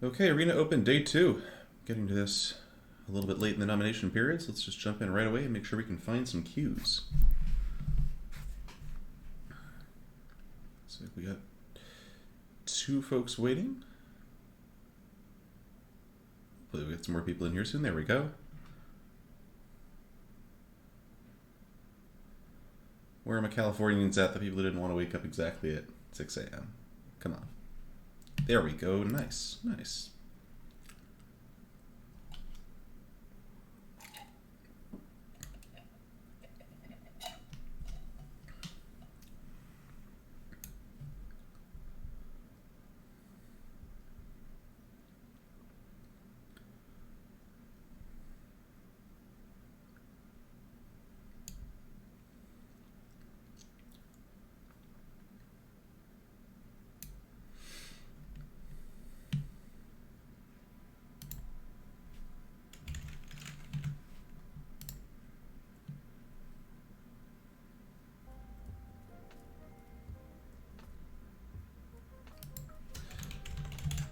Okay, Arena Open Day 2. Getting to this a little bit late in the nomination period, so let's just jump in right away and make sure we can find some cues. So we got two folks waiting. Hopefully we get some more people in here soon. There we go. Where are my Californians at? The people who didn't want to wake up exactly at 6 a.m. Come on. There we go. Nice, nice.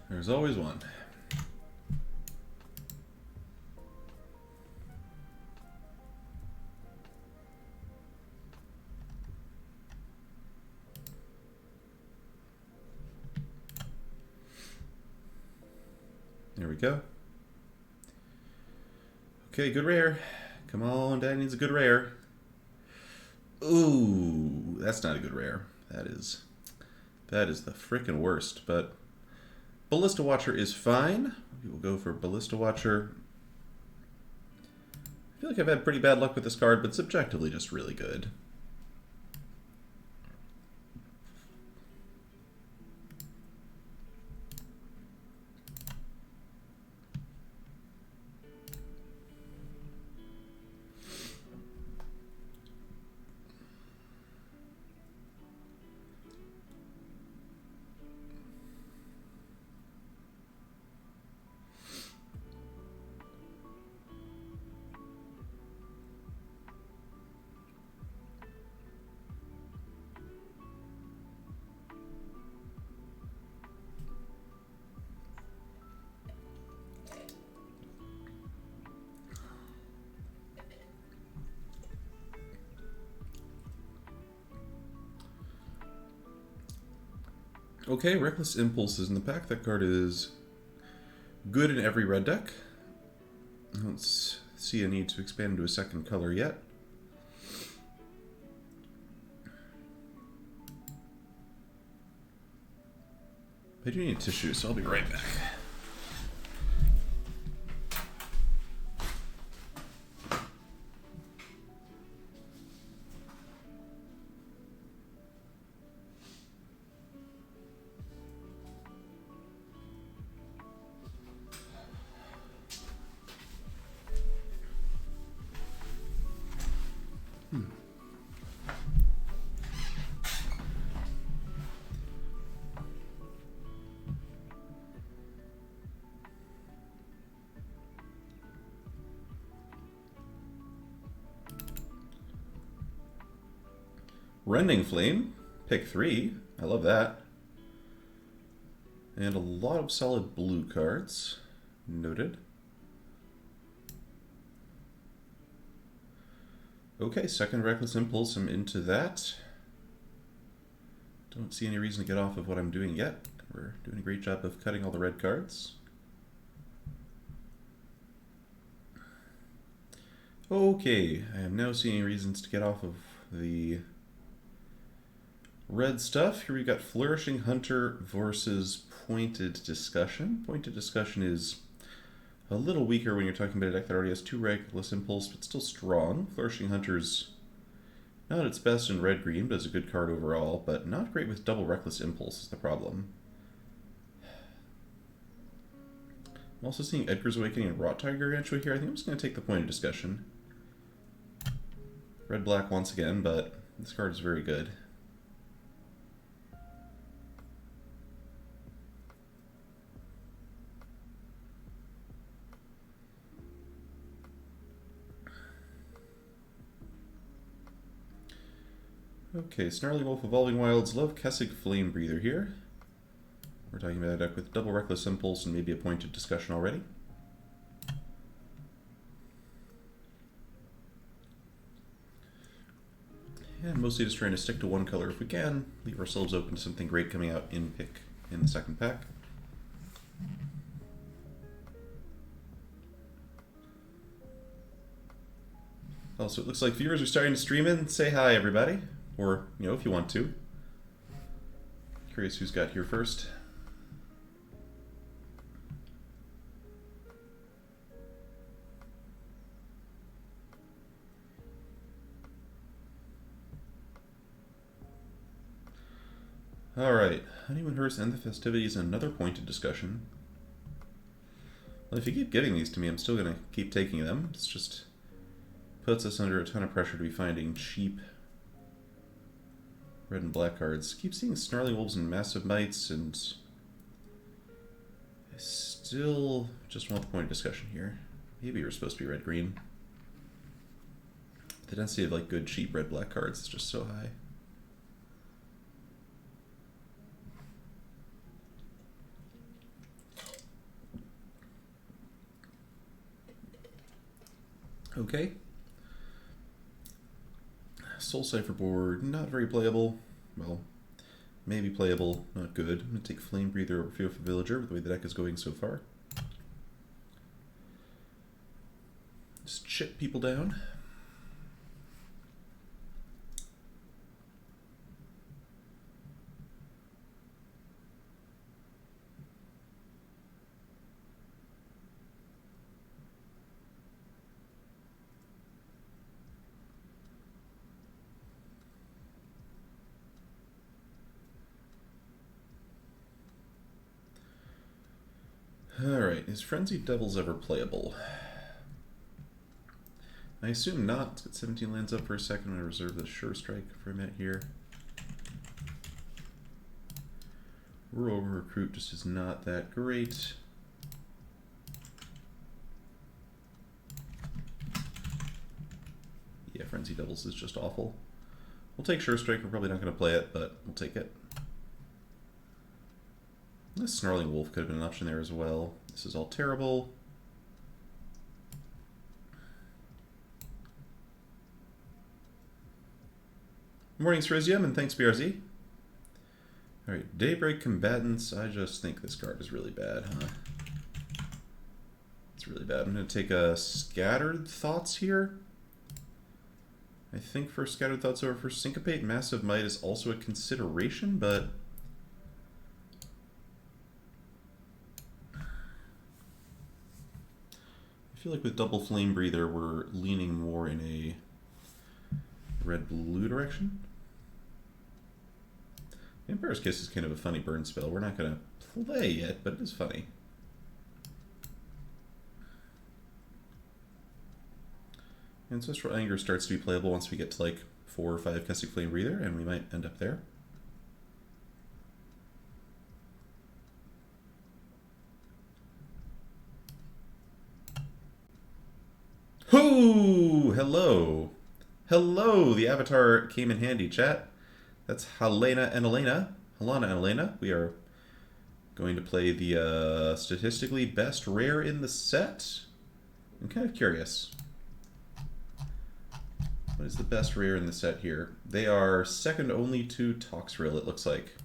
There's always one. There we go. Okay, good rare. Come on, Dad needs a good rare. Ooh, that's not a good rare. That is the frickin' worst, but Ballista Watcher is fine. We will go for Ballista Watcher. I feel like I've had pretty bad luck with this card, but it's objectively just really good. Okay, Reckless Impulse is in the pack. That card is good in every red deck. I don't see a need to expand into a second color yet. I do need tissue, so I'll be right back. Rending Flame, pick 3. I love that. And a lot of solid blue cards. Noted. Okay, second Reckless Impulse. I'm into that. Don't see any reason to get off of what I'm doing yet. We're doing a great job of cutting all the red cards. Okay, I am now seeing reasons to get off of the red stuff. Here we got Flourishing Hunter versus Pointed Discussion. Pointed Discussion is a little weaker when you're talking about a deck that already has 2 Reckless Impulse, but still strong. Flourishing Hunter's not at its best in red-green, but is a good card overall, but not great with double Reckless Impulse is the problem. I'm also seeing Edgar's Awakening and Rot Tiger Gargantua here. I think I'm just going to take the Pointed Discussion. Red-black once again, but this card is very good. Okay, Snarly Wolf Evolving Wilds, love Kessig Flame Breather here. We're talking about a deck with double Reckless Impulse and maybe a pointed discussion already. And mostly just trying to stick to one color if we can, leave ourselves open to something great coming out in pick in the second pack. Also, it looks like viewers are starting to stream in. Say hi, everybody. Or, you know, if you want to. Curious who's got here first. Alright, Honeymoon Hearse and the Festivities, another pointed discussion. Well, if you keep giving these to me, I'm still going to keep taking them. It's just puts us under a ton of pressure to be finding cheap red and black cards. Keep seeing Snarling Wolves and Massive Mites, and I still just want the pointed discussion here. Maybe you're supposed to be red-green. The density of like good cheap red-black cards is just so high. Okay. Soul Cipher board, not very playable. Well, maybe playable, not good. I'm going to take Flame Breather over Fearful Villager with the way the deck is going so far. Just chip people down. Alright, is Frenzied Devils ever playable? I assume not. Let's get 17 lands up for a second. I'm going to reserve the Sure Strike for a minute here. Rural Recruit just is not that great. Yeah, Frenzied Devils is just awful. We'll take Sure Strike. We're probably not going to play it, but we'll take it. This Snarling Wolf could have been an option there as well. This is all terrible. Morning, Srizium, and thanks, BRZ. Alright, Daybreak Combatants. I just think this card is really bad, huh? It's really bad. I'm going to take a Scattered Thoughts here. I think for Scattered Thoughts over for Syncopate, Massive Might is also a consideration, but I feel like with Double Flame Breather, we're leaning more in a red-blue direction. Emperor's Kiss is kind of a funny burn spell. We're not going to play it, but it is funny. Ancestral Anger starts to be playable once we get to like 4 or 5 Kessig Flame Breather, and we might end up there. Hoo! Hello! Hello! The avatar came in handy, chat. That's Helena and Elena. Helena and Elena. We are going to play the statistically best rare in the set. I'm kind of curious. What is the best rare in the set here? They are second only to Toxrill, it looks like.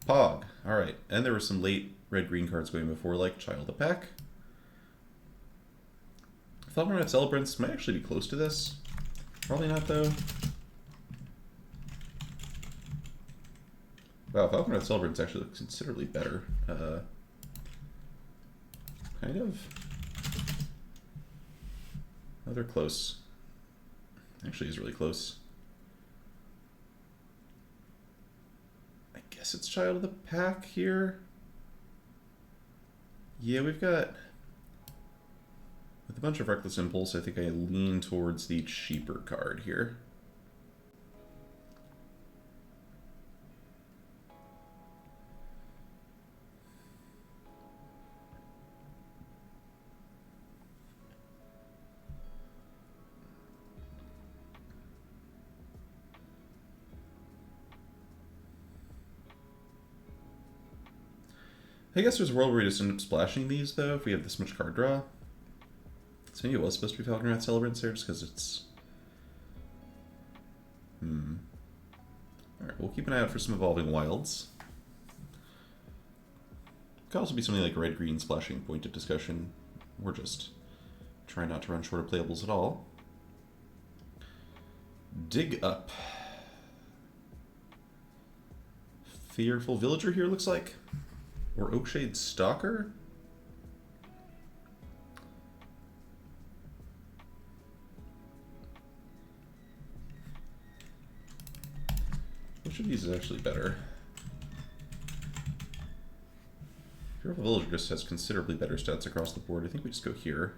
Pog. Alright. And there were some late red-green cards going before, like Child of Pack. Falconrod Celebrants might actually be close to this. Probably not, though. Wow, Falconrod Celebrants actually looks considerably better. Kind of. Oh, they're close. Actually, is really close. I guess it's Child of the Pack here. Yeah, we've got... With a bunch of Reckless Impulse, I think I lean towards the cheaper card here. I guess there's a world where we just end up splashing these, though, if we have this much card draw. So maybe it was supposed to be Falconwrath Celebrants there, just because it's... Alright, we'll keep an eye out for some Evolving Wilds. Could also be something like red-green splashing pointed discussion. We're just trying not to run short of playables at all. Dig Up. Fearful Villager here, looks like. Or Oakshade Stalker? Which of these is actually better? Fearful Villager just has considerably better stats across the board. I think we just go here.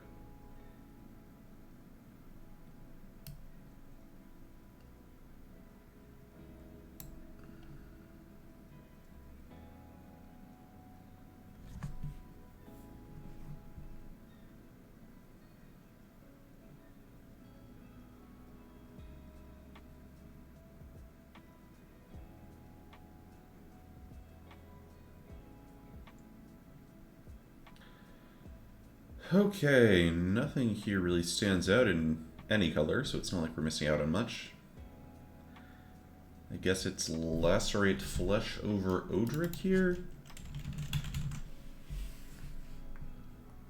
Okay, nothing here really stands out in any color, so it's not like we're missing out on much. I guess it's Lacerate Flesh over Odric here.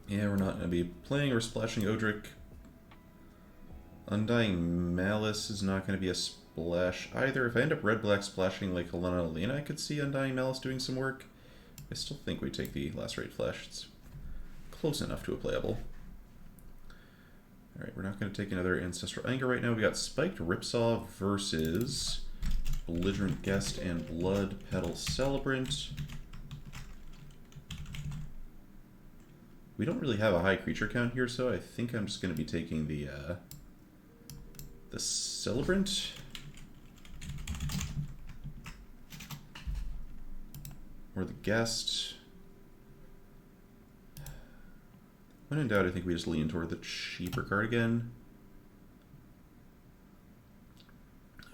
Yeah, we're not going to be playing or splashing Odric. Undying Malice is not going to be a splash either. If I end up red-black splashing like Helena Elena, I could see Undying Malice doing some work. I still think we take the Lacerate Flesh. It's close enough to a playable. Alright, we're not going to take another Ancestral Anger right now. We got Spiked Ripsaw versus Belligerent Guest and Blood Petal Celebrant. We don't really have a high creature count here, so I think I'm just going to be taking the Celebrant. Or the Guest. When in doubt, I think we just lean toward the cheaper card again.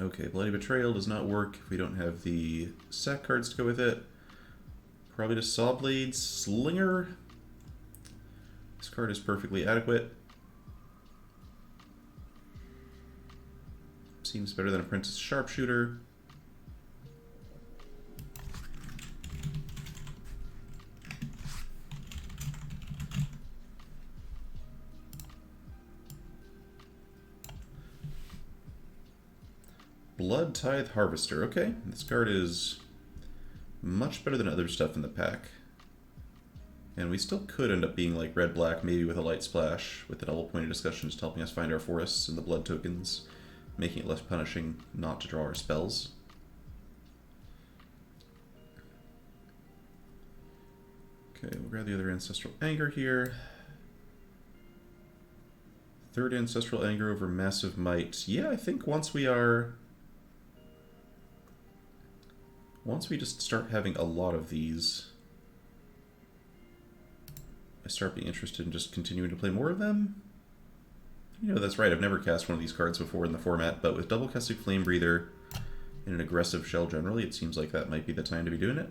Okay, Bloody Betrayal does not work if we don't have the sack cards to go with it. Probably just Sawblade Slinger. This card is perfectly adequate. Seems better than Apprentice Sharpshooter. Blood Tithe Harvester. Okay, this card is much better than other stuff in the pack. And we still could end up being like red-black, maybe with a light splash, with the double pointed discussion just helping us find our forests and the blood tokens, making it less punishing not to draw our spells. Okay, we'll grab the other Ancestral Anger here. Third Ancestral Anger over Massive Might. Yeah, I think once we just start having a lot of these, I start being interested in just continuing to play more of them. You know, that's right, I've never cast one of these cards before in the format, but with Double Casting Flame Breather and an aggressive shell generally, it seems like that might be the time to be doing it.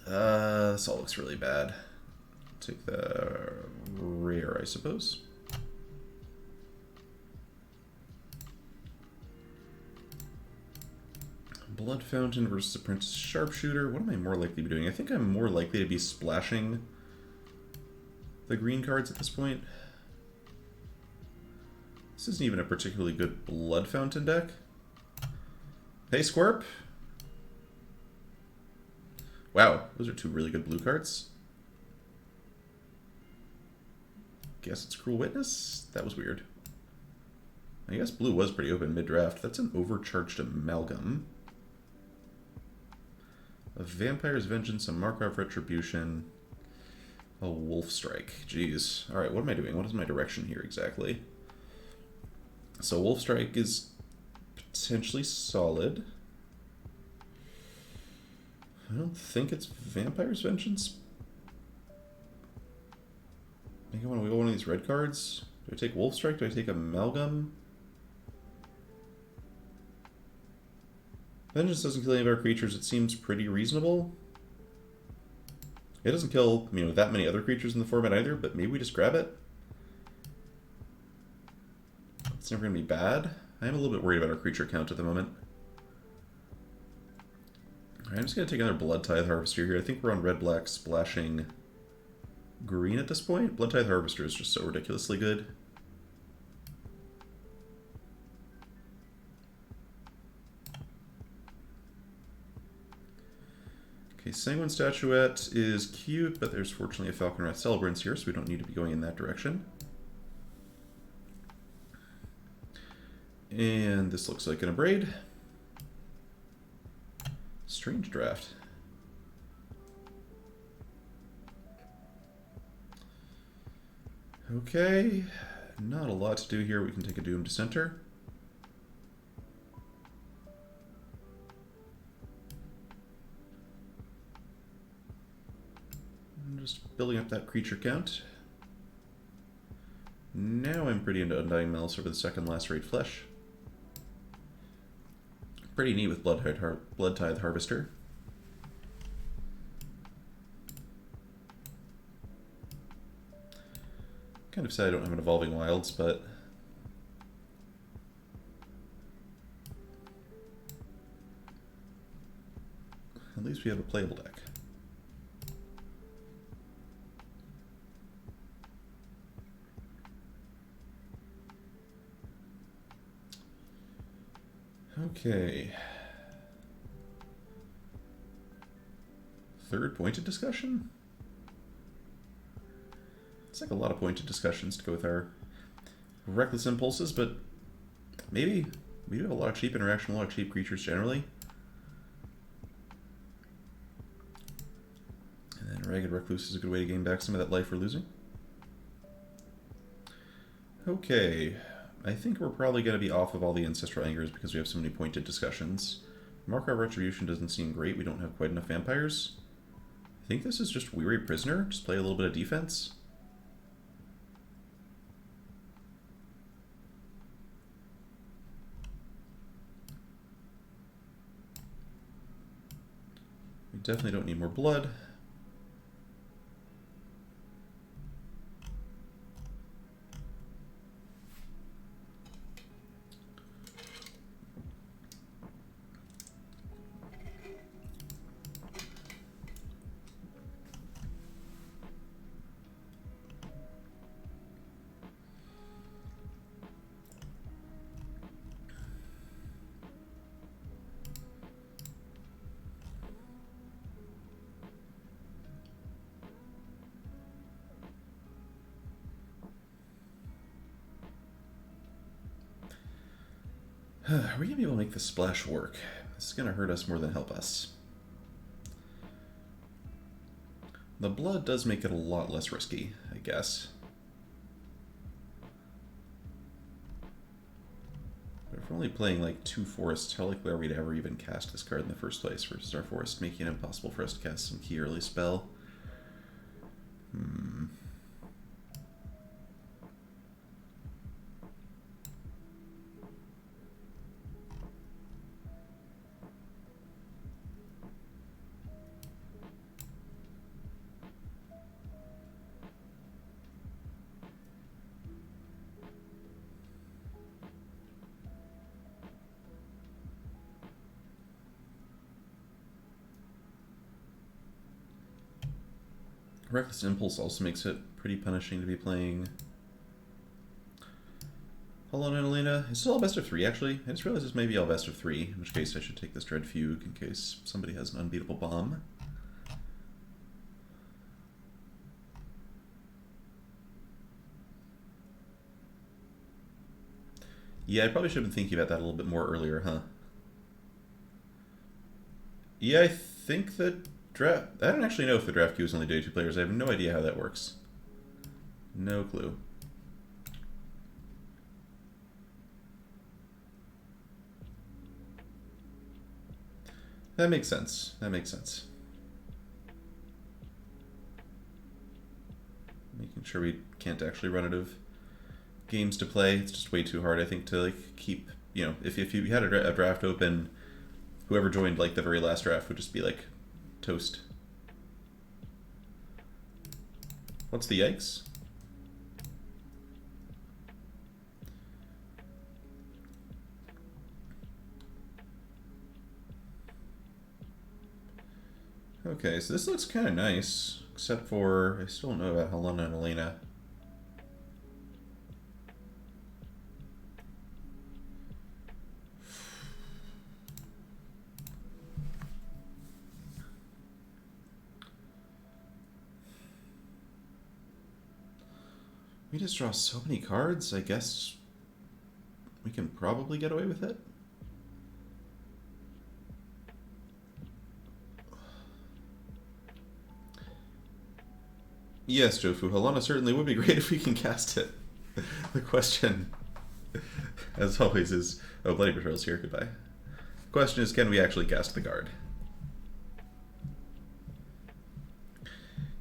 This all looks really bad. Take the rare, I suppose. Blood Fountain versus Apprentice Sharpshooter. What am I more likely to be doing? I think I'm more likely to be splashing the green cards at this point. This isn't even a particularly good Blood Fountain deck. Hey, Squirp! Wow, those are two really good blue cards. Guess it's Cruel Witness? That was weird. I guess blue was pretty open mid-draft. That's an Overcharged Amalgam. A Vampire's Vengeance, a Markov Retribution, a Wolf Strike. Jeez. Alright, what am I doing? What is my direction here exactly? So Wolf Strike is potentially solid. I don't think it's Vampire's Vengeance. I think I want to wiggle one of these red cards. Do I take Wolf Strike? Do I take Amalgam? Vengeance doesn't kill any of our creatures. It seems pretty reasonable. It doesn't kill, that many other creatures in the format either, but maybe we just grab it. It's never going to be bad. I am a little bit worried about our creature count at the moment. Alright, I'm just going to take another Blood Tithe Harvester here. I think we're on red-black splashing green at this point. Blood Tithe Harvester is just so ridiculously good. Okay, Sanguine Statuette is cute, but there's fortunately a Falconwrath Celebrants here, so we don't need to be going in that direction. And this looks like an Abrade. Strange draft. Okay, not a lot to do here. We can take a Doomed Dissenter. I'm just building up that creature count. Now I'm pretty into Undying Malice over the second Lacerate Flesh. Pretty neat with Blood Tithe Harvester. Kind of sad I don't have an Evolving Wilds, but at least we have a playable deck. Okay. Third pointed discussion? It's like a lot of pointed discussions to go with our Reckless Impulses, but maybe we do have a lot of cheap interaction, a lot of cheap creatures generally. And then Ragged Recluse is a good way to gain back some of that life we're losing. Okay. I think we're probably going to be off of all the Ancestral Angers because we have so many pointed discussions. Markov Retribution doesn't seem great. We don't have quite enough vampires. I think this is just Weary Prisoner. Just play a little bit of defense. We definitely don't need more blood. Are we going to be able to make the splash work? This is going to hurt us more than help us. The blood does make it a lot less risky, I guess. But if we're only playing like 2 forests, how likely are we to ever even cast this card in the first place versus our forest making it impossible for us to cast some key early spell? Reckless Impulse also makes it pretty punishing to be playing Hollow Knight Elena. Is this all best of 3 actually? I just realized this may be all best of 3, in which case I should take this Dread Fugue in case somebody has an unbeatable bomb. Yeah, I probably should have been thinking about that a little bit more earlier, huh? Yeah, I think that I don't actually know if the draft queue is only day 2 players. I have no idea how that works. No clue. That makes sense. That makes sense. Making sure we can't actually run out of games to play. It's just way too hard, I think, to like keep, if you had a draft open, whoever joined like the very last draft would just be like toast. What's the yikes? Okay, so this looks kind of nice, except for I still don't know about Helena and Elena. We just draw so many cards, I guess we can probably get away with it. Yes, Jofu, Helena certainly would be great if we can cast it. The question, as always, is... Oh, Bloody Betrayal's here, goodbye. The question is, can we actually cast the card?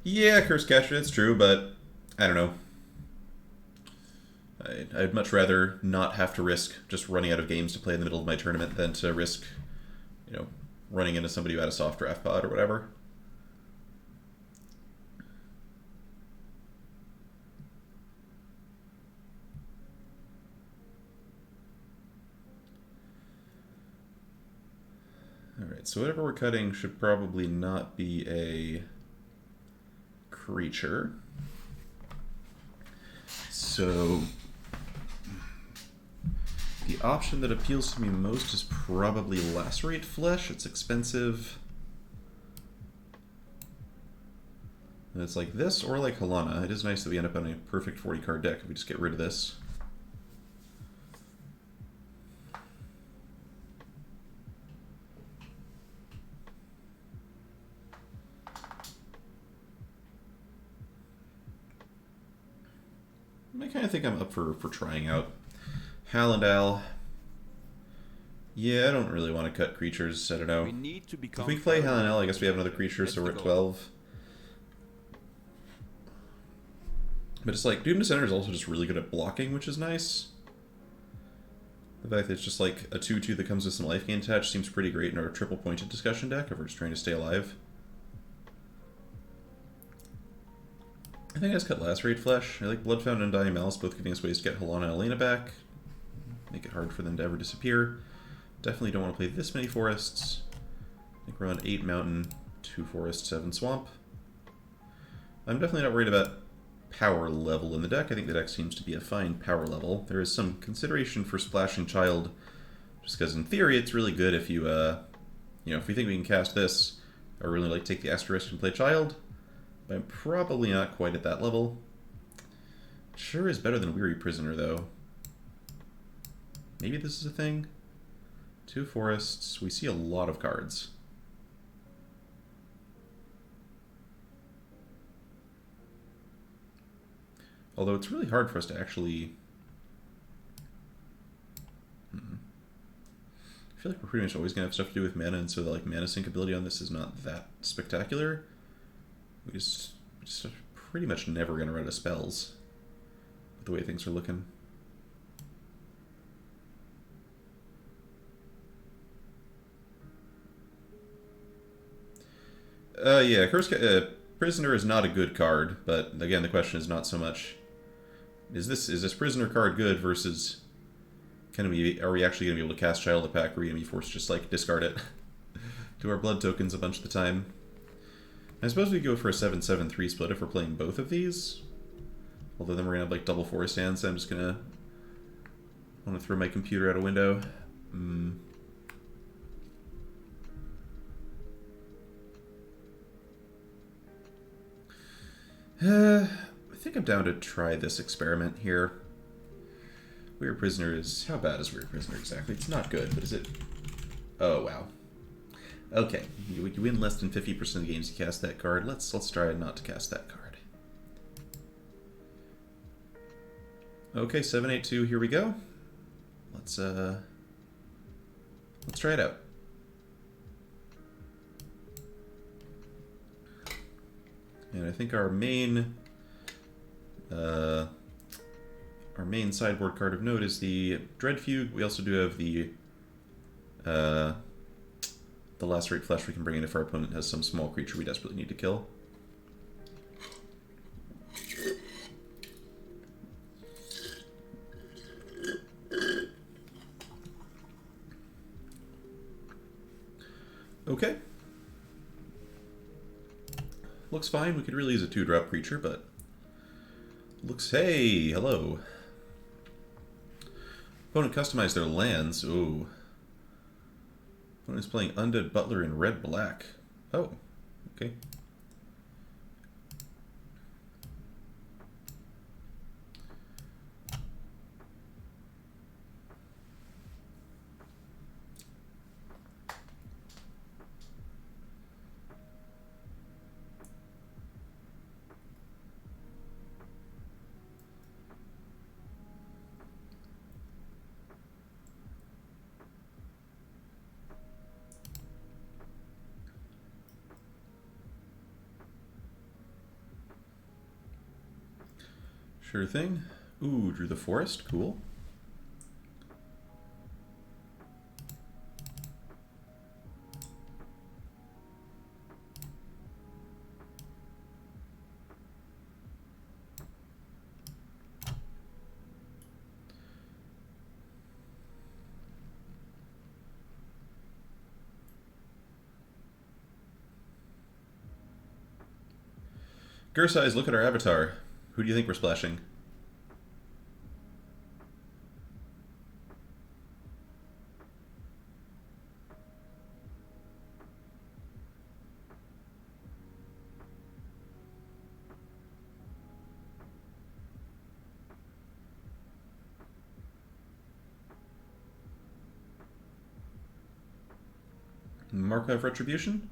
Yeah, Curse Catcher, that's true, but I don't know. I'd much rather not have to risk just running out of games to play in the middle of my tournament than to risk, you know, running into somebody who had a soft draft pod or whatever. Alright, so whatever we're cutting should probably not be a creature. So the option that appeals to me most is probably Lacerate Flesh. It's expensive. And it's like this or like Helena. It is nice that we end up on a perfect 40 card deck if we just get rid of this. I kind of think I'm up for trying out Hallandal. Yeah, I don't really want to cut creatures. I don't know. If we play Hallandal, I guess we have another creature, so we're at 12. But it's like, Doom Descender is also just really good at blocking, which is nice. The fact that it's just like a 2/2 that comes with some life gain attached seems pretty great in our triple pointed discussion deck if we're just trying to stay alive. I think I just cut Lacerate Flesh. I like Bloodfountain and Undying Malice, both giving us ways to get Helena and Elena back. Make it hard for them to ever disappear. Definitely don't want to play this many forests. I think we're on 8 mountain, 2 forest, 7 swamp. I'm definitely not worried about power level in the deck. I think the deck seems to be a fine power level. There is some consideration for Splashing Child, just because in theory it's really good if you, you know, if we think we can cast this, I really like take the asterisk and play Child. But I'm probably not quite at that level. Sure is better than Weary Prisoner, though. Maybe this is a thing? 2 forests. We see a lot of cards. Although it's really hard for us to actually... I feel like we're pretty much always going to have stuff to do with mana, and so the like, mana sync ability on this is not that spectacular. We're just pretty much never going to run out of spells with the way things are looking. Yeah, Prisoner is not a good card, but again, the question is not so much is this Prisoner card good versus are we actually going to be able to cast Child of the Pack, or are we going to be forced to just like discard it to our blood tokens a bunch of the time? I suppose we go for a 7/7/3 split if we're playing both of these. Although then we're going to have like double forest hands, so I'm just going to want to throw my computer out a window. I think I'm down to try this experiment here. Weird Prisoner is... How bad is Weird Prisoner exactly? It's not good, but is it... Oh, wow. Okay, you win less than 50% of the games you cast that card. Let's try not to cast that card. Okay, 7/8/2, here we go. Let's try it out. And I think our main sideboard card of note is the Dread Fugue. We also do have the Lacerate Flesh we can bring in if our opponent has some small creature we desperately need to kill. Looks fine. We could really use a 2-drop creature, but... Looks... Hey! Hello. Opponent customized their lands. Ooh. Opponent's playing Undead Butler in red-black. Oh. Okay. Sure thing. Ooh, drew the forest. Cool. Gersize, look at our avatar. Who do you think we're splashing? Markov Retribution?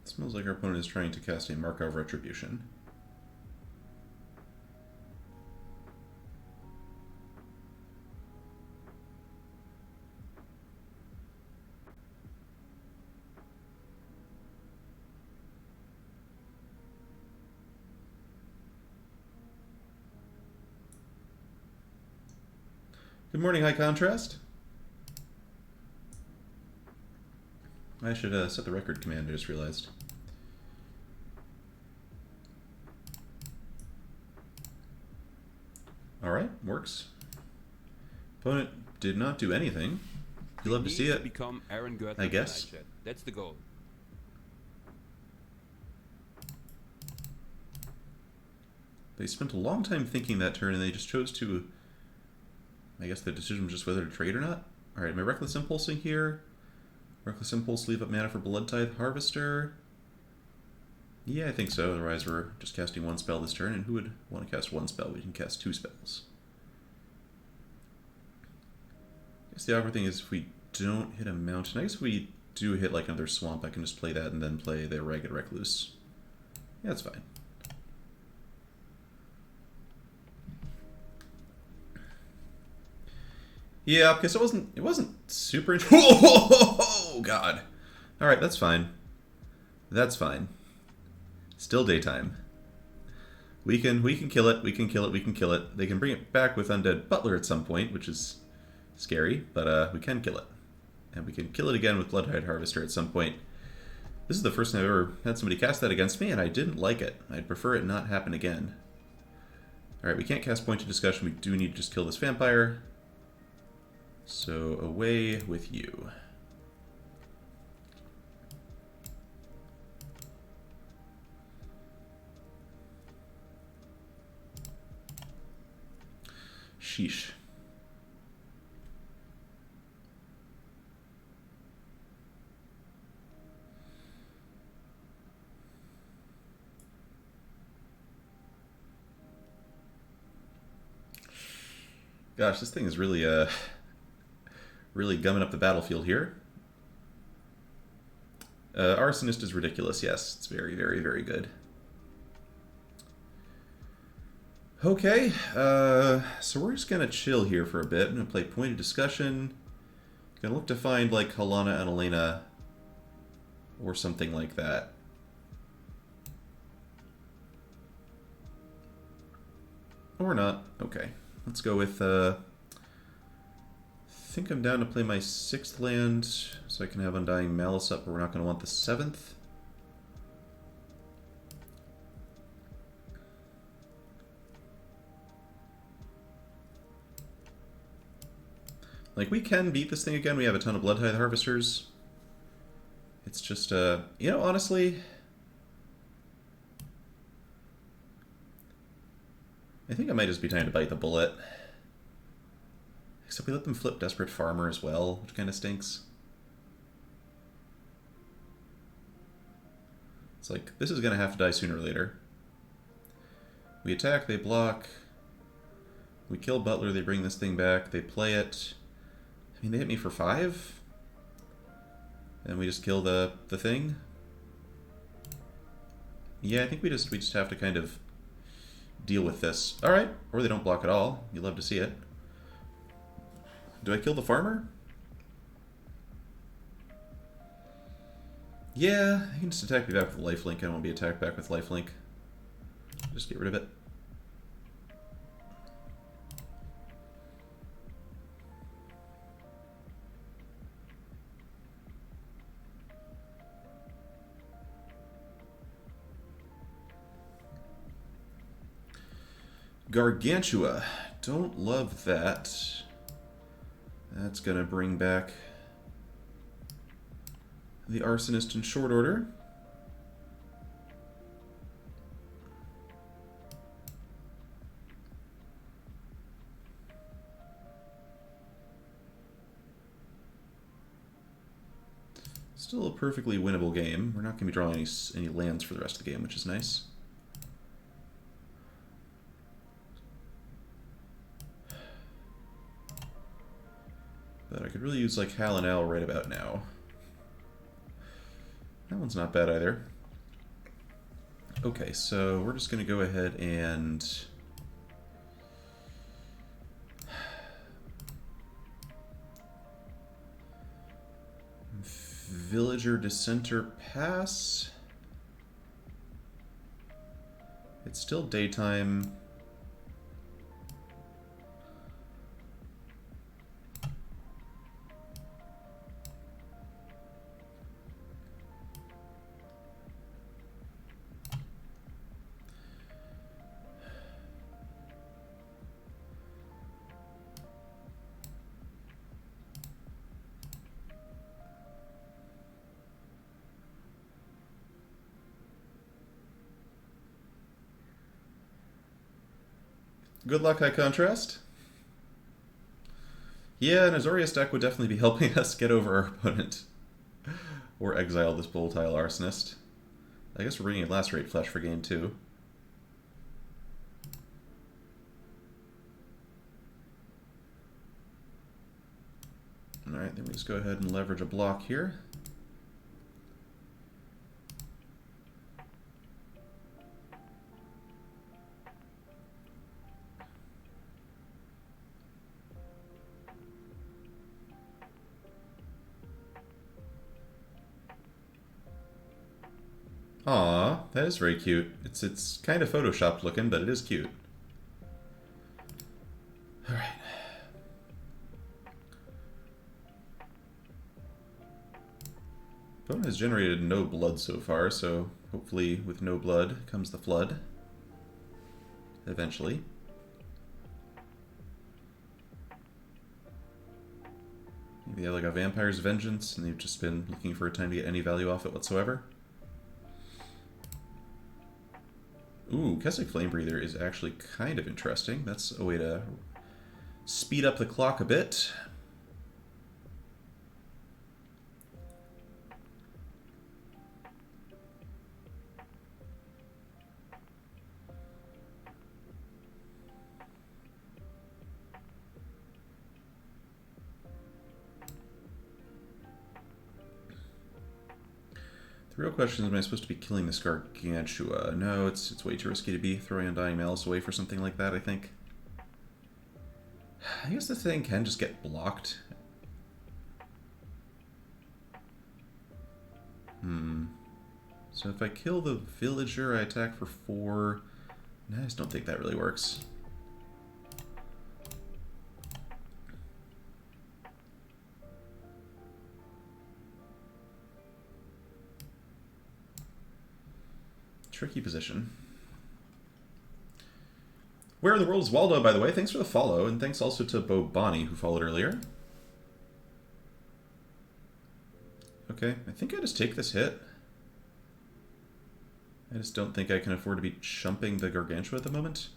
Smells like our opponent is trying to cast a Markov Retribution. Good morning, High Contrast. I should set the record command, I just realized. Alright, works. Opponent did not do anything. You'll love to see it, become Aaron Gertler, I guess. That's the goal. They spent a long time thinking that turn, and they just chose to... I guess the decision was just whether to trade or not. Alright, my Reckless Impulsing here. Reckless Impulse, leave up mana for Blood Tithe Harvester. Yeah, I think so. Otherwise, we're just casting one spell this turn, and who would want to cast one spell? We can cast 2 spells. I guess the awkward thing is if we don't hit a mountain, I guess if we do hit like another swamp, I can just play that and then play the Ragged Recluse. Yeah, that's fine. Yeah, because it wasn't super. Whoa, God! All right, that's fine. That's fine. Still daytime. We can kill it. We can kill it. We can kill it. They can bring it back with Undead Butler at some point, which is scary, but we can kill it, and we can kill it again with Bloodtide Harvester at some point. This is the first time I've ever had somebody cast that against me, and I didn't like it. I'd prefer it not happen again. All right, we can't cast Point of Discussion. We do need to just kill this vampire. So, away with you. Sheesh. Gosh, this thing is really, really gumming up the battlefield here. Arsonist is ridiculous, yes. It's very, very, very good. Okay, so we're just gonna chill here for a bit. I'm gonna play Point of Discussion. Gonna look to find, like, Halana and Elena or something like that. Or not. Okay. Let's go with, I think I'm down to play my 6th land, so I can have Undying Malice up, but we're not going to want the 7th. Like, we can beat this thing again. We have a ton of Bloodtithe Harvesters. It's just, you know, honestly, I think I might just be trying to bite the bullet. Except we let them flip Desperate Farmer as well, which kind of stinks. It's like, this is going to have to die sooner or later. We attack, they block. We kill Butler, they bring this thing back, they play it. I mean, they hit me for 5? And we just kill the thing? Yeah, I think we just have to kind of deal with this. Alright, or they don't block at all. You love to see it. Do I kill the farmer? Yeah, I can just attack me back with lifelink. I don't want to be attacked back with lifelink. Just get rid of it. Gargantua. Don't love that. That's going to bring back the Arsonist in short order. Still a perfectly winnable game. We're not going to be drawing any lands for the rest of the game, which is nice. But I could really use like Hal and Al right about now. That one's not bad either. Okay, so we're just going to go ahead and Villager Dissenter pass. It's still daytime. Good luck, High Contrast. Yeah, an Azorius deck would definitely be helping us get over our opponent. Or exile this Volatile Arsonist. I guess we're bringing in Lacerate Flesh for game 2. Alright, then we just go ahead and leverage a block here. Aw, that is very cute. It's kind of photoshopped looking, but it is cute. Alright. Opponent has generated no blood so far, so hopefully with no blood comes the flood. Eventually. Maybe they have like a Vampire's Vengeance and they've just been looking for a time to get any value off it whatsoever. Ooh, Kessig Flamebreather is actually kind of interesting. That's a way to speed up the clock a bit. The real question is, am I supposed to be killing this Gargantua? No, it's way too risky to be throwing Undying Malice away for something like that, I think. I guess the thing can just get blocked. So if I kill the Villager, I attack for 4. No, I just don't think that really works. Tricky position. Where in the world is Waldo, by the way? Thanks for the follow, and thanks also to Bo Bonnie, who followed earlier. Okay, I think I just take this hit. I just don't think I can afford to be chumping the Gargantua at the moment.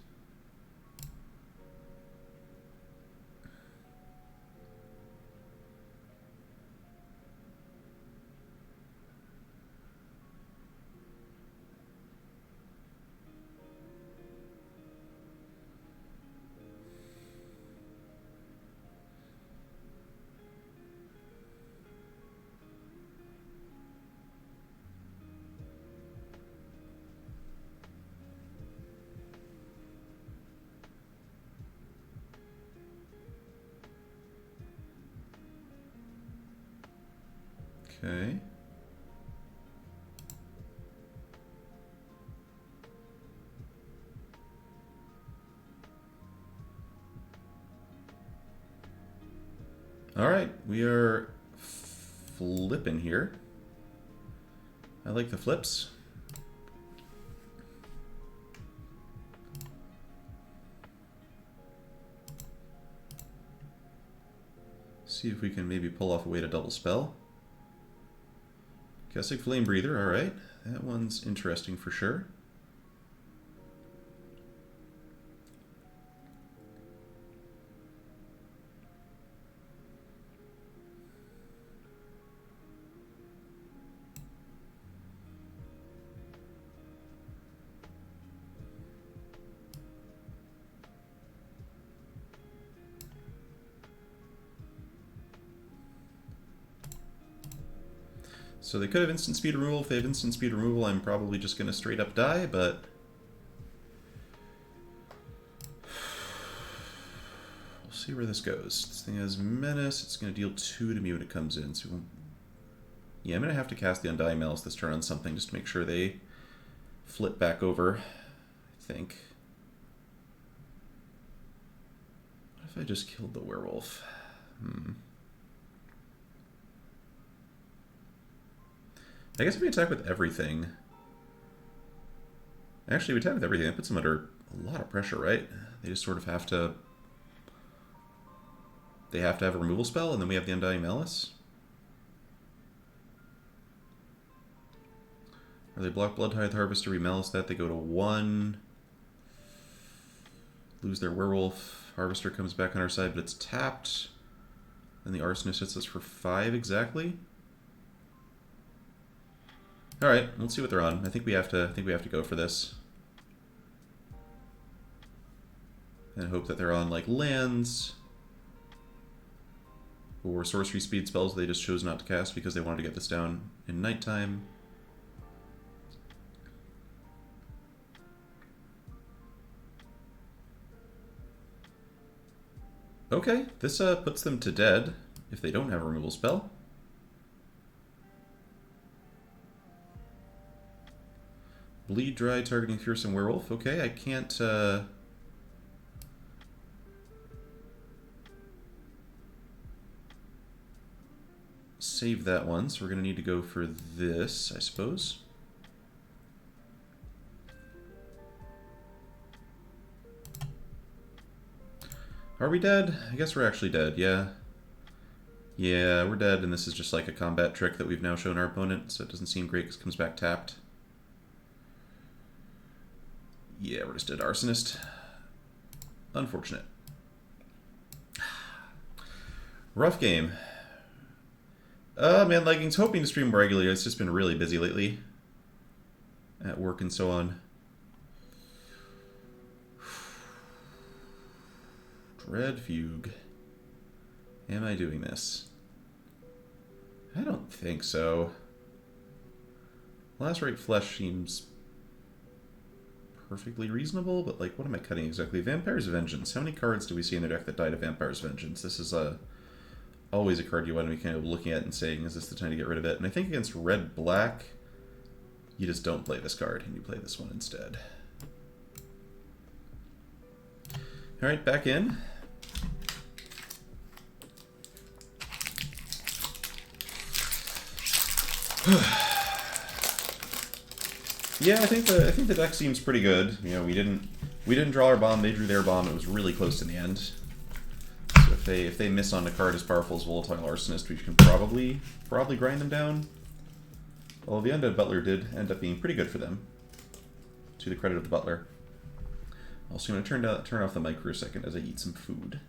Okay. All right, we are flipping here. I like the flips. See if we can maybe pull off a way to double spell. Kessig Flame Breather, alright. That one's interesting for sure. So they could have instant speed removal. If they have instant speed removal, I'm probably just going to straight up die, but... we'll see where this goes. This thing has Menace. It's going to deal 2 to me when it comes in. So yeah, I'm going to have to cast the Undying Malice this turn on something just to make sure they flip back over, I think. What if I just killed the werewolf? I guess if we attack with everything... Actually, we attack with everything. That puts them under a lot of pressure, right? They just sort of have to... They have to have a removal spell, and then we have the Undying Malice? Or they block Bloodtithe Harvester, we Malice that, they go to 1. Lose their Werewolf. Harvester comes back on our side, but it's tapped. Then the Arsonist hits us for 5 exactly. All right, let's see what they're on. I think we have to go for this, and hope that they're on like lands or sorcery speed spells they just chose not to cast because they wanted to get this down in nighttime. Okay, this puts them to dead if they don't have a removal spell. Bleed Dry, targeting Fearsome Werewolf. Okay, I can't... save that one, so we're going to need to go for this, I suppose. Are we dead? I guess we're actually dead, yeah. Yeah, we're dead, and this is just like a combat trick that we've now shown our opponent, so it doesn't seem great because it comes back tapped. Yeah, we're just dead Arsonist. Unfortunate. Rough game. Man, Leggings, hoping to stream more regularly. It's just been really busy lately. At work and so on. Dread Fugue. Am I doing this? I don't think so. Lacerate Flesh seems perfectly reasonable, but like, what am I cutting exactly? Vampire's Vengeance. How many cards do we see in the deck that died of Vampire's Vengeance? This is always a card you want to be kind of looking at and saying, is this the time to get rid of it? And I think against red-black, you just don't play this card, and you play this one instead. Alright, back in. Yeah, I think the deck seems pretty good. You know, we didn't draw our bomb, they drew their bomb. It was really close in the end. So if they miss on a card as powerful as Volatile Arsonist, we can probably grind them down. Well, the Undead Butler did end up being pretty good for them, to the credit of the Butler. Also, I'm going to turn off the mic for a second as I eat some food.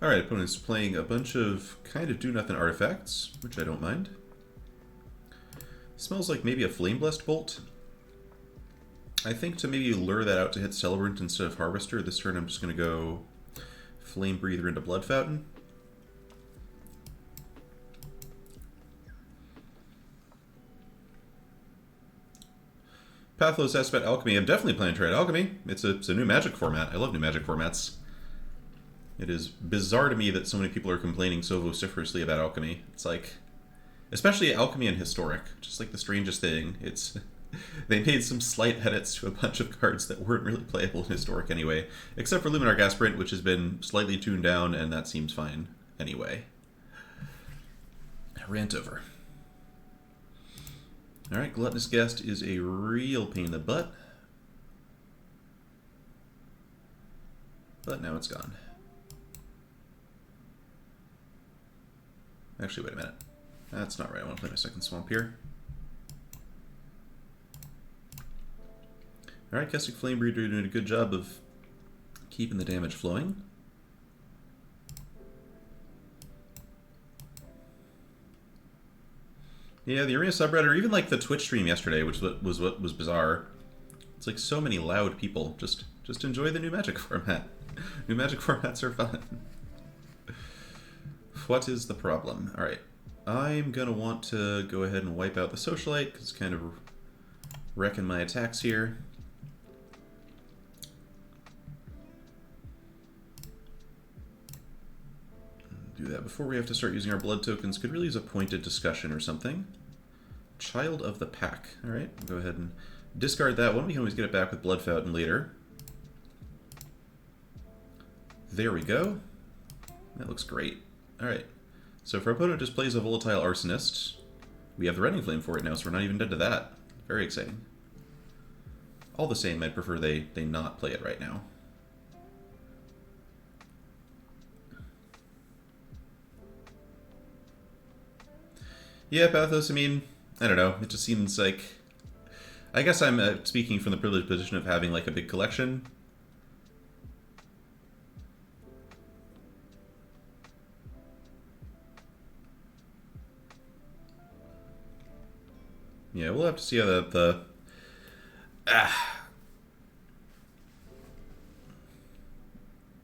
Alright, opponent's playing a bunch of kind of do-nothing artifacts, which I don't mind. Smells like maybe a Flame Blessed Bolt. I think to maybe lure that out to hit Celebrant instead of Harvester, this turn I'm just going to go Flame Breather into Blood Fountain. Pathos asked about Alchemy. I'm definitely planning to try Alchemy. It's a new Magic format. I love new Magic formats. It is bizarre to me that so many people are complaining so vociferously about Alchemy. It's like, especially Alchemy and Historic, just like the strangest thing. It's they made some slight edits to a bunch of cards that weren't really playable in Historic anyway, except for Luminarch Aspirant, which has been slightly tuned down, and that seems fine anyway. Rant over. Alright, Gluttonous Guest is a real pain in the butt. But now it's gone. Actually, wait a minute. That's not right. I want to play my second Swamp here. Alright, Kestic Flame Breeder doing a good job of keeping the damage flowing. Yeah, the Arena subreddit, or even like the Twitch stream yesterday, which was what was bizarre. It's like so many loud people. Just enjoy the new Magic format. New Magic formats are fun. What is the problem? Alright. I'm going to want to go ahead and wipe out the Socialite, because it's kind of wrecking my attacks here. Do that before we have to start using our blood tokens. Could really use a pointed discussion or something. Child of the Pack. Alright, go ahead and discard that one. We can always get it back with Blood Fountain later. There we go. That looks great. Alright, so if our opponent just plays a Volatile Arsonist, we have the Rending Flame for it now, so we're not even dead to that. Very exciting. All the same, I'd prefer they not play it right now. Yeah, Pathos, I mean, I don't know, it just seems like... I guess I'm speaking from the privileged position of having like a big collection. Yeah, we'll have to see how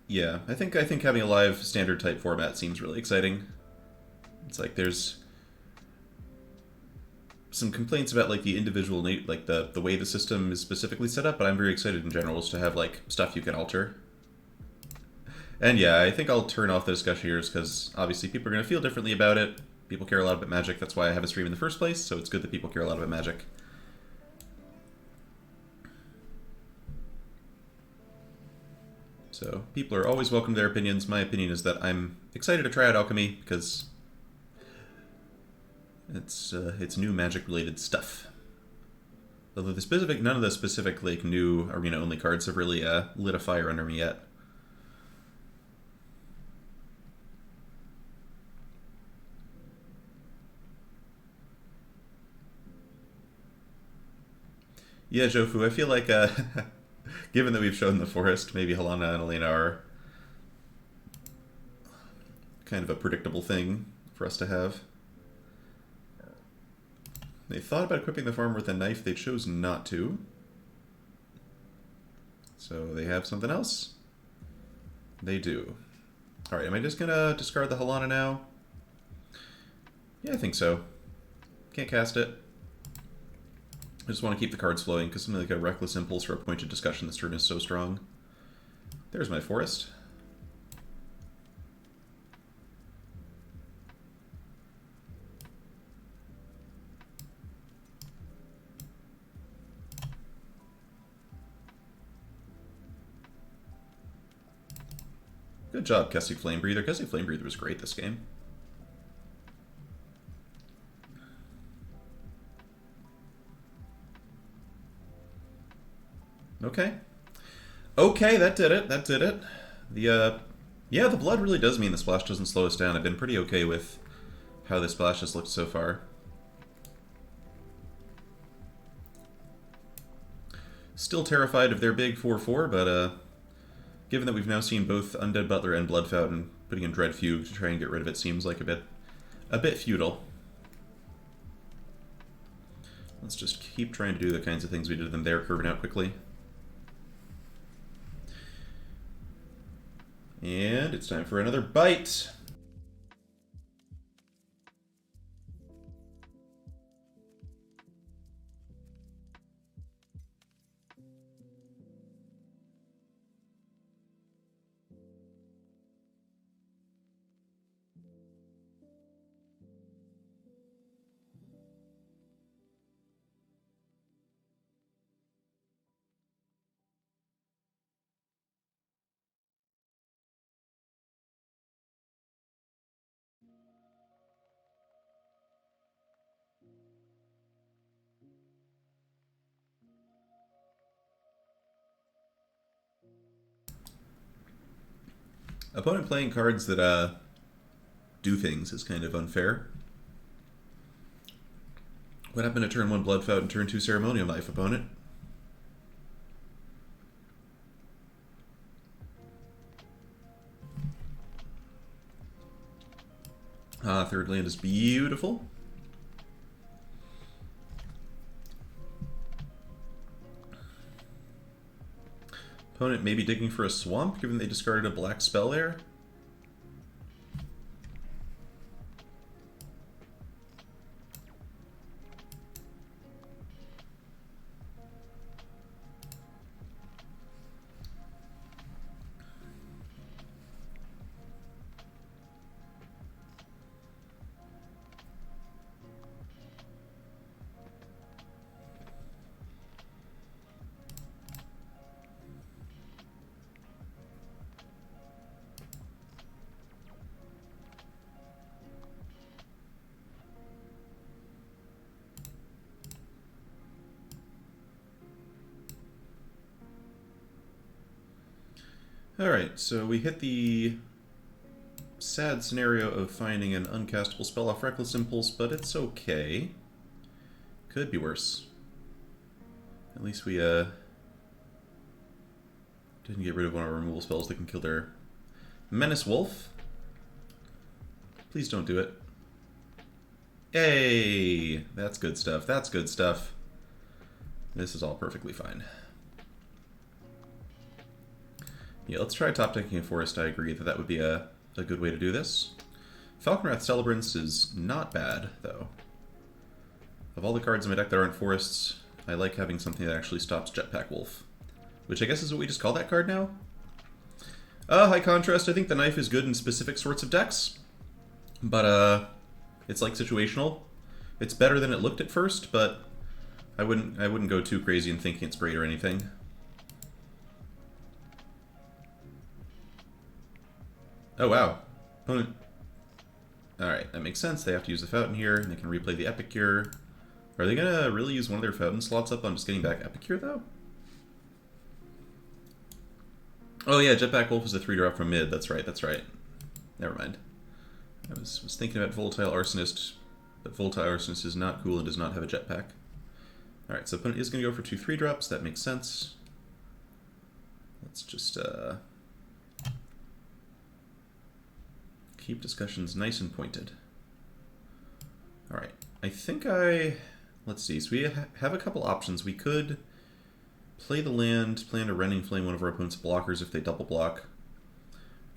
Yeah, I think having a live standard type format seems really exciting. It's like there's some complaints about like the individual like the way the system is specifically set up, but I'm very excited in general just to have like stuff you can alter. And yeah, I think I'll turn off the discussion here because obviously people are going to feel differently about it. People care a lot about Magic, that's why I have a stream in the first place, so it's good that people care a lot about Magic. So, people are always welcome to their opinions. My opinion is that I'm excited to try out Alchemy, because it's new Magic-related stuff. Although none of the specific like new arena-only cards have really lit a fire under me yet. Yeah, Jofu, I feel like, given that we've shown the forest, maybe Halana and Elena are kind of a predictable thing for us to have. They thought about equipping the farmer with a knife, they chose not to. So they have something else? They do. Alright, am I just gonna discard the Halana now? Yeah, I think so. Can't cast it. I just want to keep the cards flowing, because something like a Reckless Impulse or a Pointed Discussion this turn is so strong. There's my forest. Good job, Kessie Flamebreather. Kessie Flamebreather was great this game. Okay. Okay, that did it. That did it. Yeah, the blood really does mean the splash doesn't slow us down. I've been pretty okay with how this splash has looked so far. Still terrified of their big 4/4, but given that we've now seen both Undead Butler and Blood Fountain, putting in Dread Fugue to try and get rid of it seems like a bit futile. Let's just keep trying to do the kinds of things we did to them there, curving out quickly. And it's time for another bite. Opponent playing cards that do things is kind of unfair. What happened to turn 1 Blood Fountain, turn 2 Ceremonial Knife, opponent? Third land is beautiful. Opponent maybe digging for a swamp, given they discarded a black spell there. Alright, so we hit the sad scenario of finding an uncastable spell off Reckless Impulse, but it's okay. Could be worse. At least we didn't get rid of one of our removal spells that can kill their Menace Wolf. Please don't do it. Hey! That's good stuff. That's good stuff. This is all perfectly fine. Yeah, let's try top decking a forest. I agree that that would be a good way to do this. Falconwrath Celebrants is not bad, though. Of all the cards in my deck that aren't forests, I like having something that actually stops Jetpack Wolf. Which I guess is what we just call that card now? High contrast, I think the knife is good in specific sorts of decks. But, it's like situational. It's better than it looked at first, but I wouldn't go too crazy in thinking it's great or anything. Oh, wow. Opponent. Alright, that makes sense. They have to use the fountain here, and they can replay the Epicure. Are they gonna really use one of their fountain slots up on just getting back Epicure, though? Oh yeah, Jetpack Wolf is a 3-drop from mid. That's right, that's right. Never mind. I was thinking about Volatile Arsonist, but Volatile Arsonist is not cool and does not have a jetpack. Alright, so opponent is going to go for 2 3-drops. That makes sense. Let's just Keep discussions nice and pointed. Alright, I think let's see, so we have a couple options. We could play the land, plan to Rending Flame one of our opponent's blockers if they double block.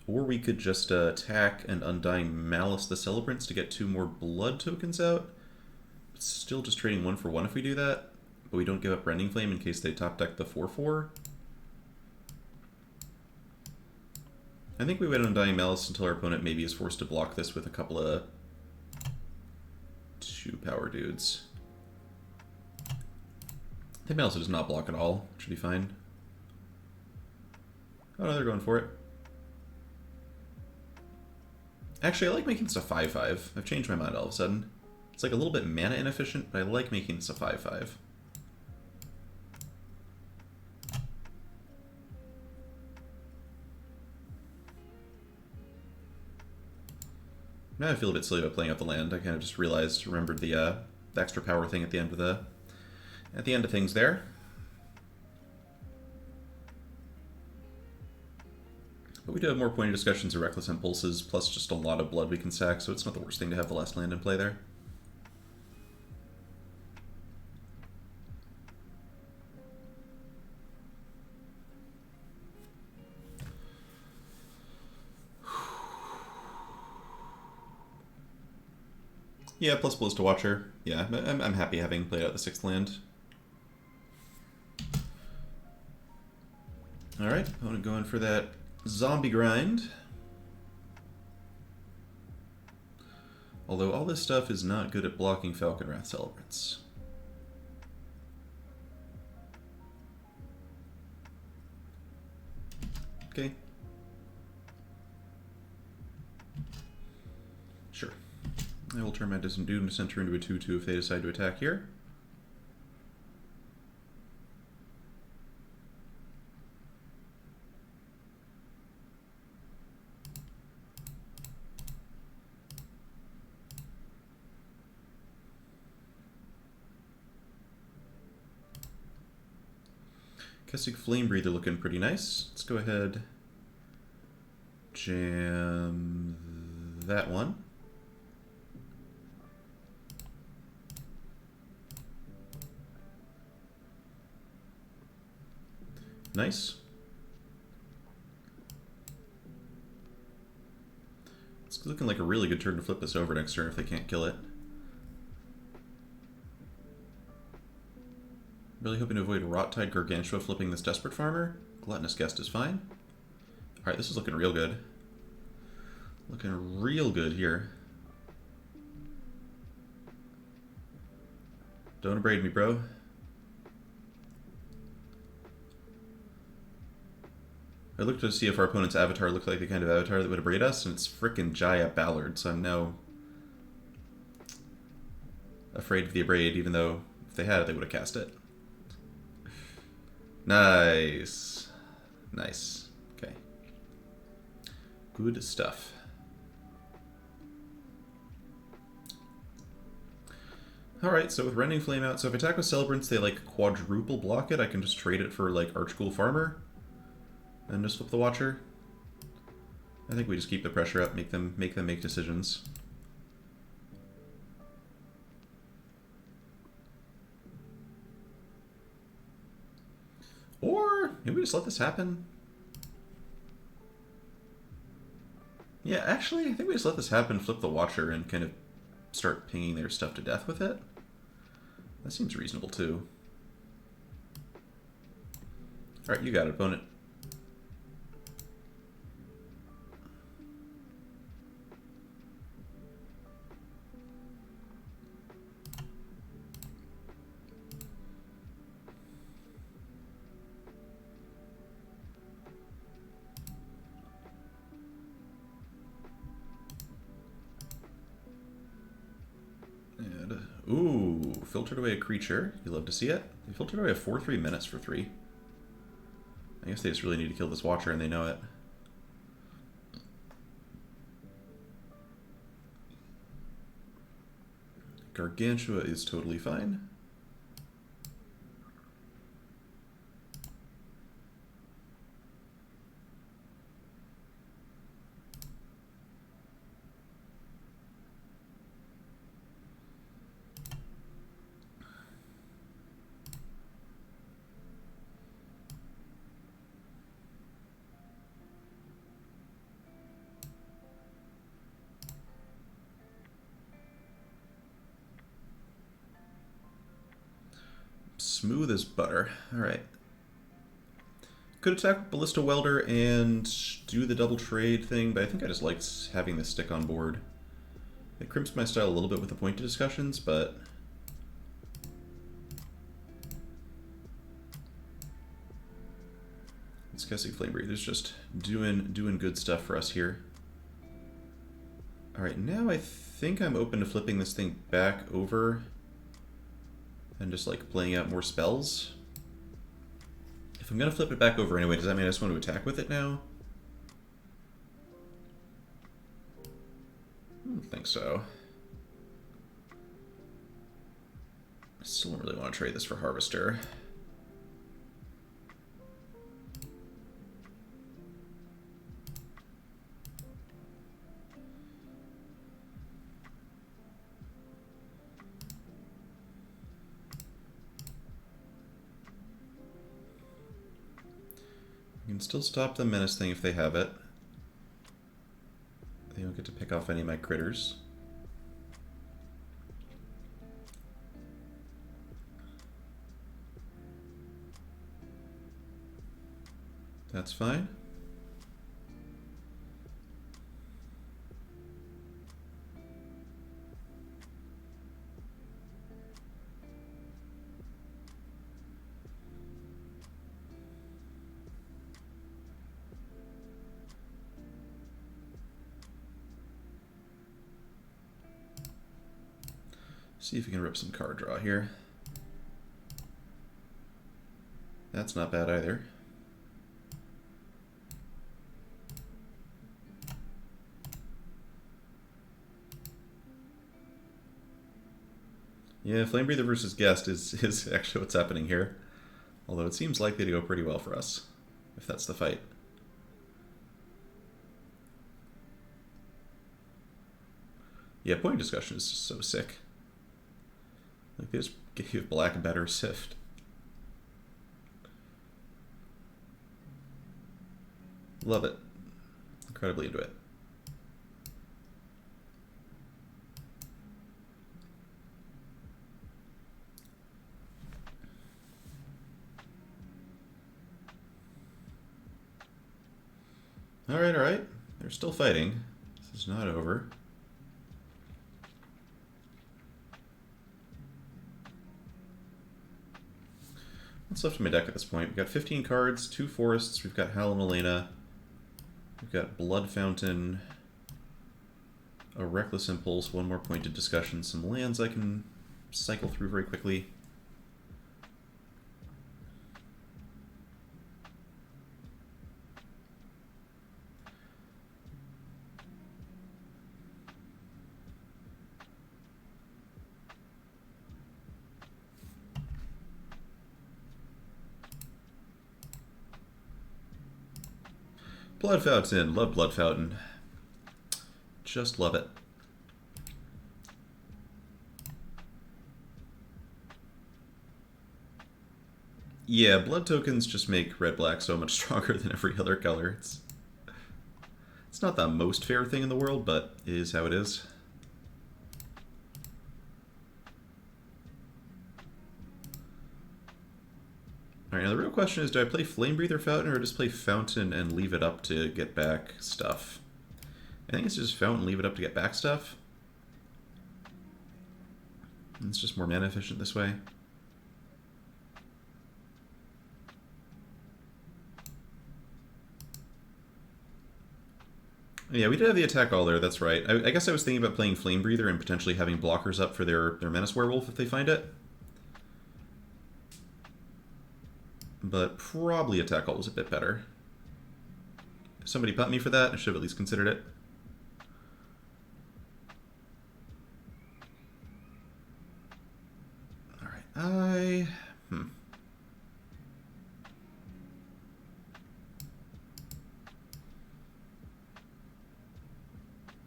Or we could just attack and Undying Malice the Celebrants to get 2 more blood tokens out. It's still just trading 1 for 1 if we do that, but we don't give up Rending Flame in case they top deck the 4/4. I think we wait on Undying Malice until our opponent maybe is forced to block this with a couple of 2-power dudes. I think Malice does not block at all. Should be fine. Oh no, they're going for it. Actually, I like making this a 5/5. I've changed my mind all of a sudden. It's like a little bit mana inefficient, but I like making this a 5/5. Now I feel a bit silly about playing out the land. I kind of just remembered the extra power thing at the end of things there. But we do have more pointed discussions of Reckless Impulses, plus just a lot of blood we can sack, so it's not the worst thing to have the last land in play there. Yeah, plus Ballista Watcher. Yeah, I'm happy having played out the 6th land. Alright, opponent going for that zombie grind. Although all this stuff is not good at blocking Falconwrath Celebrants. Okay. Sure. I will turn my Distant Doom to center into a 2/2 if they decide to attack here. Kessig Flamebreather looking pretty nice. Let's go ahead, jam that one. Nice. It's looking like a really good turn to flip this over next turn if they can't kill it. Really hoping to avoid Rot-Tide Gargantua flipping this Desperate Farmer. Gluttonous Guest is fine. Alright, this is looking real good. Looking real good here. Don't abrade me, bro. I looked to see if our opponent's avatar looked like the kind of avatar that would abrade us, and it's frickin' Jaya Ballard, so I'm now afraid of the abrade, even though if they had it, they would have cast it. Nice. Nice. Okay. Good stuff. Alright, so with Rending Flame out, so if I attack with Celebrants, they like quadruple block it. I can just trade it for like Archghoul Farmer and just flip the Watcher. I think we just keep the pressure up, make them make decisions. Or maybe we just let this happen. Yeah, actually, I think we just let this happen, flip the Watcher, and kind of start pinging their stuff to death with it. That seems reasonable, too. Alright, you got it, opponent. Ooh, filtered away a creature. You love to see it. They filtered away a 4/3 menace for 3. I guess they just really need to kill this Watcher and they know it. Gargantua is totally fine. Smooth as butter. Alright. Could attack Ballista Welder and do the double trade thing, but I think I just liked having this stick on board. It crimps my style a little bit with the pointed discussions, but... This Kessig Flame Breather's just doing good stuff for us here. Alright, now I think I'm open to flipping this thing back over and just like playing out more spells. If I'm gonna flip it back over anyway, does that mean I just want to attack with it now? I don't think so. I still don't really want to trade this for Harvester. You can still stop the Menace thing if they have it. They don't get to pick off any of my critters. That's fine. See if we can rip some card draw here. That's not bad either. Yeah, Flame Breather versus Guest is actually what's happening here. Although it seems likely to go pretty well for us, if that's the fight. Yeah, point discussion is just so sick. Like, they just give black a better sift. Love it. Incredibly into it. Alright, alright. They're still fighting. This is not over. What's left in my deck at this point? We've got 15 cards, 2 forests, we've got Hal and Elena, we've got Blood Fountain, a Reckless Impulse, one more pointed discussion, some lands I can cycle through very quickly. Blood Fountain. Love Blood Fountain. Just love it. Yeah, blood tokens just make red-black so much stronger than every other color. It's not the most fair thing in the world, but it is how it is. Alright, now the real question is, do I play Flame Breather Fountain or just play Fountain and leave it up to get back stuff? I think it's just Fountain, leave it up to get back stuff. It's just more mana efficient this way. Yeah, we did have the attack all there, that's right. I guess I was thinking about playing Flame Breather and potentially having blockers up for their Menace Werewolf if they find it. But probably attack all was a bit better. If somebody pumped me for that, I should have at least considered it. Alright, I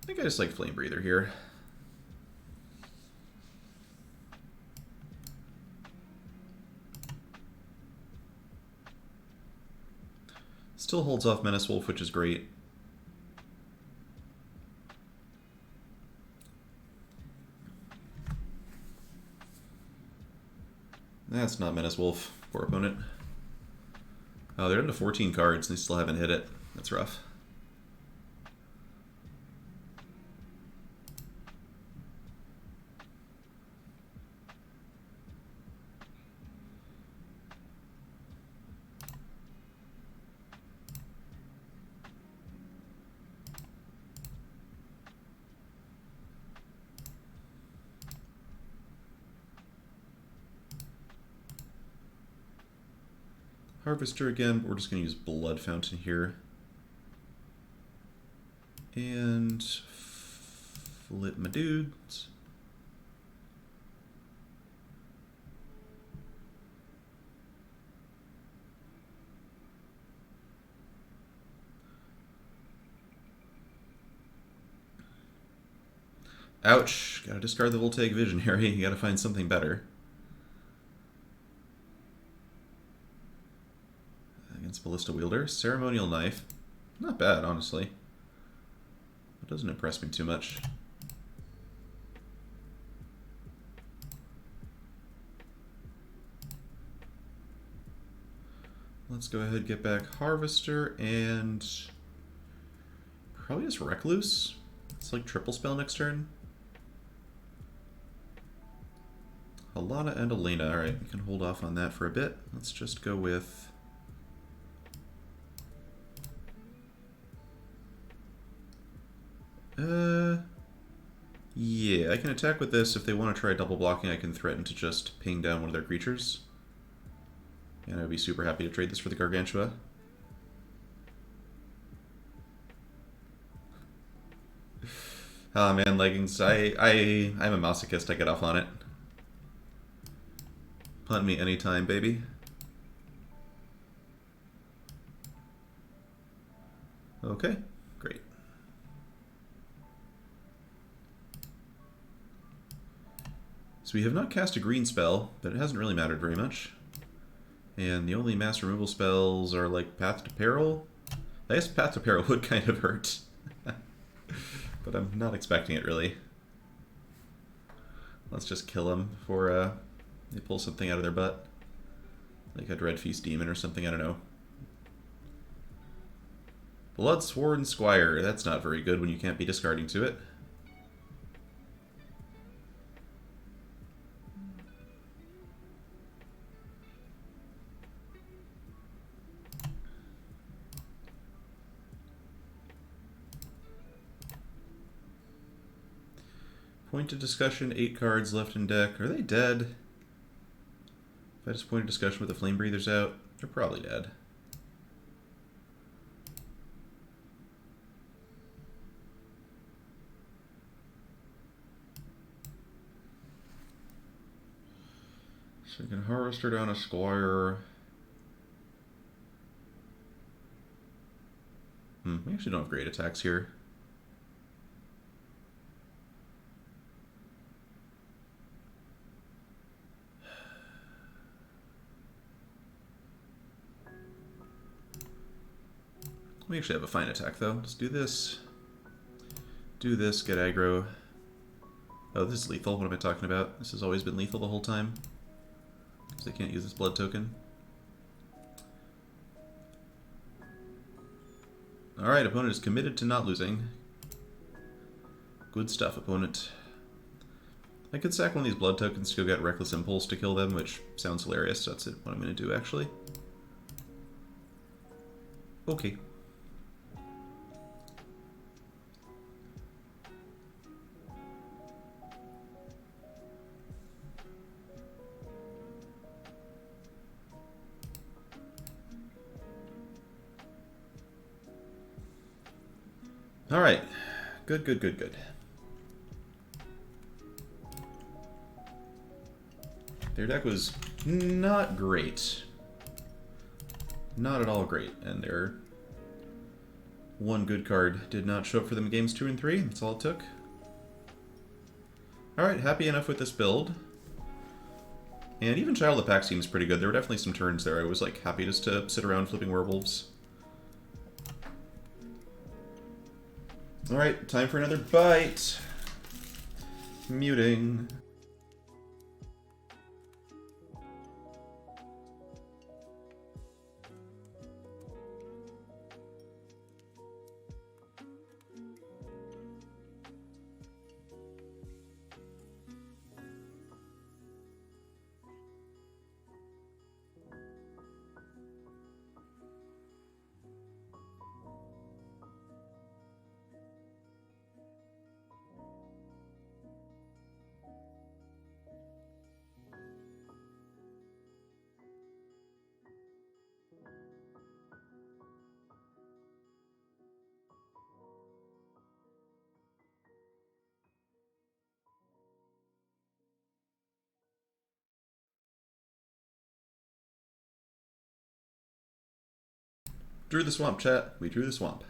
think I just like Flame Breather here. Still holds off Menace Wolf, which is great. That's not Menace Wolf. Poor opponent. Oh, they're down to 14 cards and they still haven't hit it. That's rough. Harvester again, but we're just going to use Blood Fountain here. And flip my dudes. Ouch. Gotta discard the Voltaic Visionary. You gotta find something better. Against Ballista Wielder. Ceremonial Knife. Not bad, honestly. It doesn't impress me too much. Let's go ahead and get back Harvester and probably just Recluse. It's like triple spell next turn. Alana and Elena. Alright, we can hold off on that for a bit. Let's just go with... yeah, I can attack with this. If they want to try double blocking, I can threaten to just ping down one of their creatures. And I'd be super happy to trade this for the Gargantua. Ah, man, leggings. I'm a masochist. I get off on it. Punt me anytime, baby. Okay, great. So we have not cast a green spell, but it hasn't really mattered very much. And the only mass removal spells are like Path to Peril. I guess Path to Peril would kind of hurt. But I'm not expecting it, really. Let's just kill them before they pull something out of their butt. Like a Dreadfeast Demon or something, I don't know. Bloodsworn Squire. That's not very good when you can't be discarding to it. Point of discussion, 8 cards left in deck. Are they dead? If I just point of discussion with the Flame Breathers out, they're probably dead. So you can Harvester down a Squire. We actually don't have great attacks here. We actually have a fine attack, though. Let's do this. Do this, get aggro. Oh, this is lethal. What am I talking about? This has always been lethal the whole time. Because I can't use this blood token. Alright, opponent is committed to not losing. Good stuff, opponent. I could sack one of these blood tokens to go get Reckless Impulse to kill them, which sounds hilarious. So that's what I'm going to do, actually. Okay. Alright. Good, good, good, good. Their deck was not great. Not at all great. And their one good card did not show up for them in games 2 and 3. That's all it took. Alright, happy enough with this build. And even Child of the Pack seems pretty good. There were definitely some turns there I was like happy just to sit around flipping werewolves. Alright, time for another bite. Muting. Drew the swamp, chat. We drew the swamp.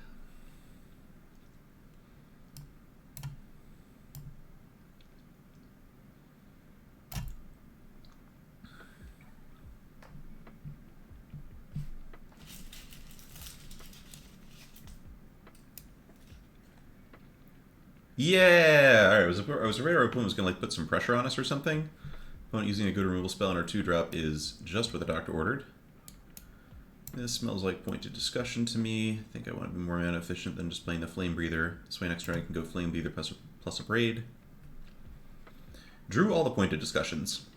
Yeah! Alright, I was afraid our opponent was going to like put some pressure on us or something. Opponent using a good removal spell on our 2-drop is just what the doctor ordered. This smells like pointed discussion to me. I think I want to be more mana efficient than just playing the Flame Breather. This way next turn I can go Flame Breather plus a Braid. Drew all the pointed discussions.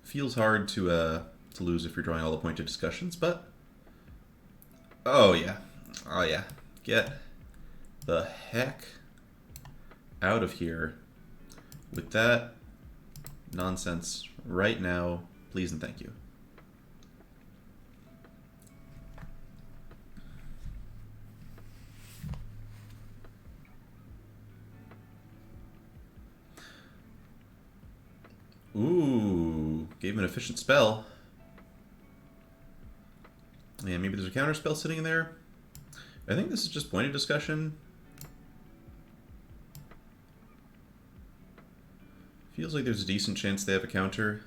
Feels hard to lose if you're drawing all the pointed discussions, but... Oh yeah. Oh yeah. Get the heck out of here with that nonsense right now, please and thank you. Ooh, gave him an efficient spell. Yeah, maybe there's a counter spell sitting in there. I think this is just pointed discussion. Feels like there's a decent chance they have a counter.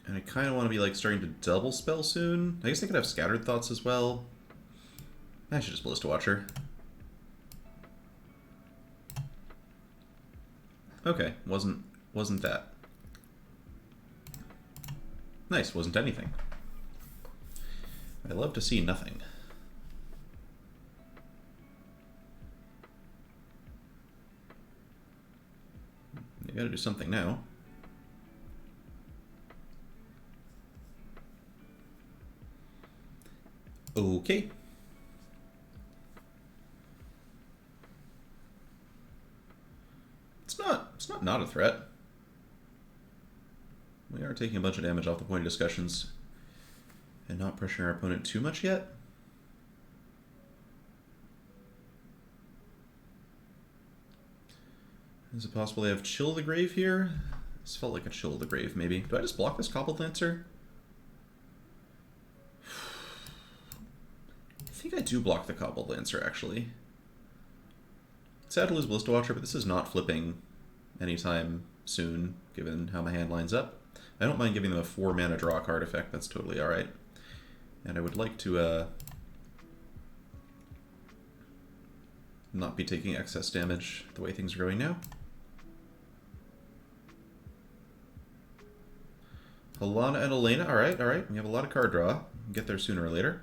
And I kind of want to be like starting to double spell soon. I guess they could have Scattered Thoughts as well. I should just Ballista Watcher. Okay, wasn't that. Nice, wasn't anything. I love to see nothing. You gotta do something now. Okay. It's not a threat. We are taking a bunch of damage off the point of discussions and not pressuring our opponent too much yet. Is it possible they have Chill the Grave here? This felt like a Chill the Grave, maybe. Do I just block this Cobbled Lancer? I think I do block the Cobbled Lancer, actually. Sad to lose Ballista Watcher, but this is not flipping anytime soon, given how my hand lines up. I don't mind giving them a 4-mana draw card effect, that's totally alright. And I would like to not be taking excess damage the way things are going now. Halana and Elena, alright. We have a lot of card draw. We'll get there sooner or later.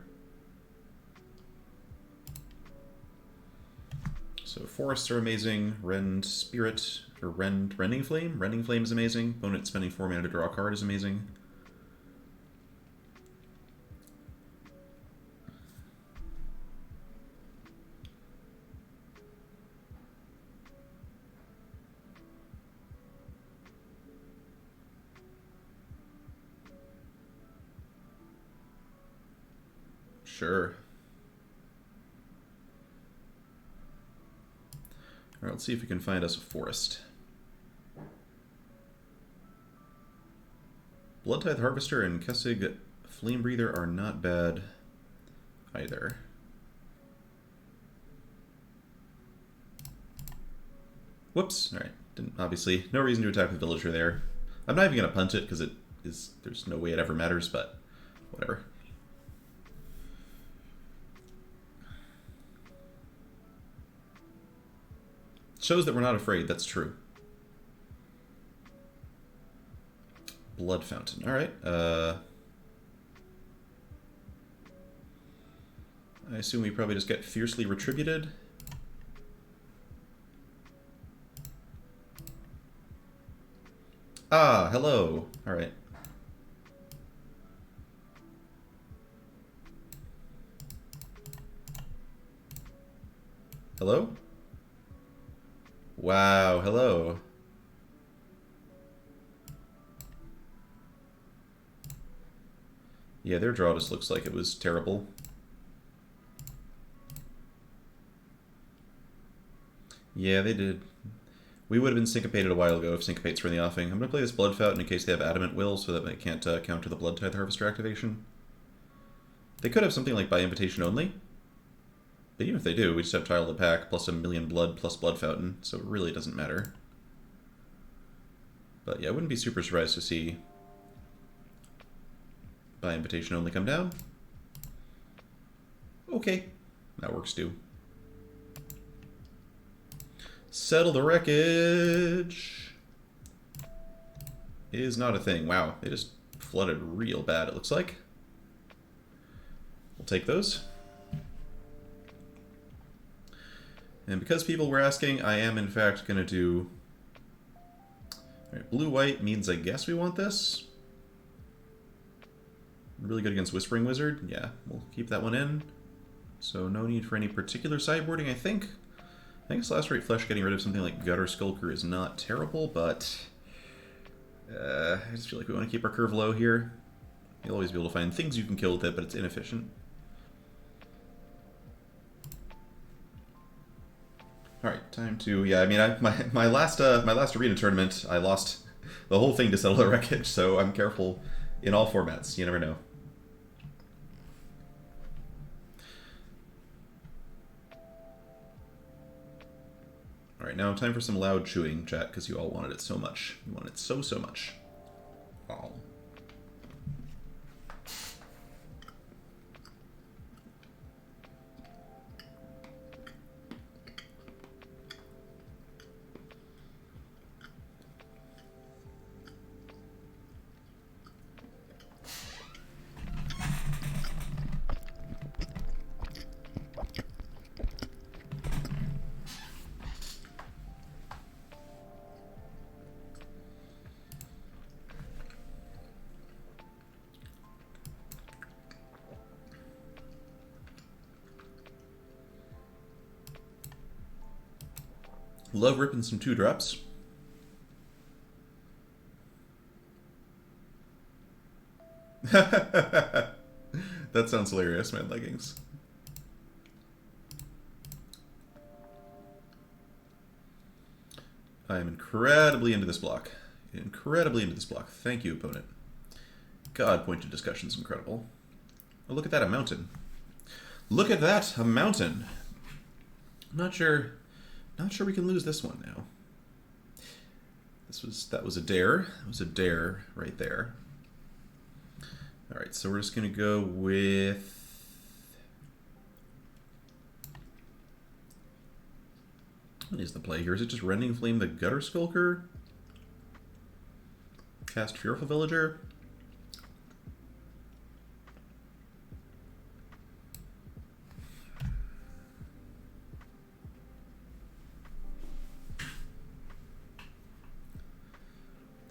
So forests are amazing. Rend Spirit, or Rending Flame? Rending Flame is amazing. Opponent spending 4 mana to draw a card is amazing. Sure. Alright, let's see if we can find us a forest. Bloodtithe Harvester and Kessig Flame Breather are not bad either. Whoops. Alright. Obviously, no reason to attack the villager there. I'm not even going to punt it because there's no way it ever matters, but whatever. Shows that we're not afraid, that's true. Blood Fountain, alright. I assume we probably just get Fiercely Retributed. Ah, hello. Alright. Hello? Wow, hello. Yeah, their draw just looks like it was terrible. Yeah, they did. We would have been syncopated a while ago if syncopates were in the offing. I'm going to play this Blood Fountain in case they have Adamant Will so that they can't counter the Blood Tithe Harvester activation. They could have something like by invitation only. But even if they do, we just have Tile of the Pack plus a million blood plus Blood Fountain, so it really doesn't matter. But yeah, I wouldn't be super surprised to see by invitation only come down. Okay, that works too. Settle the wreckage is not a thing. Wow, they just flooded real bad, it looks like. We'll take those. And because people were asking, I am in fact going to do... Alright, blue-white means I guess we want this. Really good against Whispering Wizard. Yeah, we'll keep that one in. So no need for any particular sideboarding, I think. I think Lacerate Flesh getting rid of something like Gutter Skulker is not terrible, but... I just feel like we want to keep our curve low here. You'll always be able to find things you can kill with it, but it's inefficient. Alright, time to... Yeah, I mean, my last arena tournament, I lost the whole thing to Settle the Wreckage, so I'm careful in all formats. You never know. Alright, now time for some loud chewing, chat, because you all wanted it so much. You wanted it so, so much. Oh. Love ripping some 2-drops. That sounds hilarious, man. Leggings. I am incredibly into this block. Incredibly into this block. Thank you, opponent. God, pointed discussion's incredible. Oh, look at that, a mountain. Look at that, a mountain. I'm not sure we can lose this one now. That was a dare. That was a dare right there. All right, so we're just gonna go with what is the play here? Is it just Rending Flame the Gutter Skulker? Cast Fearful Villager?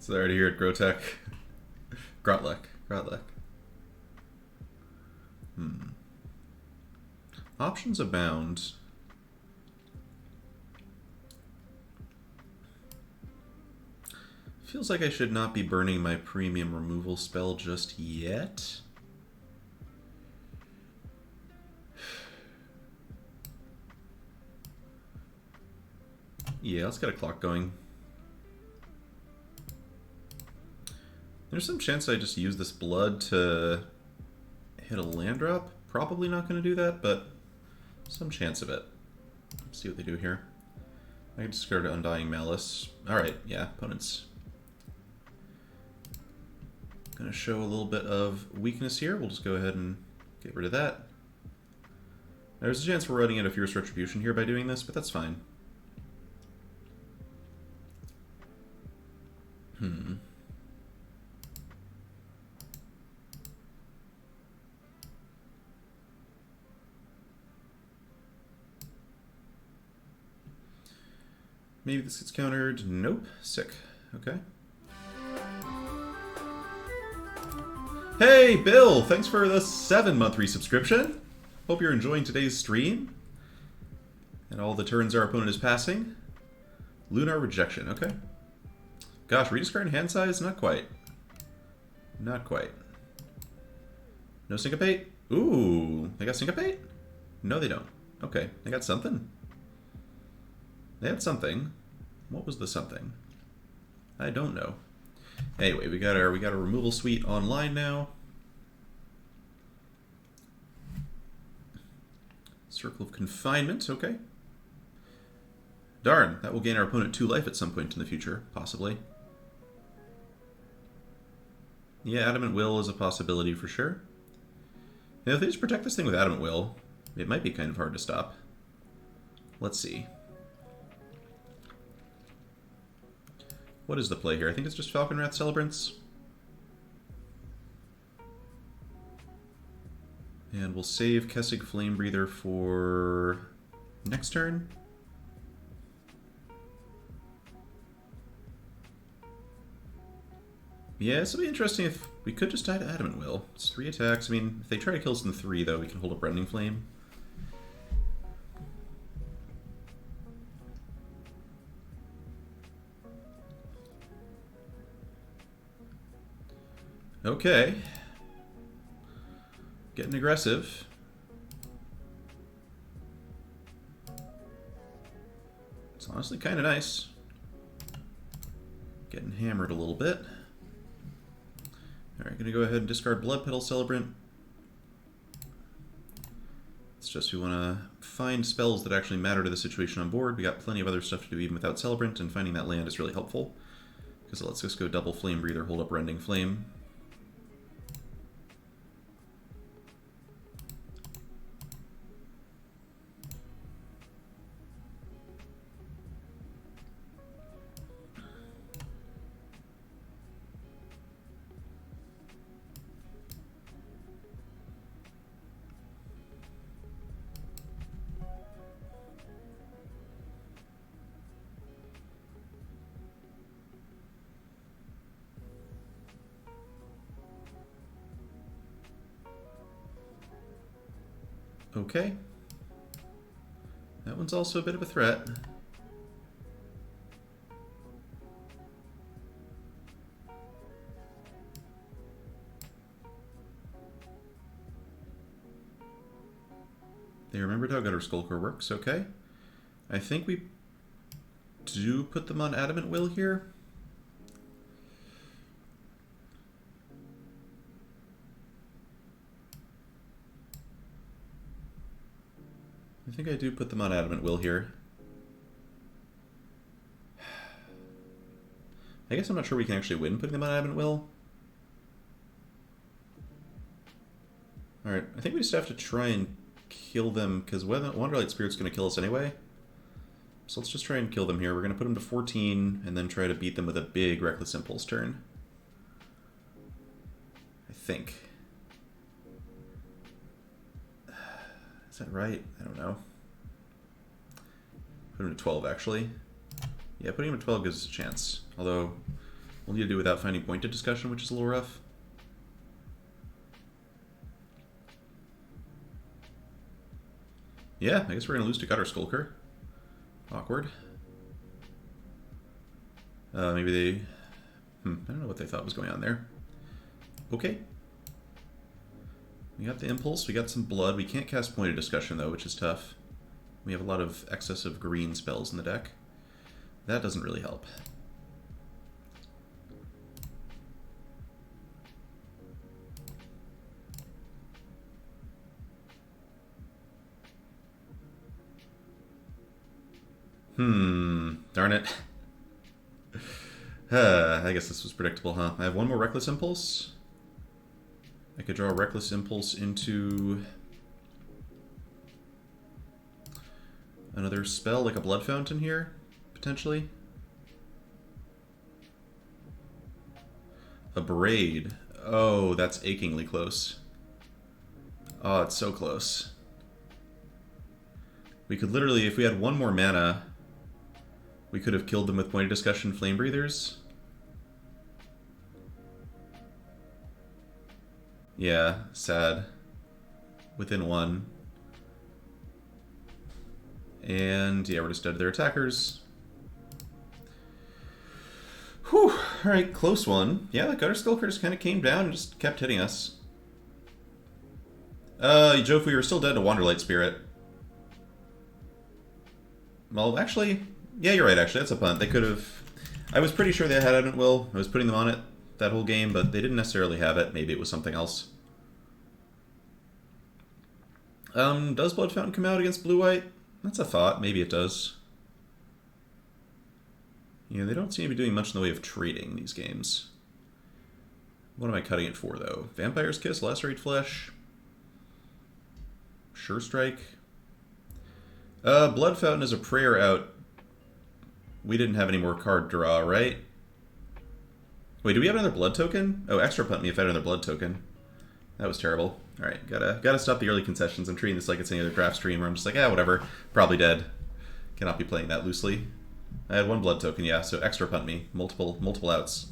So they're already here at Grotech. Grotlek. Options abound. Feels like I should not be burning my premium removal spell just yet. Yeah, let's get a clock going. There's some chance I just use this blood to hit a land drop. Probably not going to do that, but some chance of it. Let's see what they do here. I can discard Undying Malice. Alright, yeah, opponent's going to show a little bit of weakness here. We'll just go ahead and get rid of that. There's a chance we're running into Fierce Retribution here by doing this, but that's fine. Maybe this gets countered. Nope. Sick. Okay. Hey, Bill! Thanks for the 7-month resubscription. Hope you're enjoying today's stream. And all the turns our opponent is passing. Lunar Rejection. Okay. Gosh, rediscarding hand size? Not quite. Not quite. No Syncopate? Ooh. They got Syncopate? No, they don't. Okay. They got something. They had something. What was the something? I don't know. Anyway, we got our removal suite online now. Circle of Confinement, okay. Darn, that will gain our opponent 2 life at some point in the future, possibly. Yeah, Adamant Will is a possibility for sure. Now, if they just protect this thing with Adamant Will, it might be kind of hard to stop. Let's see. What is the play here? I think it's just Falconwrath Celebrants. And we'll save Kessig Flamebreather for next turn. Yeah, this will be interesting if we could just die to Adamant Will. It's 3 attacks. I mean, if they try to kill us in 3, though, we can hold up Rending Flame. Okay. Getting aggressive. It's honestly kind of nice. Getting hammered a little bit. Alright, gonna go ahead and discard Bloodpetal Celebrant. It's just we want to find spells that actually matter to the situation on board. We got plenty of other stuff to do even without Celebrant, and finding that land is really helpful. Because it lets us go double Flame Breather, hold up Rending Flame. Okay. That one's also a bit of a threat. They remembered how Gutter Skulker works, okay. I think we do put them on Adamant Will here. I think I do put them on Adamant Will here. I guess I'm not sure we can actually win putting them on Adamant Will. Alright, I think we just have to try and kill them, because Wanderlight Spirit's going to kill us anyway. So let's just try and kill them here. We're going to put them to 14, and then try to beat them with a big Reckless Impulse turn. I think. Is that right? I don't know. Put him to 12, actually. Yeah, putting him to 12 gives us a chance. Although, we'll need to do it without finding Pointed Discussion, which is a little rough. Yeah, I guess we're going to lose to Gutter Skulker. Awkward. Maybe they... I don't know what they thought was going on there. Okay. We got the Impulse, we got some blood. We can't cast Pointed Discussion, though, which is tough. We have a lot of excessive green spells in the deck. That doesn't really help. Darn it. I guess this was predictable, huh? I have one more Reckless Impulse. I could draw a Reckless Impulse into another spell, like a Blood Fountain here, potentially. A Braid. Oh, that's achingly close. Oh, it's so close. We could literally, if we had one more mana, we could have killed them with Pointed Discussion Flame Breathers. Yeah, sad. Within one. And yeah, we're just dead to their attackers. Whew, alright, close one. Yeah, the Gutter Skulker just kind of came down and just kept hitting us. Jofu, you're still dead to Wanderlight Spirit. Well, actually, Yeah, you're right, actually. That's a punt. They could have... I was pretty sure they had Advent Will. I was putting them on it that whole game, but they didn't necessarily have it. Maybe it was something else. Does Blood Fountain come out against Blue-White? That's a thought. Maybe it does. Yeah, they don't seem to be doing much in the way of trading these games. What am I cutting it for, though? Vampire's Kiss, Lacerate Flesh, Sure Strike. Blood Fountain is a prayer out. We didn't have any more card draw, right? Wait, do we have another blood token? Oh, extra punt me if I had another blood token. That was terrible. Alright, gotta stop the early concessions. I'm treating this like it's any other draft stream where I'm just like, whatever. Probably dead. Cannot be playing that loosely. I had one blood token, yeah, so extra punt me. Multiple outs.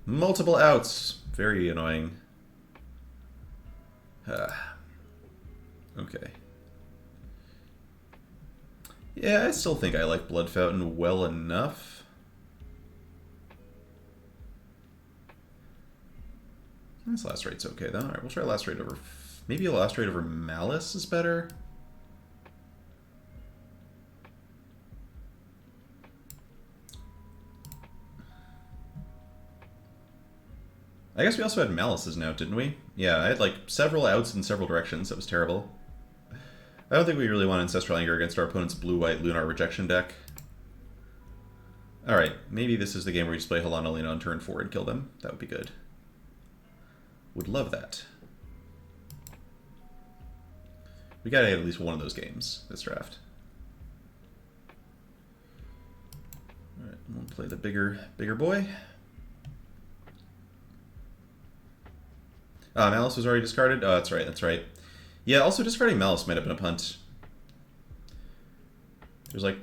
Multiple outs! Very annoying. Okay. Yeah, I still think I like Blood Fountain well enough. This Lacerate's okay though. Alright, we'll try Lacerate over... Maybe a Lacerate over Malice is better? I guess we also had Malice's now, didn't we? Yeah, I had like several outs in several directions. That was terrible. I don't think we really want Ancestral Anger against our opponent's blue-white Lunar Rejection deck. Alright, maybe this is the game where we just play Halana Alina on turn 4 and kill them. That would be good. Would love that. We gotta have at least one of those games this draft. Alright, we'll play the bigger boy. Malice was already discarded? Oh, that's right, that's right. Yeah, also discarding Malice might have been a punt. There's like...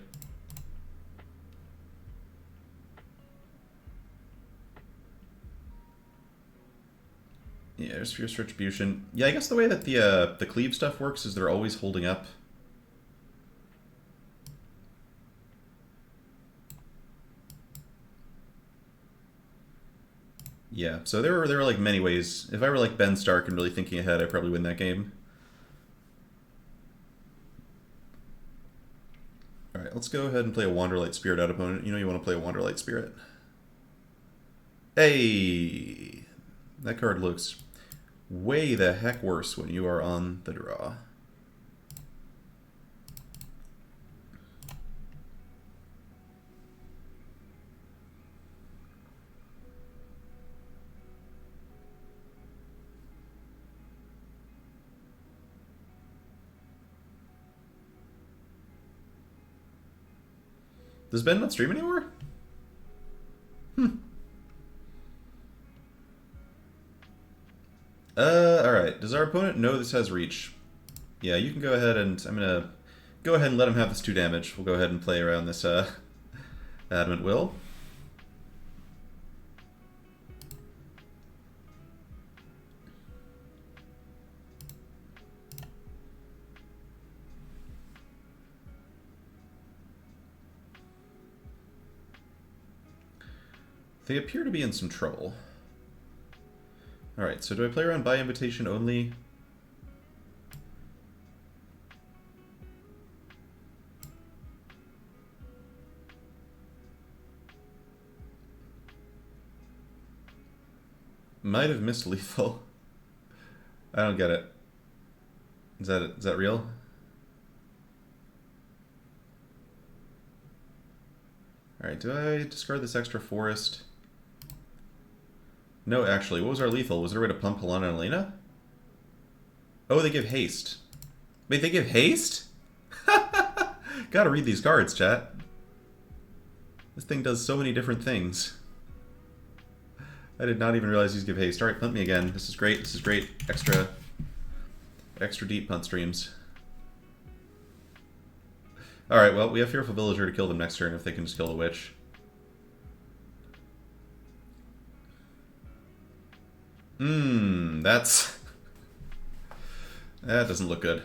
Yeah, there's Fierce Retribution. Yeah, I guess the way that the cleave stuff works is they're always holding up. Yeah, so there were like many ways. If I were like Ben Stark and really thinking ahead, I'd probably win that game. Alright, let's go ahead and play a Wanderlight Spirit out opponent. You know you want to play a Wanderlight Spirit. Hey! That card looks way the heck worse when you are on the draw. Does Ben not stream anymore? Alright. Does our opponent know this has reach? Yeah, you can go ahead and... I'm gonna go ahead and let him have this 2 damage. We'll go ahead and play around this, Adamant Will. They appear to be in some trouble. Alright, so do I play around by invitation only? Might have missed lethal. I don't get it. Is that real? Alright, do I discard this extra forest? No, actually, what was our lethal? Was there a way to pump Halana and Alina? Oh, they give haste. Wait, they give haste? Gotta read these cards, chat. This thing does so many different things. I did not even realize these give haste. Alright, punt me again. This is great, this is great. Extra deep punt streams. Alright, well, we have Fearful Villager to kill them next turn if they can just kill the witch. That's... That doesn't look good.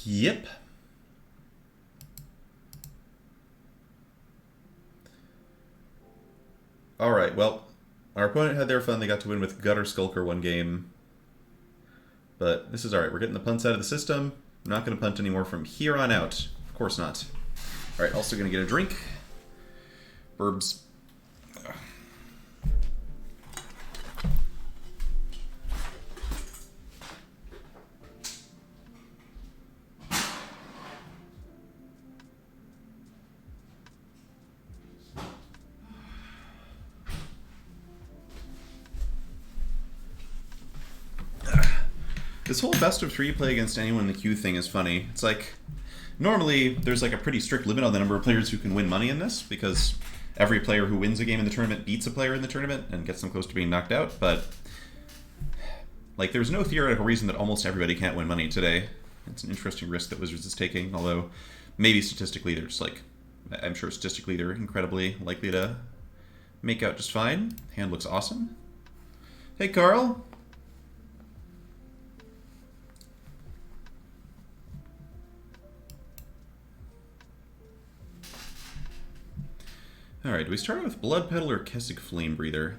Yep. Alright, well, our opponent had their fun. They got to win with Gutter Skulker one game. But this is alright. We're getting the punts out of the system. I'm not going to punt anymore from here on out. Of course not. Alright, also going to get a drink. Burbs. This whole best of 3 play against anyone in the queue thing is funny. It's like, normally there's like a pretty strict limit on the number of players who can win money in this, because every player who wins a game in the tournament beats a player in the tournament and gets them close to being knocked out, but like there's no theoretical reason that almost everybody can't win money today. It's an interesting risk that Wizards is taking, although maybe statistically there's like, I'm sure statistically they're incredibly likely to make out just fine. Hand looks awesome. Hey Carl! Alright, do we start with Blood Petal or Kessig Flame Breather?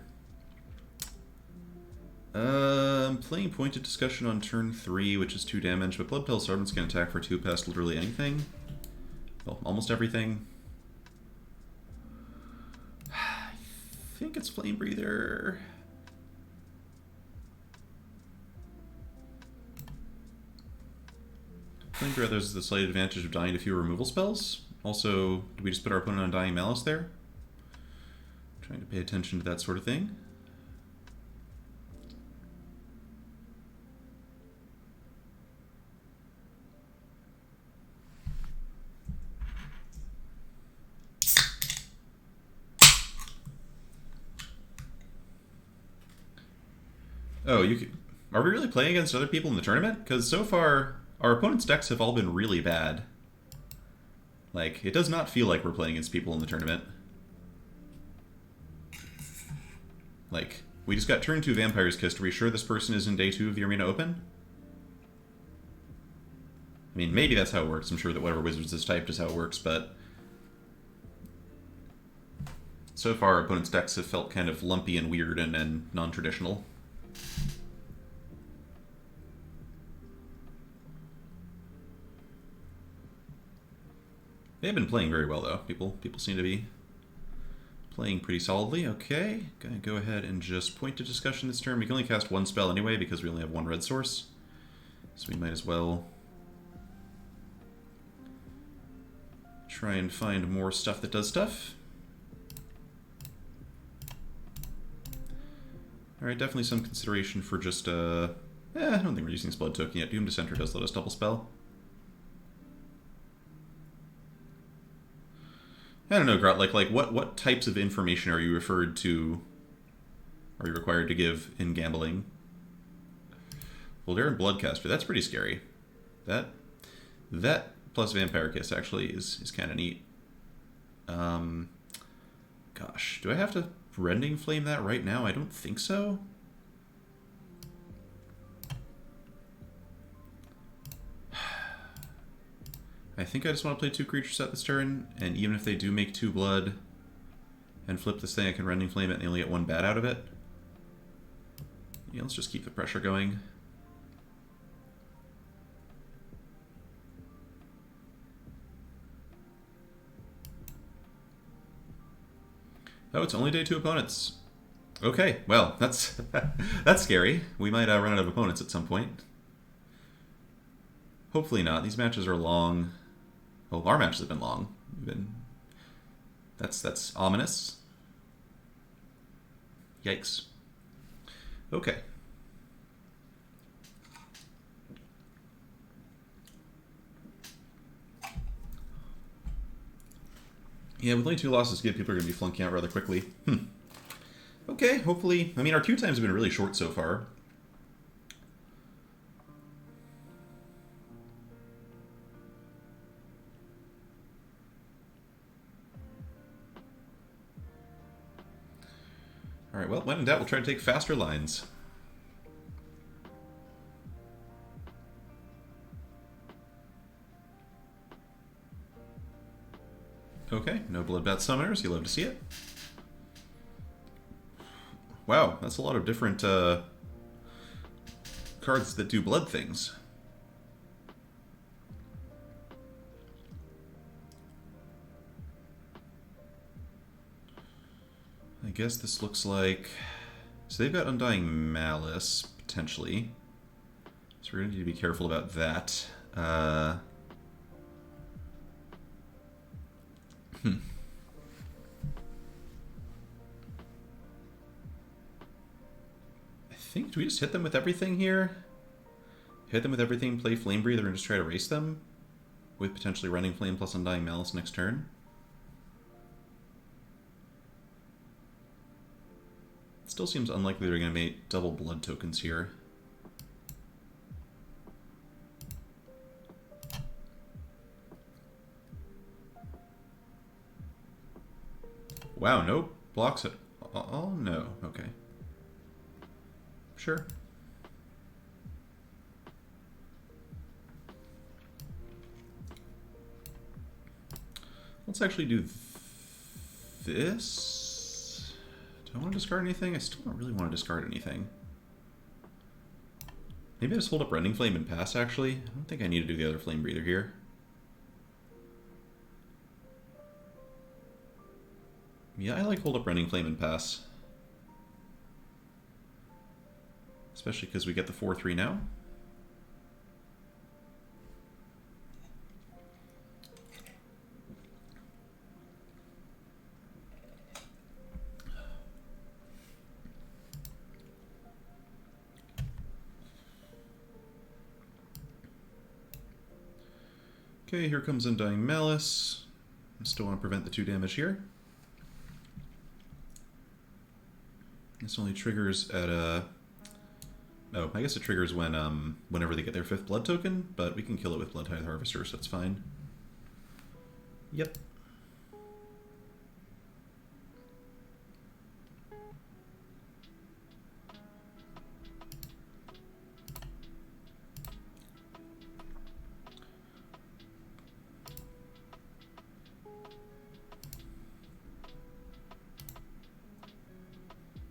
Playing Pointed Discussion on turn 3, which is 2 damage, but Blood Petal Servants can attack for 2 past literally anything. Well, almost everything. I think it's Flame Breather. Flame Breather has the slight advantage of dying to fewer removal spells. Also, do we just put our opponent on Dying Malice there? Trying to pay attention to that sort of thing. Oh, you could... Are we really playing against other people in the tournament? Because so far, our opponent's decks have all been really bad. Like, it does not feel like we're playing against people in the tournament. Like, we just got turn 2 Vampire's Kiss. Are we sure this person is in day 2 of the Arena Open? I mean, maybe that's how it works. I'm sure that whatever Wizards is typed is how it works, but... So far, our opponent's decks have felt kind of lumpy and weird and non-traditional. They've been playing very well, though. People seem to be playing pretty solidly. Okay, gonna go ahead and just point to discussion this turn. We can only cast 1 spell anyway because we only have 1 red source. So we might as well try and find more stuff that does stuff. Alright, definitely some consideration for just, I don't think we're using this Blood Token yet. Doom Dissenter does let us double spell. I don't know, Grot, like what types of information are you required to give in gambling? Voldaren Bloodcaster, that's pretty scary. That plus Vampire Kiss actually is kind of neat. Gosh, do I have to Rending Flame that right now? I don't think so. I think I just want to play 2 creatures set this turn, and even if they do make 2 blood and flip this thing, I can Rending Flame it and they only get 1 bad out of it. Yeah, let's just keep the pressure going. Oh, it's only day 2 opponents. Okay, well, that's that's scary. We might run out of opponents at some point. Hopefully not. These matches are long. Well, our matches have been long. That's ominous. Yikes. Okay. Yeah, with only 2 losses to give, people are going to be flunking out rather quickly. Okay, hopefully... I mean, our queue times have been really short so far. Alright, well, when in doubt, we'll try to take faster lines. Okay, no Bloodbath Summoners. You love to see it. Wow, that's a lot of different cards that do blood things. I guess this looks like... So they've got Undying Malice, potentially. So we're going to need to be careful about that. I think, do we just hit them with everything here? Hit them with everything, play Flame Breather, and just try to race them? With potentially Running Flame plus Undying Malice next turn? It still seems unlikely they're going to make double blood tokens here. Wow, no blocks it. Oh, no. Okay. Sure. Let's actually do this. Do I want to discard anything? I still don't really want to discard anything. Maybe I just hold up Running Flame and pass, actually. I don't think I need to do the other Flame Breather here. Yeah, I like hold up Running Flame and pass. Especially because we get the 4-3 now. Okay, here comes Undying Malice. I still want to prevent the 2 damage here. This only triggers at a... Oh, I guess it triggers when whenever they get their 5th blood token, but we can kill it with Bloodtithe Harvester, so that's fine. Yep.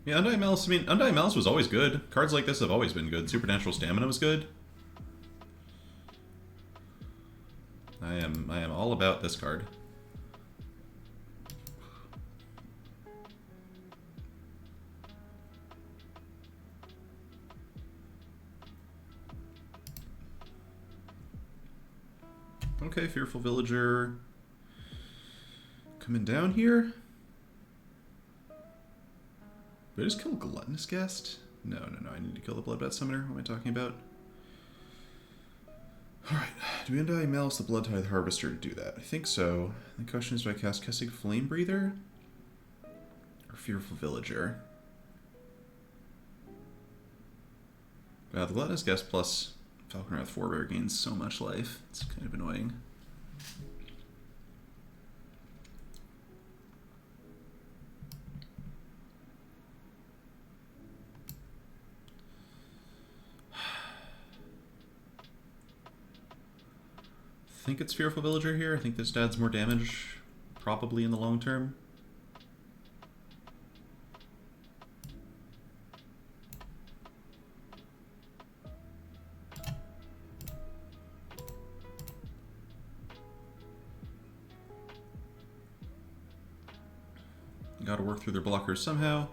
Yeah, Undying Malice, I mean, Undying Malice was always good. Cards like this have always been good. Supernatural Stamina was good. I am all about this card. Okay, Fearful Villager coming down here. Did I just kill Gluttonous Guest? No, I need to kill the Bloodbath Summoner. What am I talking about? Alright, do we Undying Malice the Bloodtithe Harvester to do that? I think so. The question is, do I cast Kessig Flame Breather? Or Fearful Villager? The Gluttonous Guest plus Falconwrath Forebear gains so much life. It's kind of annoying. I think it's Fearful Villager here. I think this adds more damage, probably in the long term. Gotta work through their blockers somehow.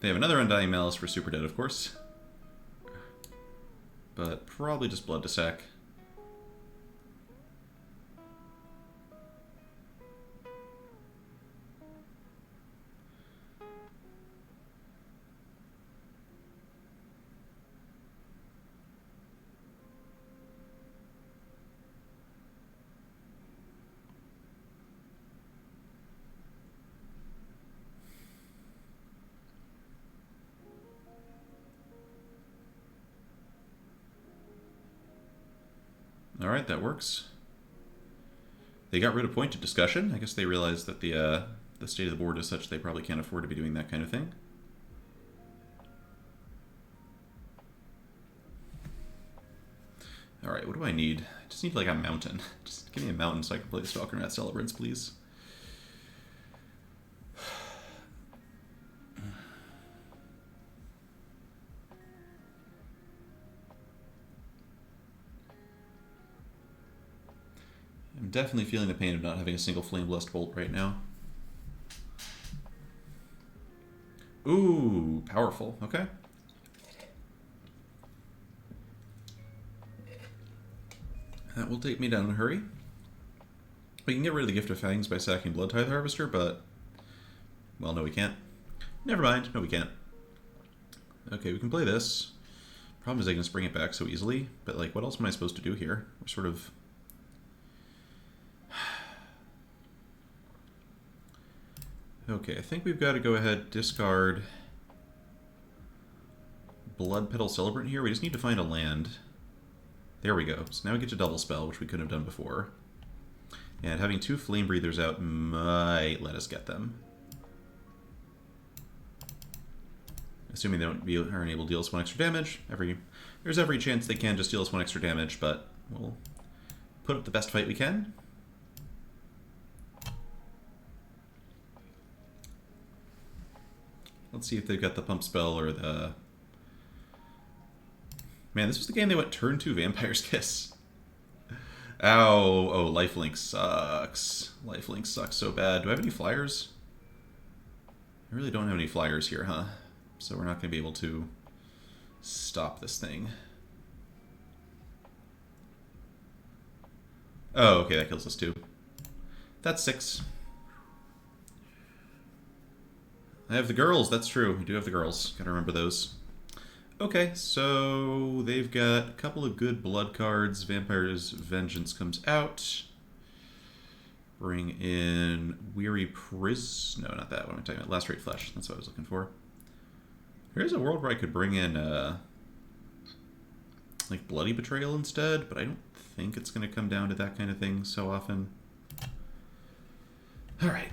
They have another Undying Malice for Super Dead, of course. But probably just Blood to sack. Alright, that works. They got rid of pointed discussion. I guess they realized that the state of the board is such they probably can't afford to be doing that kind of thing. Alright, what do I need? I just need like a mountain. Just give me a mountain so I can play the Stalkermat Celebrants, please. I'm definitely feeling the pain of not having a single Flame Blessed Bolt right now. Ooh, powerful. Okay. That will take me down in a hurry. We can get rid of the Gift of Fangs by sacking Blood Tithe Harvester, but... well, no we can't. Never mind. No we can't. Okay, we can play this. Problem is I can just bring it back so easily, but like, what else am I supposed to do here? We're sort of... okay, I think we've got to go ahead, discard Blood Petal Celebrant here. We just need to find a land. There we go. So now we get to double spell, which we couldn't have done before. And having 2 Flame Breathers out might let us get them. Assuming they aren't able to deal us 1 extra damage. There's every chance they can just deal us 1 extra damage, but we'll put up the best fight we can. Let's see if they've got the pump spell or the... man, this was the game they went turn 2 Vampire's Kiss. Ow. Oh, Lifelink sucks. Lifelink sucks so bad. Do I have any flyers? I really don't have any flyers here, huh? So we're not going to be able to stop this thing. Oh, okay, that kills us too. That's 6. I have the girls, that's true. We do have the girls. Gotta remember those. Okay, so they've got a couple of good blood cards. Vampire's Vengeance comes out. Bring in Weary Prison. No, not that. What am I talking about? Lacerate Flesh. That's what I was looking for. Here's a world where I could bring in, like, Bloody Betrayal instead, but I don't think it's going to come down to that kind of thing so often. Alright.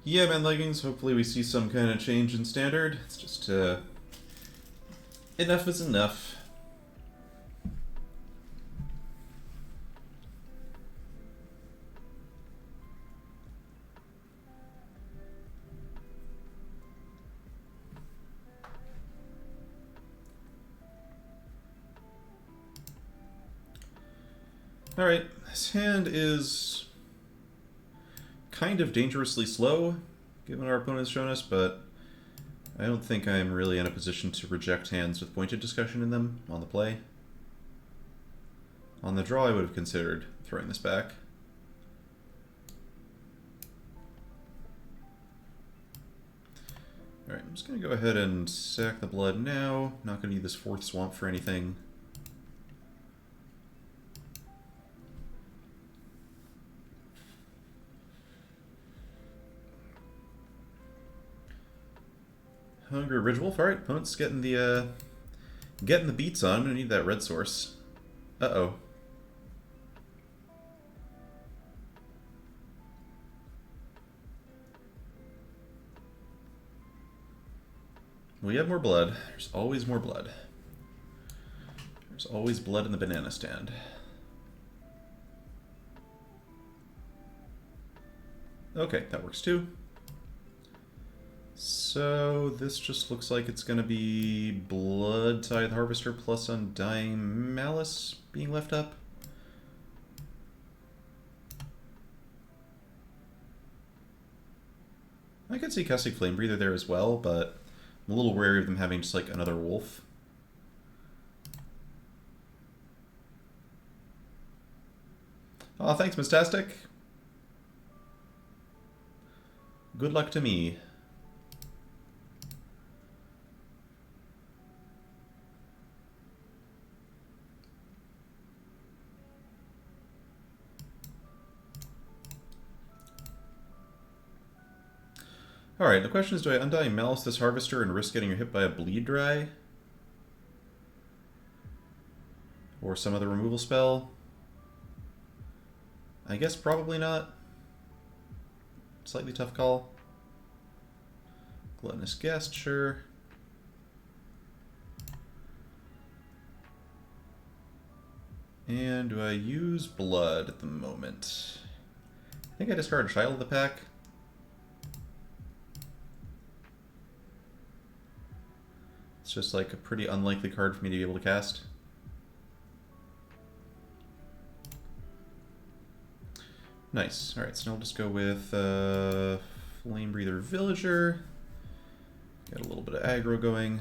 Yeah, man, leggings. Hopefully we see some kind of change in standard. It's just, enough is enough. Alright, this hand is kind of dangerously slow, given our opponent's shown us, but I don't think I'm really in a position to reject hands with pointed discussion in them on the play. On the draw, I would have considered throwing this back. Alright, I'm just going to go ahead and sack the blood now. Not going to need this 4th swamp for anything. Hungry Ridge Wolf. Alright, opponent's getting the beats on. I need that red source. Uh-oh. We have more blood. There's always more blood. There's always blood in the banana stand. Okay, that works too. So this just looks like it's going to be Blood Tithe Harvester plus Undying Malice being left up. I could see Caustic Flame Breather there as well, but I'm a little wary of them having just like another wolf. Aw, thanks, Mistastic. Good luck to me. Alright, the question is, do I Undying Malice this Harvester and risk getting hit by a Bleed Dry? Or some other removal spell? I guess probably not. Slightly tough call. Gluttonous Guest, sure. And do I use Blood at the moment? I think I discard Child of the Pack. It's just like a pretty unlikely card for me to be able to cast. Nice. Alright, so now we'll just go with Flame Breather Villager. Got a little bit of aggro going.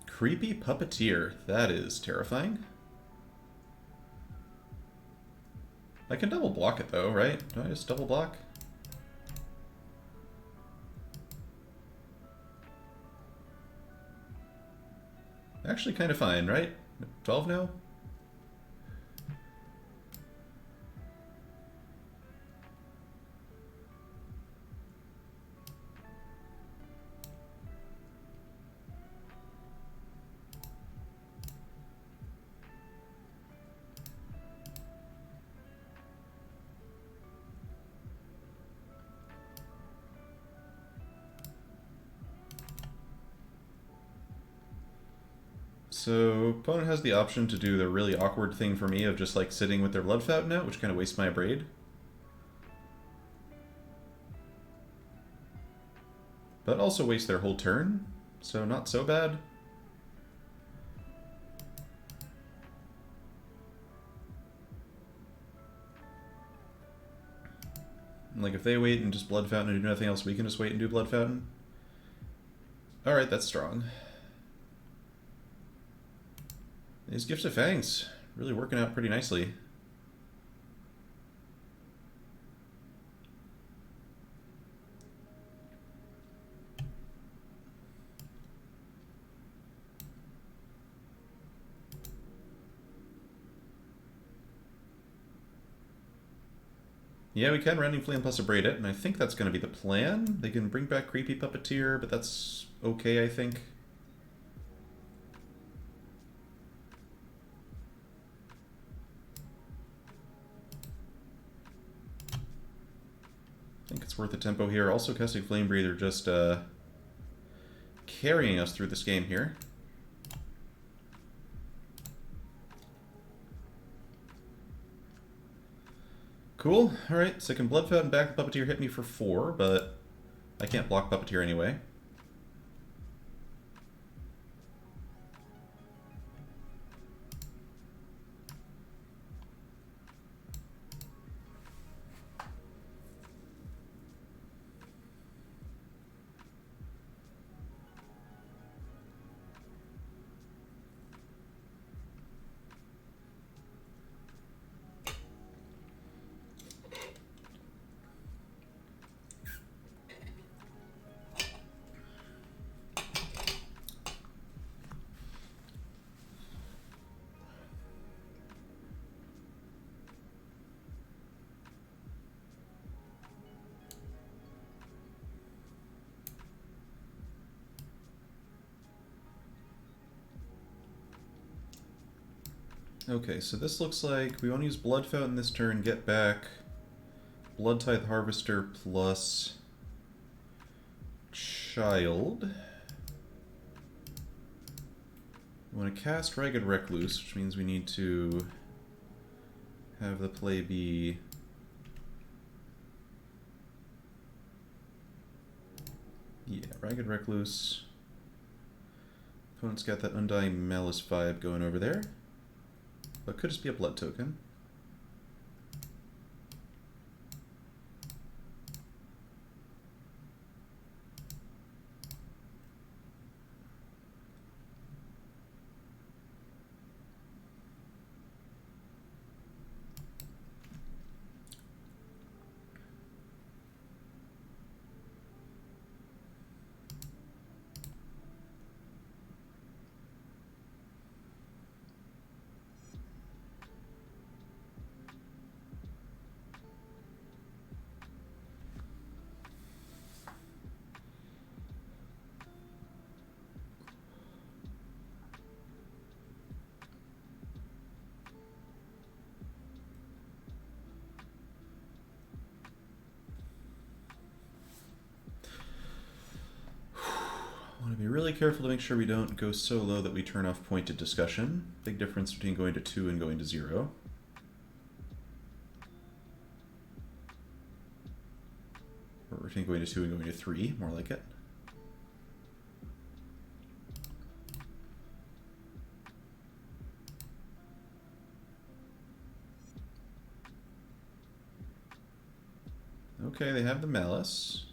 Creepy Puppeteer. That is terrifying. I can double block it though, right? Do I just double block? Actually kind of fine, right? 12 now? So, opponent has the option to do the really awkward thing for me of just like sitting with their Blood Fountain out, which kind of wastes my Abrade. But also wastes their whole turn, so not so bad. Like if they wait and just Blood Fountain and do nothing else, we can just wait and do Blood Fountain. Alright, that's strong. These Gifts of Fangs really working out pretty nicely. Yeah, we can Rending Flame plus Abrade it, and I think that's going to be the plan. They can bring back Creepy Puppeteer, but that's okay, I think. I think it's worth the tempo here. Also, Caustic Flame Breather just carrying us through this game here. Cool. Alright, so I can Blood Fountain back. The Puppeteer hit me for 4, but I can't block Puppeteer anyway. Okay, so this looks like we want to use Blood Fountain this turn, get back Blood Tithe Harvester plus child. We want to cast Ragged Recluse, which means we need to have the play be... Yeah, Ragged Recluse. Opponent's got that Undying Malice vibe going over there. But it could just be a blood token. I want to be really careful to make sure we don't go so low that we turn off pointed discussion. Big difference between going to 2 and going to 0. Or between going to 2 and going to 3, more like it. Okay, they have the Malice.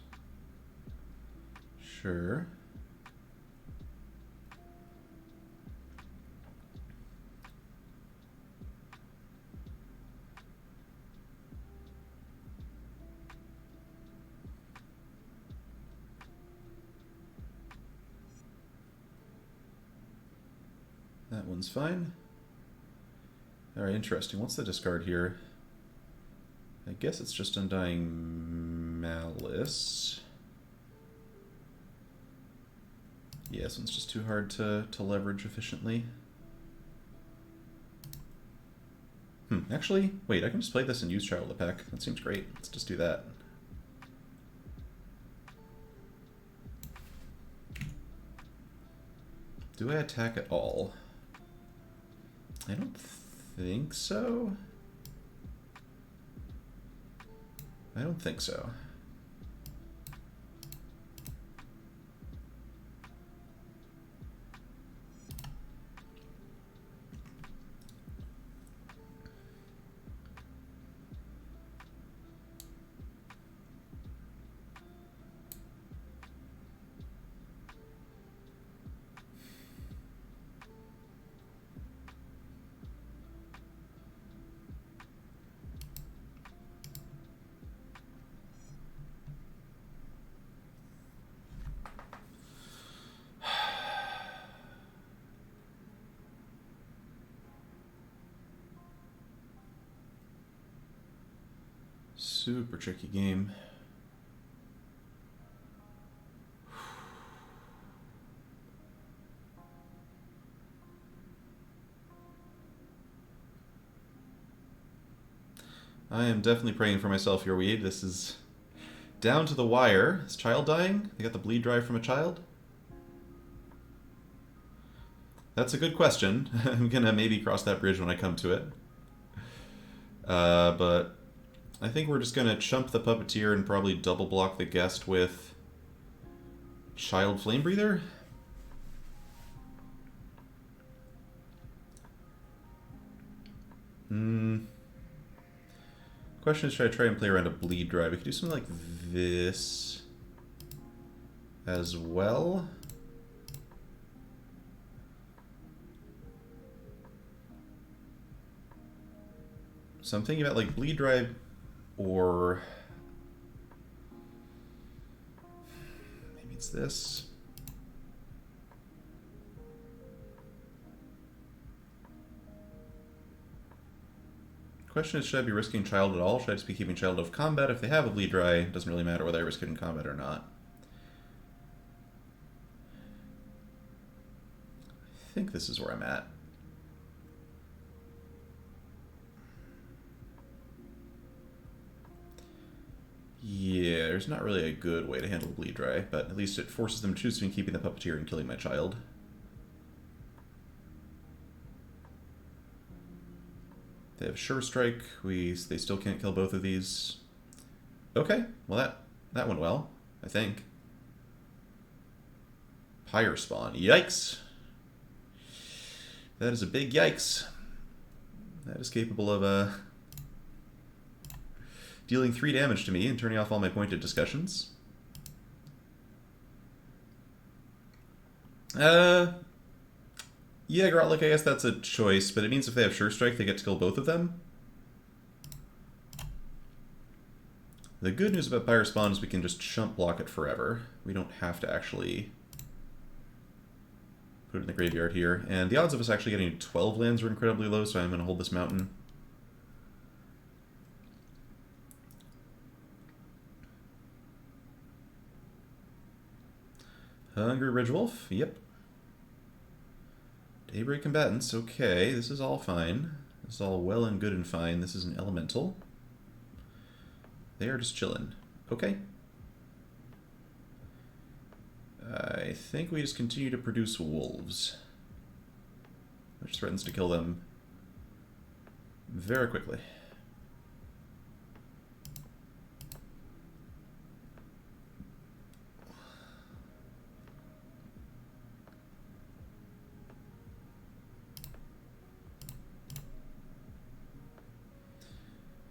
Sure. That one's fine. Alright, interesting. What's the discard here? I guess it's just Undying Malice. Yeah, this one's just too hard to leverage efficiently. Actually, wait, I can just play this and use Child of the Peck. That seems great. Let's just do that. Do I attack at all? I don't think so. I don't think so. Super tricky game. I am definitely praying for myself here, Weed. This is down to the wire. Is Child dying? They got the bleed drive from a child? That's a good question. I'm gonna maybe cross that bridge when I come to it. But I think we're just gonna chump the Puppeteer and probably double block the guest with Child Flame Breather. Question is, should I try and play around a bleed drive? We could do something like this as well. So I'm thinking about like bleed drive or maybe it's this. Question is, should I be risking Child at all? Should I just be keeping Child out of combat? If they have a bleed dry, it doesn't really matter whether I risk it in combat or not. I think this is where I'm at. Yeah, there's not really a good way to handle Bleed Dry, but at least it forces them to choose between keeping the Puppeteer and killing my child. They have Sure Strike. They still can't kill both of these. Okay, well that went well, I think. Pyre Spawn. Yikes! That is a big yikes. That is capable of dealing 3 damage to me and turning off all my pointed discussions. Yeah, Grotlick, I guess that's a choice, but it means if they have Sure Strike, they get to kill both of them. The good news about Pyre Spawn is we can just chump block it forever. We don't have to actually put it in the graveyard here. And the odds of us actually getting 12 lands are incredibly low, so I'm going to hold this mountain. Hungry Ridgewolf, yep. Daybreak Combatants, okay, this is all fine. This is all well and good and fine. This is an elemental. They are just chilling. Okay. I think we just continue to produce wolves, which threatens to kill them very quickly.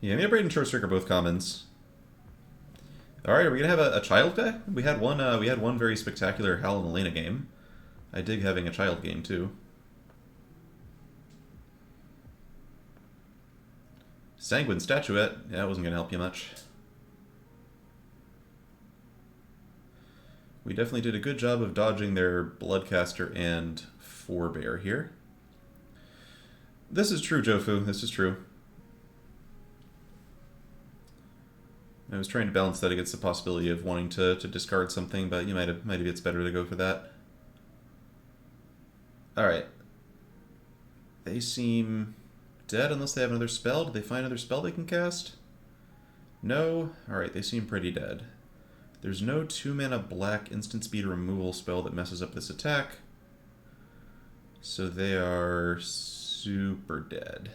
Yeah, Mina Braid and Short Strike are both commons. All right, are we gonna have a child guy? We had one very spectacular Hal and Elena game. I dig having a child game too. Sanguine Statuette. Yeah, that wasn't gonna help you much. We definitely did a good job of dodging their Bloodcaster and Forebear here. This is true, Jofu. This is true. I was trying to balance that against the possibility of wanting to discard something, but you might have it's better to go for that. Alright. They seem dead unless they have another spell. Did they find another spell they can cast? No? Alright, they seem pretty dead. There's no 2-mana black instant speed removal spell that messes up this attack. So they are super dead.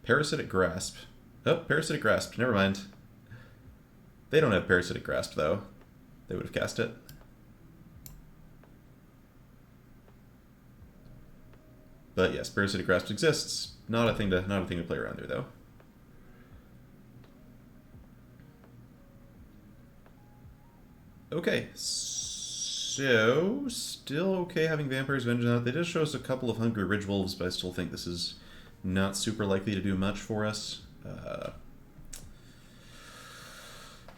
Parasitic Grasp. Oh, Parasitic Grasp. Never mind. They don't have Parasitic Grasp, though. They would have cast it. But yes, Parasitic Grasp exists. Not a thing to play around there, though. Okay, so still okay having Vampire's Vengeance out. They did show us a couple of Hungry Ridgewolves, but I still think this is not super likely to do much for us.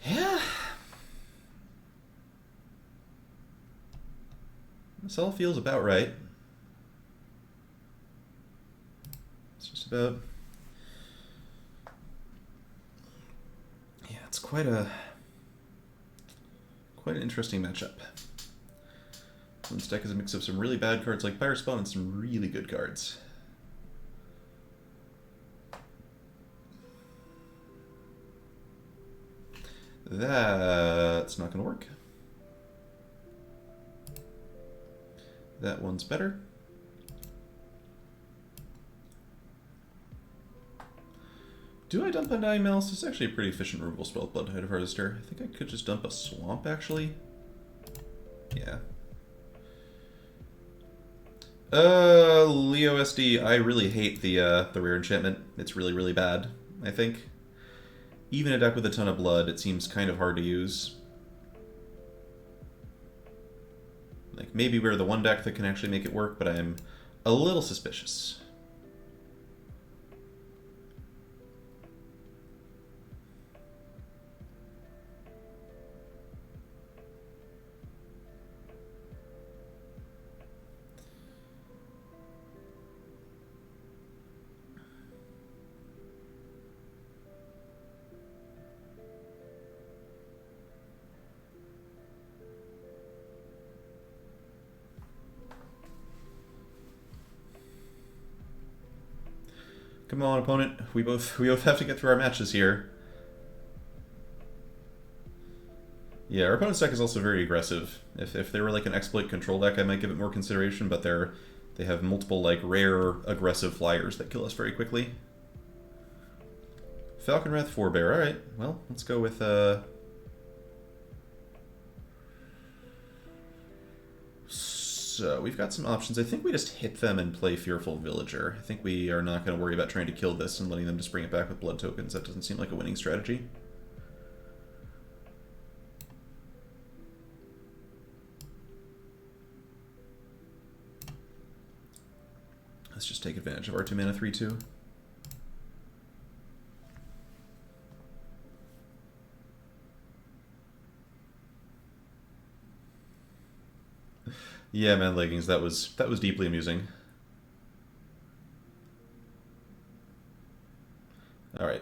Yeah. This all feels about right. It's just about... Yeah, it's quite an interesting matchup. This deck is a mix of some really bad cards like Pyre Spawn and some really good cards. That's not going to work. That one's better. Do I dump a Dying Malice? This is actually a pretty efficient removal spell with Bloodtide Harvester. I think I could just dump a Swamp, actually. Yeah. Leo SD, I really hate the rare enchantment. It's really, really bad, I think. Even a deck with a ton of blood, it seems kind of hard to use. Like, maybe we're the one deck that can actually make it work, but I'm a little suspicious. Come on, opponent. We both have to get through our matches here. Yeah, our opponent's deck is also very aggressive. If they were like an exploit control deck, I might give it more consideration, but they have multiple like rare aggressive flyers that kill us very quickly. Falconwrath Forebear. Alright, well, let's go with So, we've got some options. I think we just hit them and play Fearful Villager. I think we are not going to worry about trying to kill this and letting them just bring it back with blood tokens. That doesn't seem like a winning strategy. Let's just take advantage of our 2-mana 3/2. Yeah, man, leggings. That was deeply amusing. All right.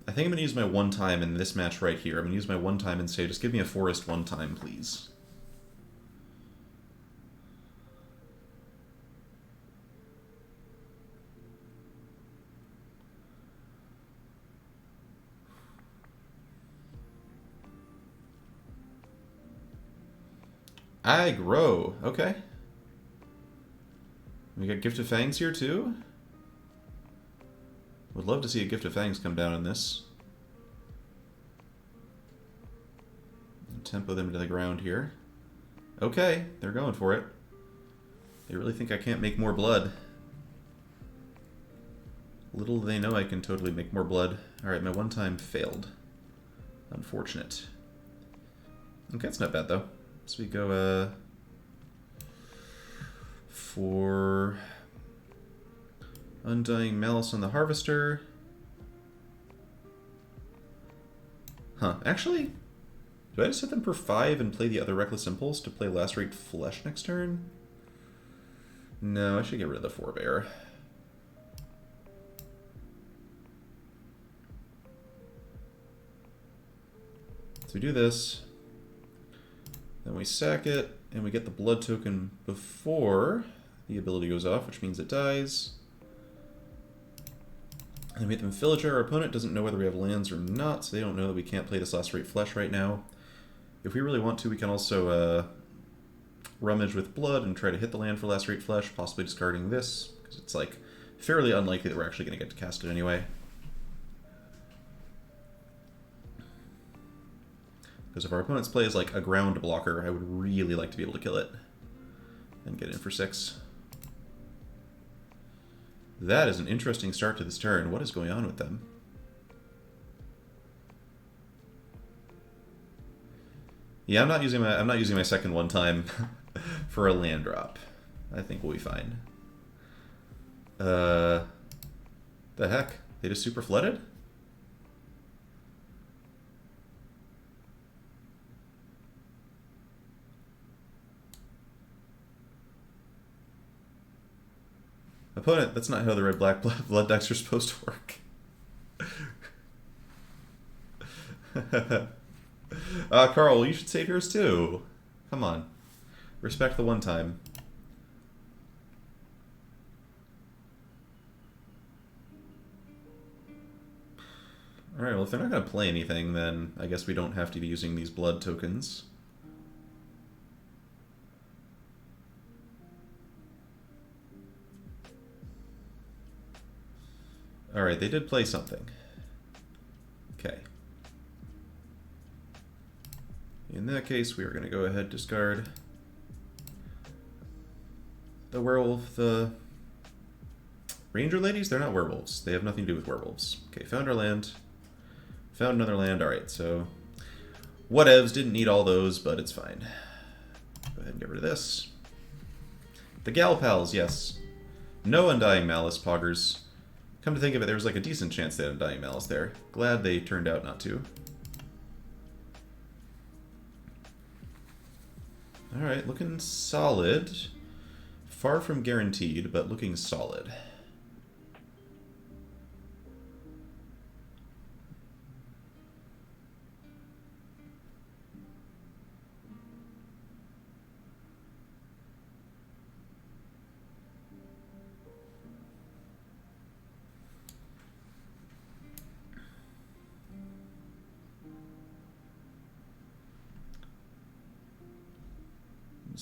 I think I'm gonna use my 1-time in this match right here. I'm gonna use my 1-time and say, just give me a forest 1-time, please. Aggro. Okay. We got Gift of Fangs here too. Would love to see a Gift of Fangs come down in this. Tempo them to the ground here. Okay, they're going for it. They really think I can't make more blood. Little do they know I can totally make more blood. Alright, my 1-time failed. Unfortunate. Okay, that's not bad though. So we go for Undying Malice on the Harvester. Huh, actually, do I just hit them for 5 and play the other Reckless Impulse to play Lacerate Flesh next turn? No, I should get rid of the Forebear. So we do this. Then we sack it, and we get the blood token before the ability goes off, which means it dies. And we hit them with Villager. Our opponent doesn't know whether we have lands or not, so they don't know that we can't play this Lacerate Flesh right now. If we really want to, we can also rummage with blood and try to hit the land for Lacerate Flesh, possibly discarding this, because it's like fairly unlikely that we're actually going to get to cast it anyway. Because if our opponent's play is like a ground blocker, I would really like to be able to kill it and get in for 6. That is an interesting start to this turn. What is going on with them? Yeah, I'm not using my second 1-time for a land drop. I think we'll be fine. The heck? They just super flooded? Opponent, that's not how the red-black blood decks are supposed to work. Carl, you should save yours too. Come on. Respect the 1-time. Alright, well if they're not going to play anything, then I guess we don't have to be using these blood tokens. Alright, they did play something. Okay. In that case, we are going to go ahead, discard the werewolf, the ranger ladies. They're not werewolves. They have nothing to do with werewolves. Okay, found our land. Found another land. Alright, so whatevs, didn't need all those, but it's fine. Go ahead and get rid of this. The Gal Pals, yes. No Undying Malice, Poggers. Come to think of it, there was like a decent chance they had Undying Malice there. Glad they turned out not to. Alright, looking solid. Far from guaranteed, but looking solid.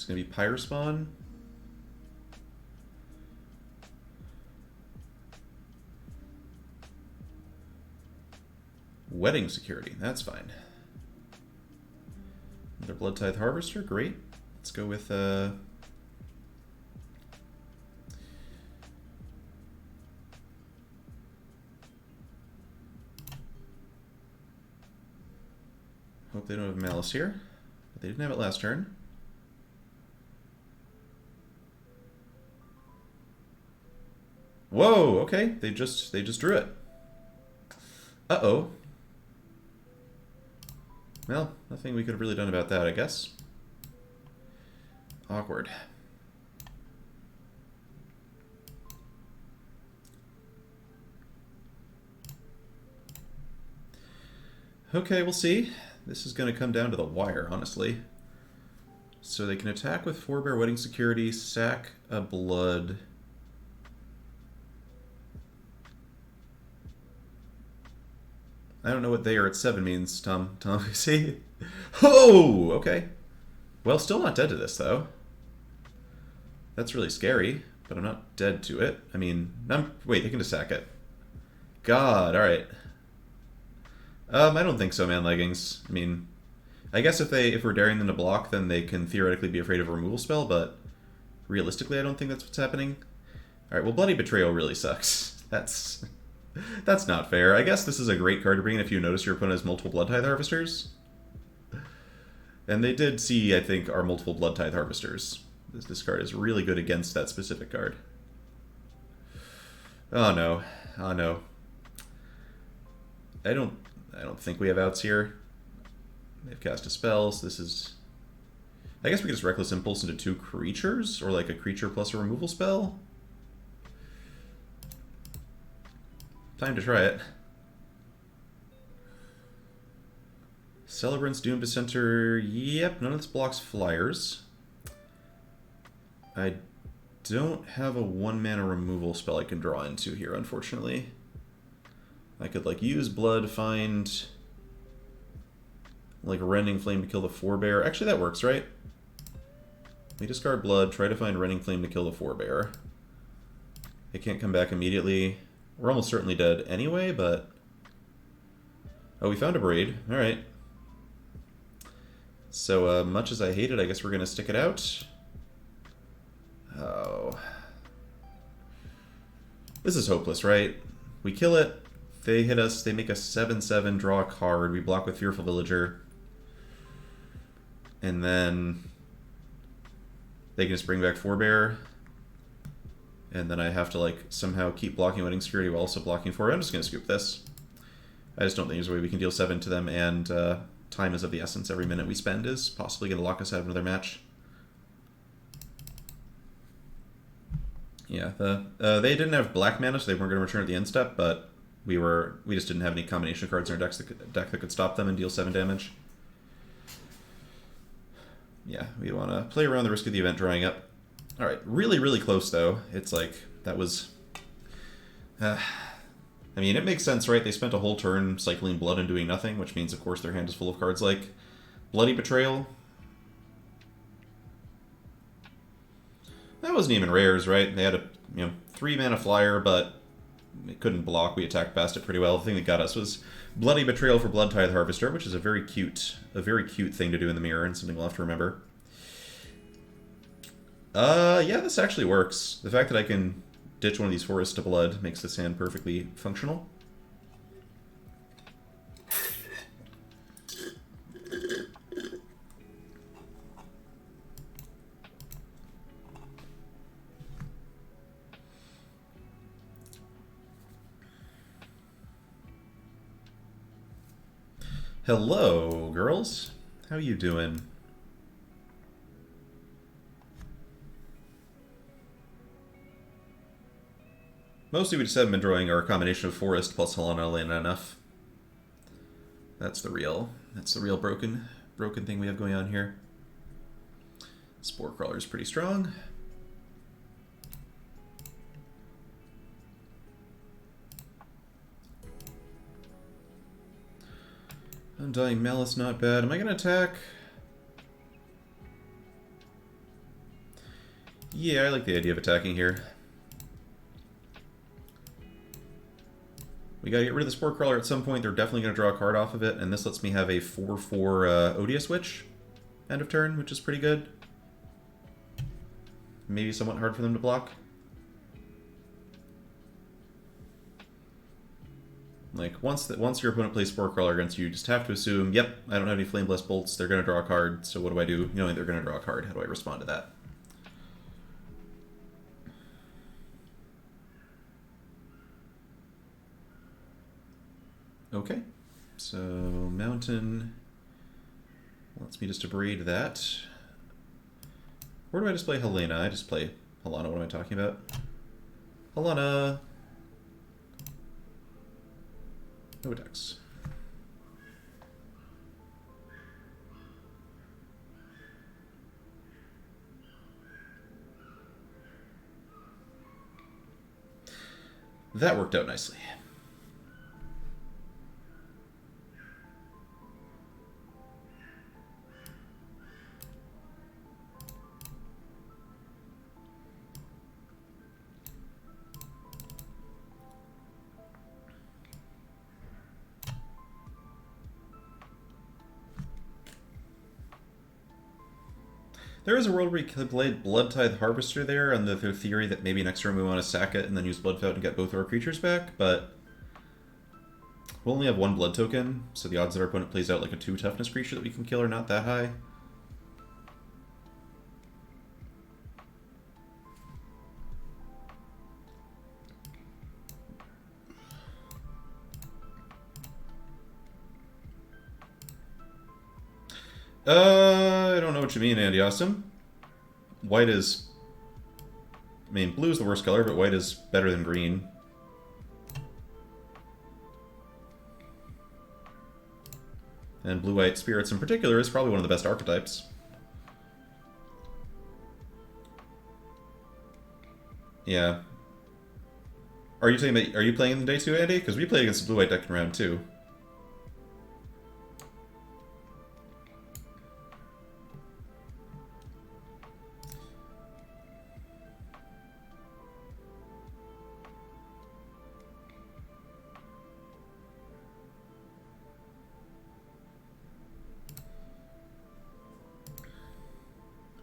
It's going to be Pyre Spawn. Wedding Security, that's fine. Another Blood Tithe Harvester, great. Let's go with hope they don't have Malice here. But they didn't have it last turn. Whoa, okay. They just drew it. Uh-oh. Well, nothing we could have really done about that, I guess. Awkward. Okay, we'll see. This is going to come down to the wire, honestly. So they can attack with Forebear Wedding Security, sack a blood. I don't know what they are at 7 means, Tom. See? Oh, okay. Well, still not dead to this, though. That's really scary, but I'm not dead to it. I mean, wait, they can just sack it. God, alright. I don't think so, man, Leggings. I mean, I guess if we're daring them to block, then they can theoretically be afraid of a removal spell, but realistically, I don't think that's what's happening. Alright, well, Bloody Betrayal really sucks. That's not fair. I guess this is a great card to bring in if you notice your opponent has multiple Blood Tithe Harvesters. And they did see, I think, our multiple Blood Tithe Harvesters. This card is really good against that specific card. Oh no. Oh no. I don't think we have outs here. They've cast a spell, so this is... I guess we could just Reckless Impulse into 2 creatures, or like a creature plus a removal spell. Time to try it. Celebrant's Doom Dissenter. Yep, none of this blocks flyers. I don't have a 1-mana removal spell I can draw into here, unfortunately. I could, like, use Blood, find, like, Rending Flame to kill the Forebear. Actually, that works, right? We discard Blood, try to find Rending Flame to kill the Forebear. It can't come back immediately. We're almost certainly dead anyway, but... Oh, we found a Braid. Alright. So, much as I hate it, I guess we're going to stick it out. Oh. This is hopeless, right? We kill it. They hit us, they make a 7/7, draw a card, we block with Fearful Villager. And then they can just bring back Forebear. And then I have to, like, somehow keep blocking Wedding Security while also blocking Forebear. I'm just going to scoop this. I just don't think there's a way we can deal 7 to them, and time is of the essence. Every minute we spend is possibly going to lock us out of another match. Yeah, they didn't have black mana, so they weren't going to return at the end step, but we just didn't have any combination cards in our deck that could stop them and deal 7 damage. Yeah, we want to play around the risk of the event drying up. Alright, really, really close, though. It's like, that was... I mean, it makes sense, right? They spent a whole turn cycling blood and doing nothing, which means, of course, their hand is full of cards like Bloody Betrayal. That wasn't even rares, right? They had a 3-mana flyer, but it couldn't block. We attacked past it pretty well. The thing that got us was Bloody Betrayal for Blood Tithe Harvester, which is a very cute thing to do in the mirror and something we'll have to remember. Yeah, this actually works. The fact that I can ditch one of these forests to blood makes this hand perfectly functional. Hello, girls. How you doing? Mostly we just haven't been drawing our combination of Forest plus Halana Elena enough. That's the real broken thing we have going on here. Spore Crawler is pretty strong. Undying Malice, not bad. Am I going to attack? Yeah, I like the idea of attacking here. We gotta get rid of the Spore Crawler at some point. They're definitely gonna draw a card off of it, and this lets me have a 4/4 Odious Witch end of turn, which is pretty good. Maybe somewhat hard for them to block. Like, once your opponent plays Spore Crawler against you, you just have to assume, yep, I don't have any Flame Blast Bolts, they're going to draw a card, so what do I do? Knowing they're going to draw a card, how do I respond to that? Okay, so Mountain lets me just abrade that. Where do I display Helena? I just play Helena, what am I talking about? Helena! No attacks. That worked out nicely. There is a world where you could play Bloodtithe Harvester there, and the theory that maybe next turn we want to sack it and then use Bloodfountain and get both our creatures back, but we'll only have one blood token, so the odds that our opponent plays out like a 2 toughness creature that we can kill are not that high. I don't know what you mean, Andy Awesome. White is... I mean, blue is the worst color, but white is better than green. And blue-white spirits in particular is probably one of the best archetypes. Yeah. Are you saying that... Are you playing in the day 2, Andy? Because we played against the blue-white deck in round 2.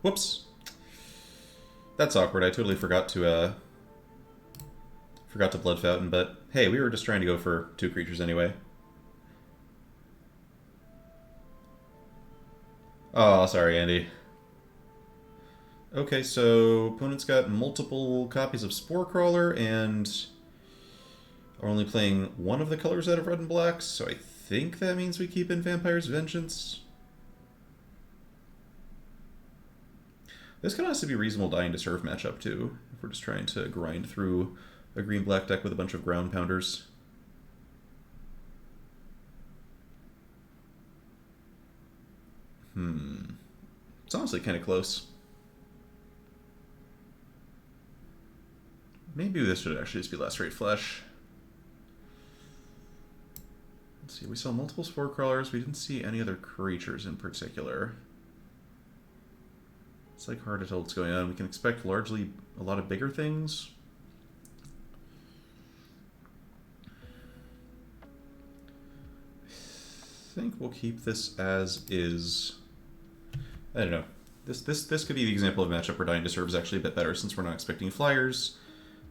Whoops. That's awkward. I totally forgot to Blood Fountain, but hey, we were just trying to go for 2 creatures anyway. Oh, sorry, Andy. Okay, so opponent's got multiple copies of Spore Crawler and are only playing one of the colors out of red and black, so I think that means we keep in Vampire's Vengeance. This can also be a reasonable Dying to Serve matchup, too, if we're just trying to grind through a green-black deck with a bunch of ground pounders. It's honestly kind of close. Maybe this should actually just be Last Rate Flesh. Let's see, we saw multiple Spore Crawlers. We didn't see any other creatures in particular. It's like hard to tell what's going on. We can expect largely a lot of bigger things. I think we'll keep this as is. I don't know. This could be the example of a matchup where Dying to Serve is actually a bit better since we're not expecting flyers,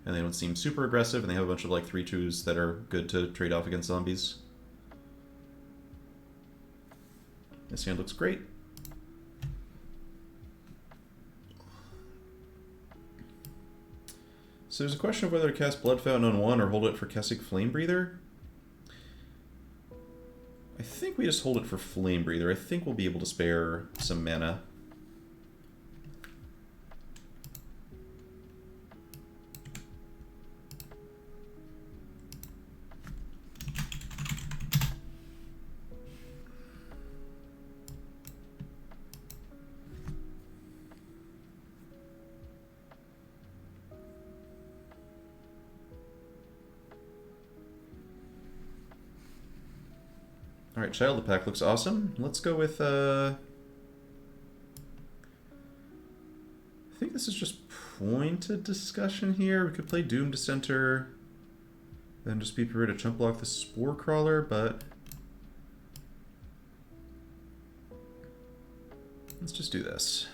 and they don't seem super aggressive, and they have a bunch of like 3/2s that are good to trade off against zombies. This hand looks great. So there's a question of whether to cast Blood Fountain on 1 or hold it for Kessig Flame Breather. I think we just hold it for Flame Breather. I think we'll be able to spare some mana. Alright, Child of the Pack looks awesome. Let's go with, I think this is just pointed discussion here. We could play Doom Dissenter, then just be prepared to chump block the Spore Crawler, but let's just do this.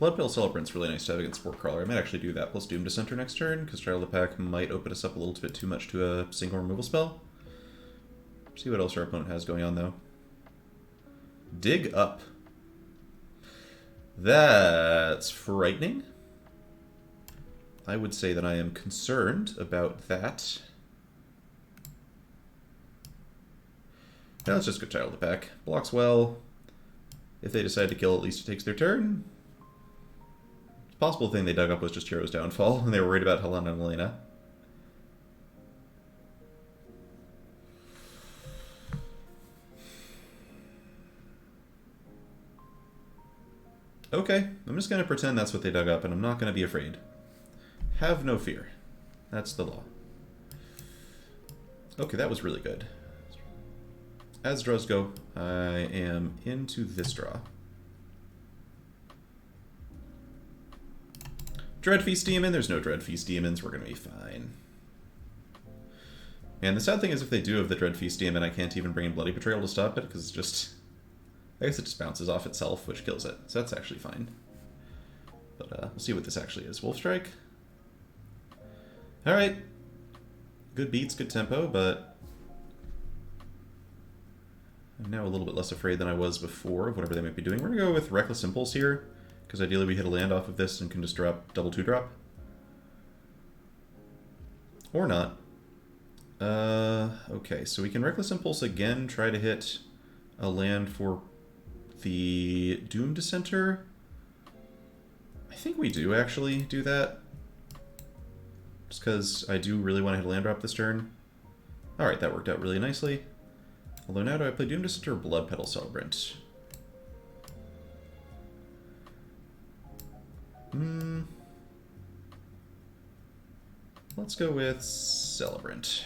Bloodpale Celebrant's really nice to have against Spore Crawler. I might actually do that plus Doom Dissenter next turn, because Trial of the Pack might open us up a little bit too much to a single removal spell. See what else our opponent has going on, though. Dig Up. That's frightening. I would say that I am concerned about that. Now let's just go Child of the Pack. Blocks well. If they decide to kill, at least it takes their turn. The possible thing they dug up was just Hero's Downfall, and they were worried about Helena and Elena. Okay, I'm just going to pretend that's what they dug up, and I'm not going to be afraid. Have no fear. That's the law. Okay, that was really good. As draws go, I am into this draw. Dreadfeast Demon? There's no Dreadfeast Demons. We're going to be fine. And the sad thing is if they do have the Dreadfeast Demon, I can't even bring in Bloody Betrayal to stop it, because it's just... I guess it just bounces off itself, which kills it. So that's actually fine. But we'll see what this actually is. Wolf Strike. Alright. Good beats, good tempo, but... I'm now a little bit less afraid than I was before of whatever they might be doing. We're going to go with Reckless Impulse here, because ideally we hit a land off of this and can just drop double 2-drop. Or not. Okay, so we can Reckless Impulse again, try to hit a land for the Doom Dissenter. I think we do actually do that. Just because I do really want to hit a land drop this turn. Alright, that worked out really nicely. Although now do I play Doom Dissenter or Bloodpetal Celebrant? Let's go with Celebrant.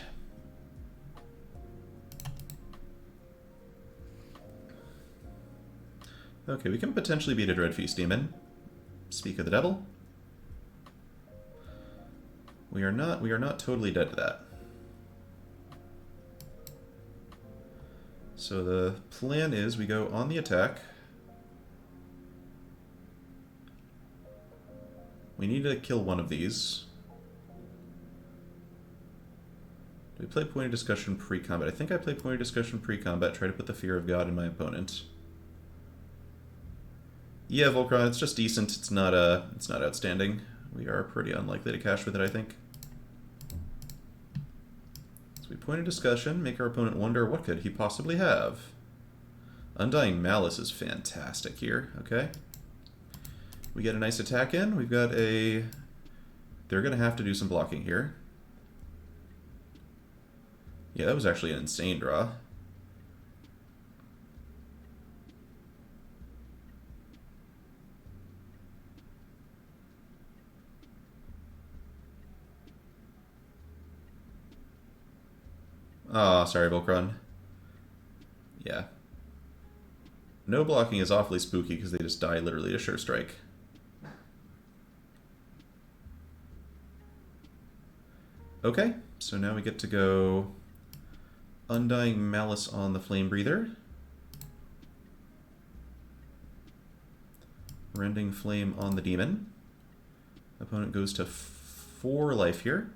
Okay, we can potentially beat a Dreadfeast Demon. Speak of the devil. We are not totally dead to that. So the plan is we go on the attack. We need to kill one of these. Do we play Pointed Discussion pre-combat? I think I play Pointed Discussion pre-combat, try to put the Fear of God in my opponent. Yeah, Volcron, it's just decent. It's not outstanding. We are pretty unlikely to cash with it, I think. So we Pointed Discussion, make our opponent wonder what could he possibly have. Undying Malice is fantastic here, okay? We get a nice attack in. We've got a... They're going to have to do some blocking here. Yeah, that was actually an insane draw. Oh, sorry, Volcron. Yeah. No blocking is awfully spooky because they just die literally to Sure Strike. Okay, so now we get to go Undying Malice on the Flame Breather. Rending Flame on the Demon. Opponent goes to 4 life here.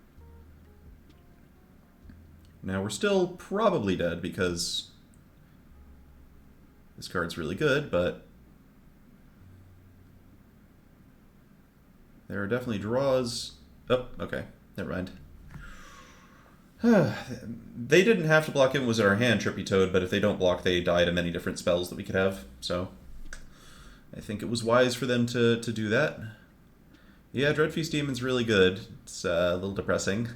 Now we're still probably dead because this card's really good, but there are definitely draws. Oh, okay. Never mind. They didn't have to block him, was in our hand, Trippy Toad, but if they don't block, they die to many different spells that we could have, so I think it was wise for them to do that. Yeah, Dreadfeast Demon's really good. It's a little depressing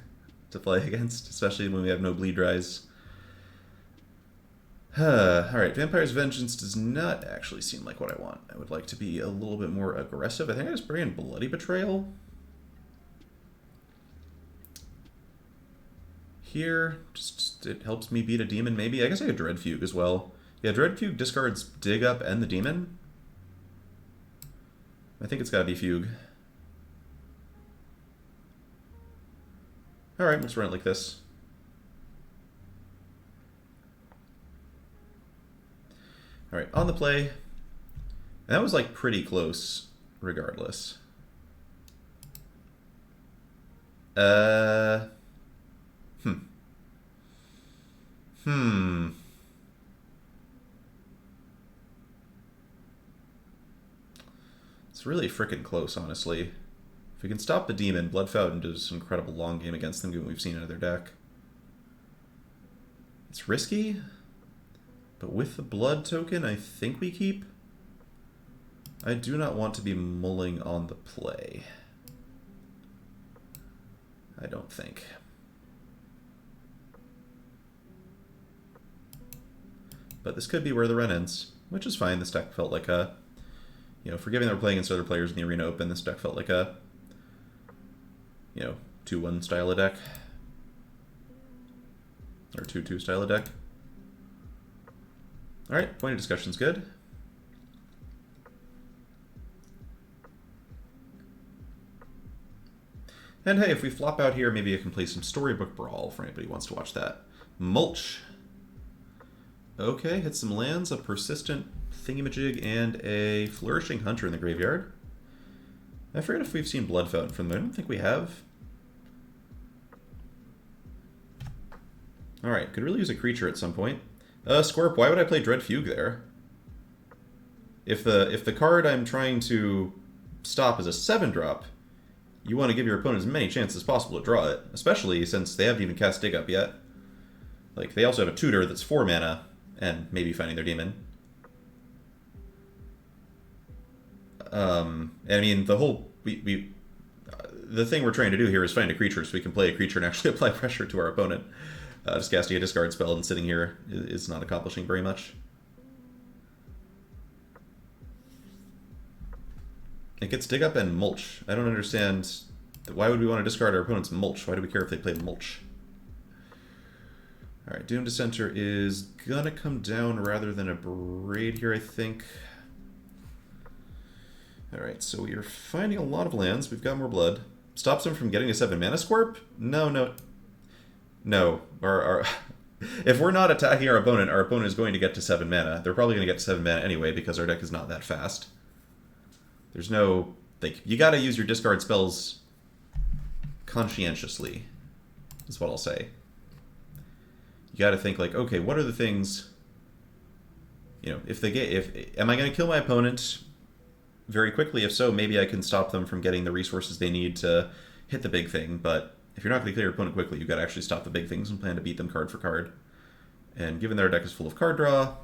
to play against, especially when we have no bleed dries. Alright, Vampire's Vengeance does not actually seem like what I want. I would like to be a little bit more aggressive. I think I just bring in Bloody Betrayal. Here, just it helps me beat a demon, maybe. I guess I could Dread Fugue as well. Yeah, Dread Fugue discards Dig Up and the Demon. I think it's gotta be Fugue. Alright, let's run it like this. Alright, on the play. And that was like pretty close, regardless. It's really frickin' close, honestly. If we can stop the Demon, Blood Fountain does an incredible long game against them, given what we've seen out of their deck. It's risky, but with the Blood token, I think we keep. I do not want to be mulling on the play. I don't think. But this could be where the run ends, which is fine. This deck felt like a, you know, forgiving that we're playing against other players in the Arena Open, this deck felt like a, you know, 2-1 style of deck. Or 2-2 style of deck. Alright, point of discussion's good. And hey, if we flop out here, maybe I can play some Storybook Brawl for anybody who wants to watch that. Mulch. Okay, hit some lands, a Persistent Thingamajig, and a Flourishing Hunter in the graveyard. I forget if we've seen Blood Fountain from them. I don't think we have. Alright, could really use a creature at some point. Scorp, why would I play Dread Fugue there? If the card I'm trying to stop is a 7-drop, you want to give your opponent as many chances as possible to draw it, especially since they haven't even cast Dig Up yet. Like, they also have a tutor that's 4 mana, and maybe finding their demon. And I mean, the whole... the thing we're trying to do here is find a creature so we can play a creature and actually apply pressure to our opponent. Just casting a discard spell and sitting here is not accomplishing very much. It gets Dig Up and Mulch. I don't understand. Why would we want to discard our opponent's Mulch? Why do we care if they play Mulch? Alright, Doom Dissenter is gonna come down rather than Abrade here, I think. Alright, so we are finding a lot of lands. We've got more blood. Stops them from getting a 7-mana Scorp? No. If we're not attacking our opponent is going to get to 7 mana. They're probably going to get to 7 mana anyway because our deck is not that fast. There's no... like, you gotta use your discard spells conscientiously, is what I'll say. You gotta think, like, okay, what are the things... You know, am I going to kill my opponent very quickly? If so, maybe I can stop them from getting the resources they need to hit the big thing, but if you're not going to kill your opponent quickly, you've got to actually stop the big things and plan to beat them card for card. And given their deck is full of card draw...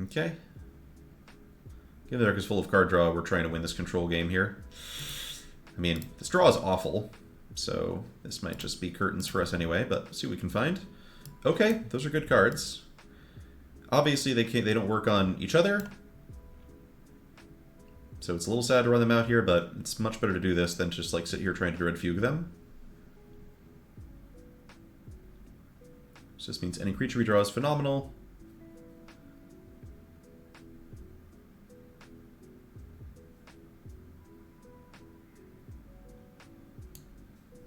Okay. Given their deck is full of card draw, we're trying to win this control game here. I mean, this draw is awful, so this might just be curtains for us anyway, but let's see what we can find. Okay, those are good cards. Obviously, they don't work on each other, so it's a little sad to run them out here, but it's much better to do this than just like sit here trying to Dread Fugue them. So this means any creature we draw is phenomenal.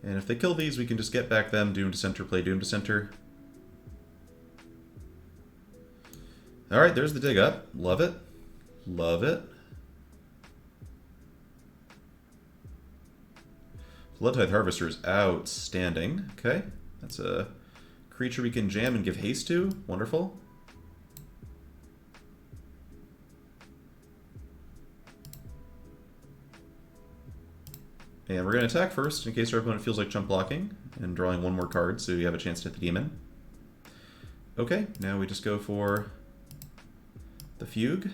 And if they kill these, we can just get back them, Doom Dissenter, play Doom Dissenter. Alright, there's the Dig Up. Love it. Love it. Bloodtithe Harvester is outstanding. Okay, that's a creature we can jam and give haste to. Wonderful. And we're going to attack first, in case our opponent feels like chump blocking, and drawing one more card so you have a chance to hit the demon. Okay, now we just go for the Fugue.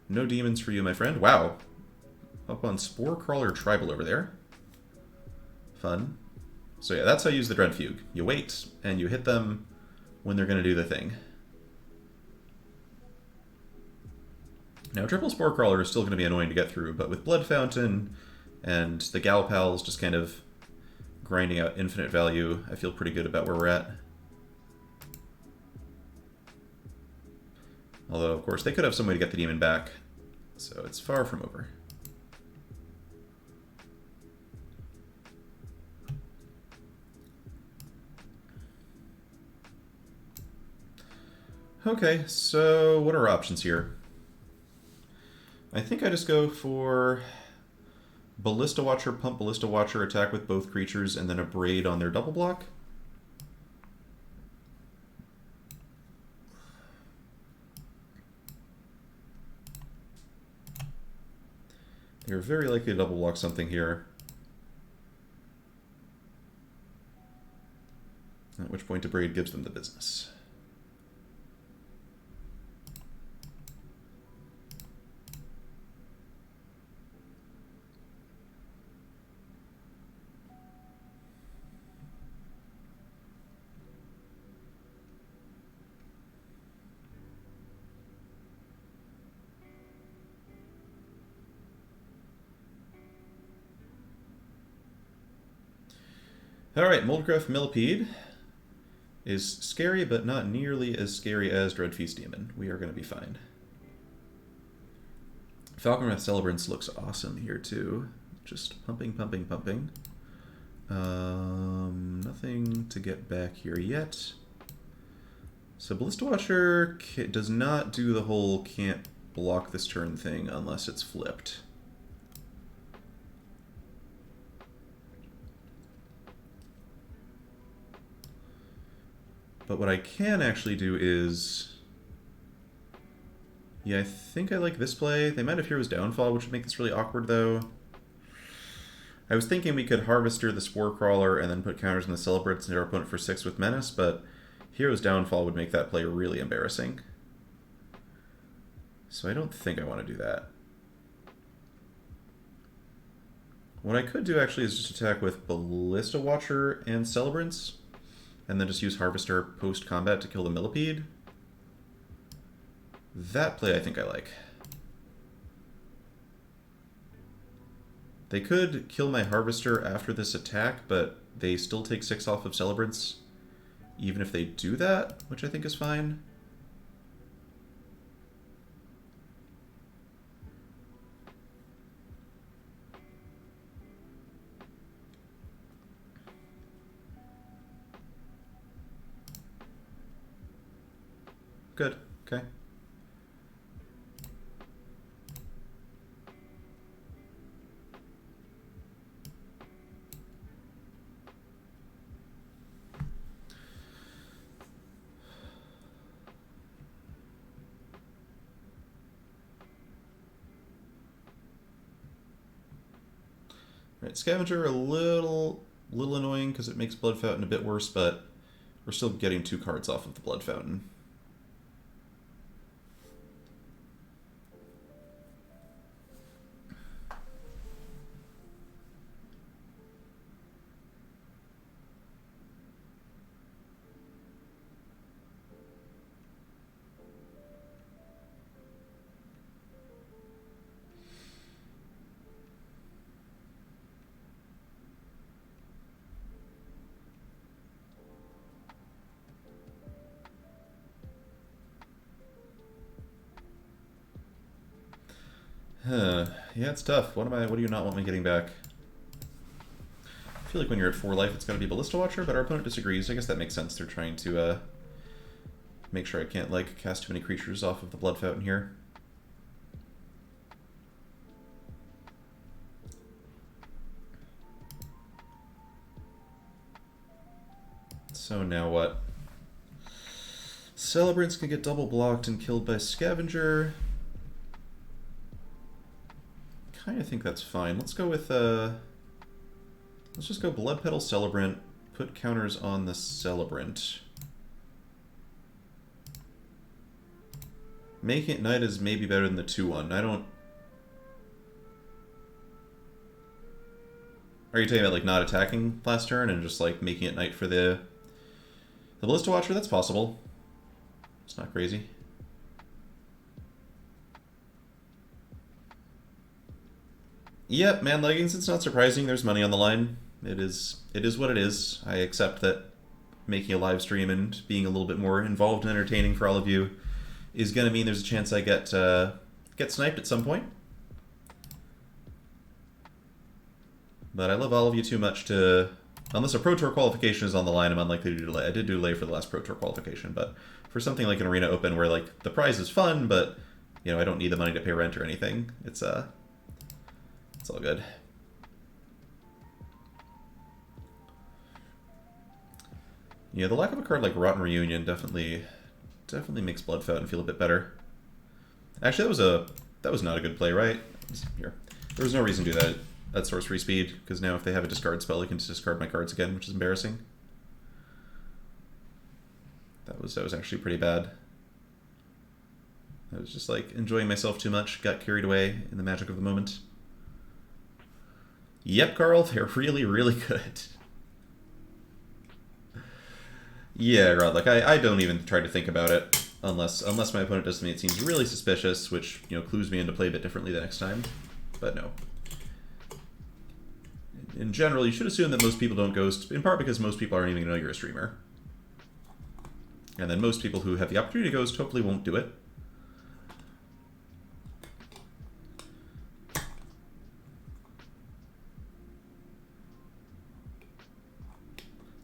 No demons for you, my friend. Wow. Up on Spore Crawler Tribal over there. Fun. So yeah, that's how you use the Dread Fugue. You wait, and you hit them when they're going to do the thing. Now, Triple Spore Crawler is still going to be annoying to get through, but with Blood Fountain and the Gal Pals just kind of grinding out infinite value, I feel pretty good about where we're at. Although, of course, they could have some way to get the demon back, so it's far from over. Okay, so what are our options here? I think I just go for Ballista Watcher, pump Ballista Watcher, attack with both creatures, and then a Braid on their double block. They're very likely to double block something here. At which point a Braid gives them the business. Alright, Moldgraf Millipede is scary, but not nearly as scary as Dreadfeast Demon. We are going to be fine. Falconwrath Celebrants looks awesome here, too. Just pumping, pumping, pumping. Nothing to get back here yet. So Ballista Watcher does not do the whole can't block this turn thing unless it's flipped. But what I can actually do is... Yeah, I think I like this play. They might have Hero's Downfall, which would make this really awkward, though. I was thinking we could Harvester the Spore Crawler and then put counters on the Celebrants and hit our opponent for 6 with Menace, but Hero's Downfall would make that play really embarrassing. So I don't think I want to do that. What I could do, actually, is just attack with Ballista Watcher and Celebrants, and then just use Harvester post-combat to kill the Millipede. That play I think I like. They could kill my Harvester after this attack, but they still take 6 off of Celebrants, even if they do that, which I think is fine. Good, okay. Right, Scavenger a little annoying because it makes Blood Fountain a bit worse, but we're still getting 2 cards off of the Blood Fountain. Yeah, it's tough. What do you not want me getting back? I feel like when you're at 4 life, it's got to be Ballista Watcher, but our opponent disagrees. I guess that makes sense. They're trying to make sure I can't like cast too many creatures off of the Blood Fountain here. So now what? Celebrants can get double blocked and killed by Scavenger. I think that's fine. Let's go with, let's just go Blood Petal Celebrant, put counters on the Celebrant. Making it Night is maybe better than the 2-1. I don't... Are you talking about, like, not attacking last turn and just, like, making it Night for the Ballista Watcher? That's possible. It's not crazy. Yep, Man Leggings, it's not surprising. There's money on the line. it is what it is. I accept that making a live stream and being a little bit more involved and entertaining for all of you is going to mean there's a chance I get sniped at some point. But I love all of you too much to... Unless a Pro Tour qualification is on the line, I'm unlikely to do delay. I did do delay for the last Pro Tour qualification, but for something like an Arena Open where like the prize is fun, but you know I don't need the money to pay rent or anything, it's all good. Yeah, the lack of a card like Rotten Reunion definitely makes Blood Fountain feel a bit better. Actually, that was not a good play, right? Here, there was no reason to do that at sorcery speed, because now if they have a discard spell, I can just discard my cards again, which is embarrassing. That was actually pretty bad. I was just like enjoying myself too much, got carried away in the magic of the moment. Yep, Carl, they're really, really good. Yeah, Rod, like I don't even try to think about it unless my opponent does something that seems really suspicious, which, you know, clues me into play a bit differently the next time. But no. In general, you should assume that most people don't ghost, in part because most people aren't even going to know you're a streamer. And then most people who have the opportunity to ghost hopefully won't do it.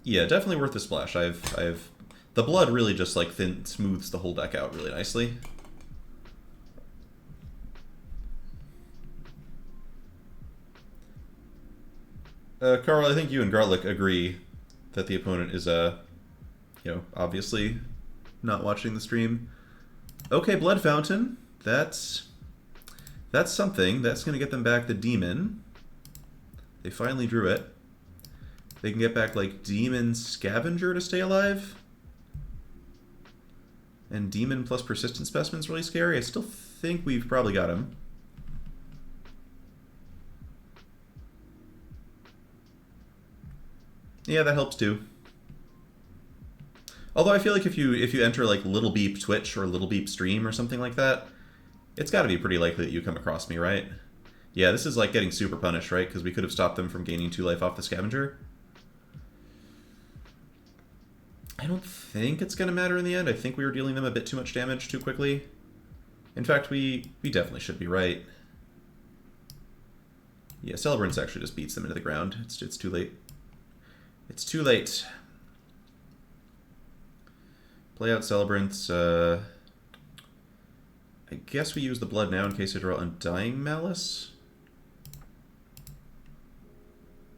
Yeah, definitely worth a splash. I've the blood really just like smooths the whole deck out really nicely. Carl, I think you and Garlic agree that the opponent is you know, obviously not watching the stream. Okay, Blood Fountain. That's something. That's gonna get them back the Demon. They finally drew it. They can get back, like, Demon Scavenger to stay alive. And Demon plus Persistent Specimen's really scary. I still think we've probably got him. Yeah, that helps too. Although I feel like if you enter, like, Little Beep Twitch or Little Beep Stream or something like that, it's got to be pretty likely that you come across me, right? Yeah, this is, like, getting super punished, right? Because we could have stopped them from gaining 2 life off the Scavenger. I don't think it's going to matter in the end. I think we were dealing them a bit too much damage too quickly. In fact, we definitely should be right. Yeah, Celebrance actually just beats them into the ground. It's too late. It's too late. Play out Celebrance. I guess we use the blood now in case I draw Undying Malice.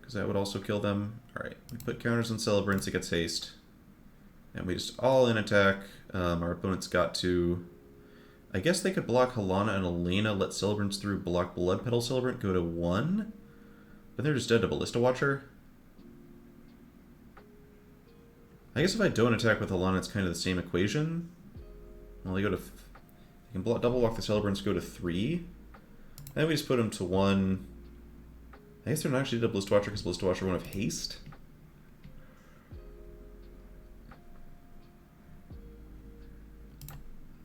Because that would also kill them. Alright, we put counters on Celebrance, it gets haste. And we just all in attack. Our opponent's got to... I guess they could block Halana and Elena, let Celebrance through, block Blood Petal Celebrant, go to 1. But they're just dead to Ballista Watcher. I guess if I don't attack with Halana, it's kind of the same equation. Well, they go to... You can double block the Celebrants, go to 3. Then we just put them to 1. I guess they're not actually dead to Ballista Watcher because Ballista Watcher won't have haste.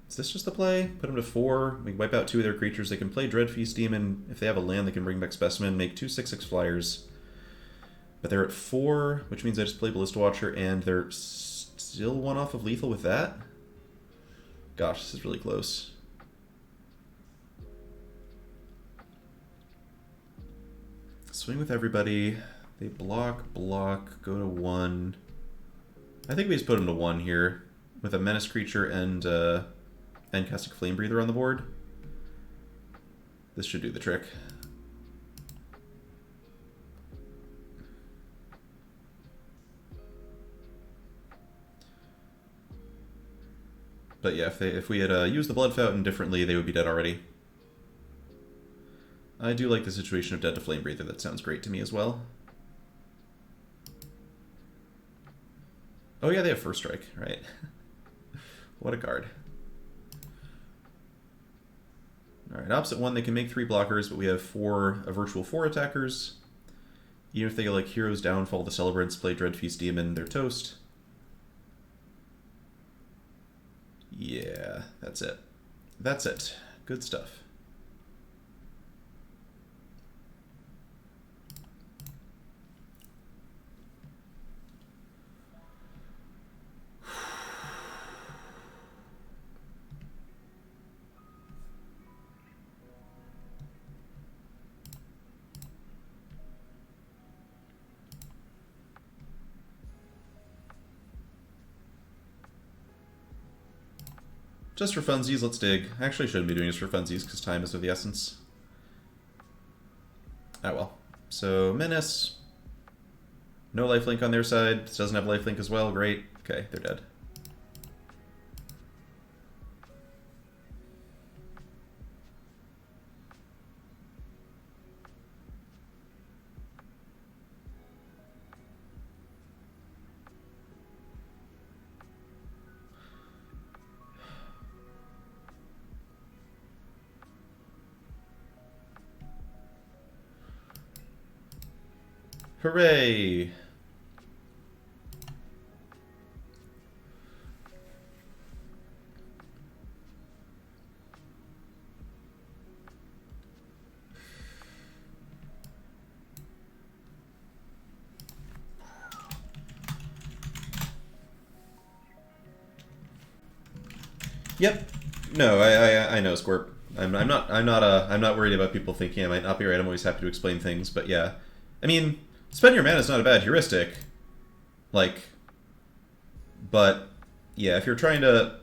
Is this just the play? Put them to 4. We wipe out 2 of their creatures. They can play Dreadfeast Demon. If they have a land, they can bring back Specimen, make 2 6/6 flyers. But they're at 4, which means I just play Ballista Watcher, and they're still 1 off of lethal with that? Gosh, this is really close. Swing with everybody. They block, go to 1. I think we just put them to 1 here, with a Menace creature and Caustic Flame Breather on the board. This should do the trick. But yeah, if we had used the Blood Fountain differently, they would be dead already. I do like the situation of dead to Flame Breather. That sounds great to me as well. Oh yeah, they have First Strike, right? What a card. Alright, opposite 1, they can make 3 blockers, but we have a virtual 4 attackers. Even if they like Hero's Downfall, the Celebrants, play Dreadfeast Demon, they're toast. Yeah, that's it. That's it. Good stuff. Just for funsies, let's dig. I actually shouldn't be doing this for funsies, because time is of the essence. Ah well. So, Menace. No lifelink on their side. This doesn't have lifelink as well. Great. Okay, they're dead. Hooray! Yep. No, I know, Squirt. I'm not worried about people thinking I might not be right. I'm always happy to explain things, but yeah. I mean, spend your mana is not a bad heuristic. Like, but yeah, if you're trying to,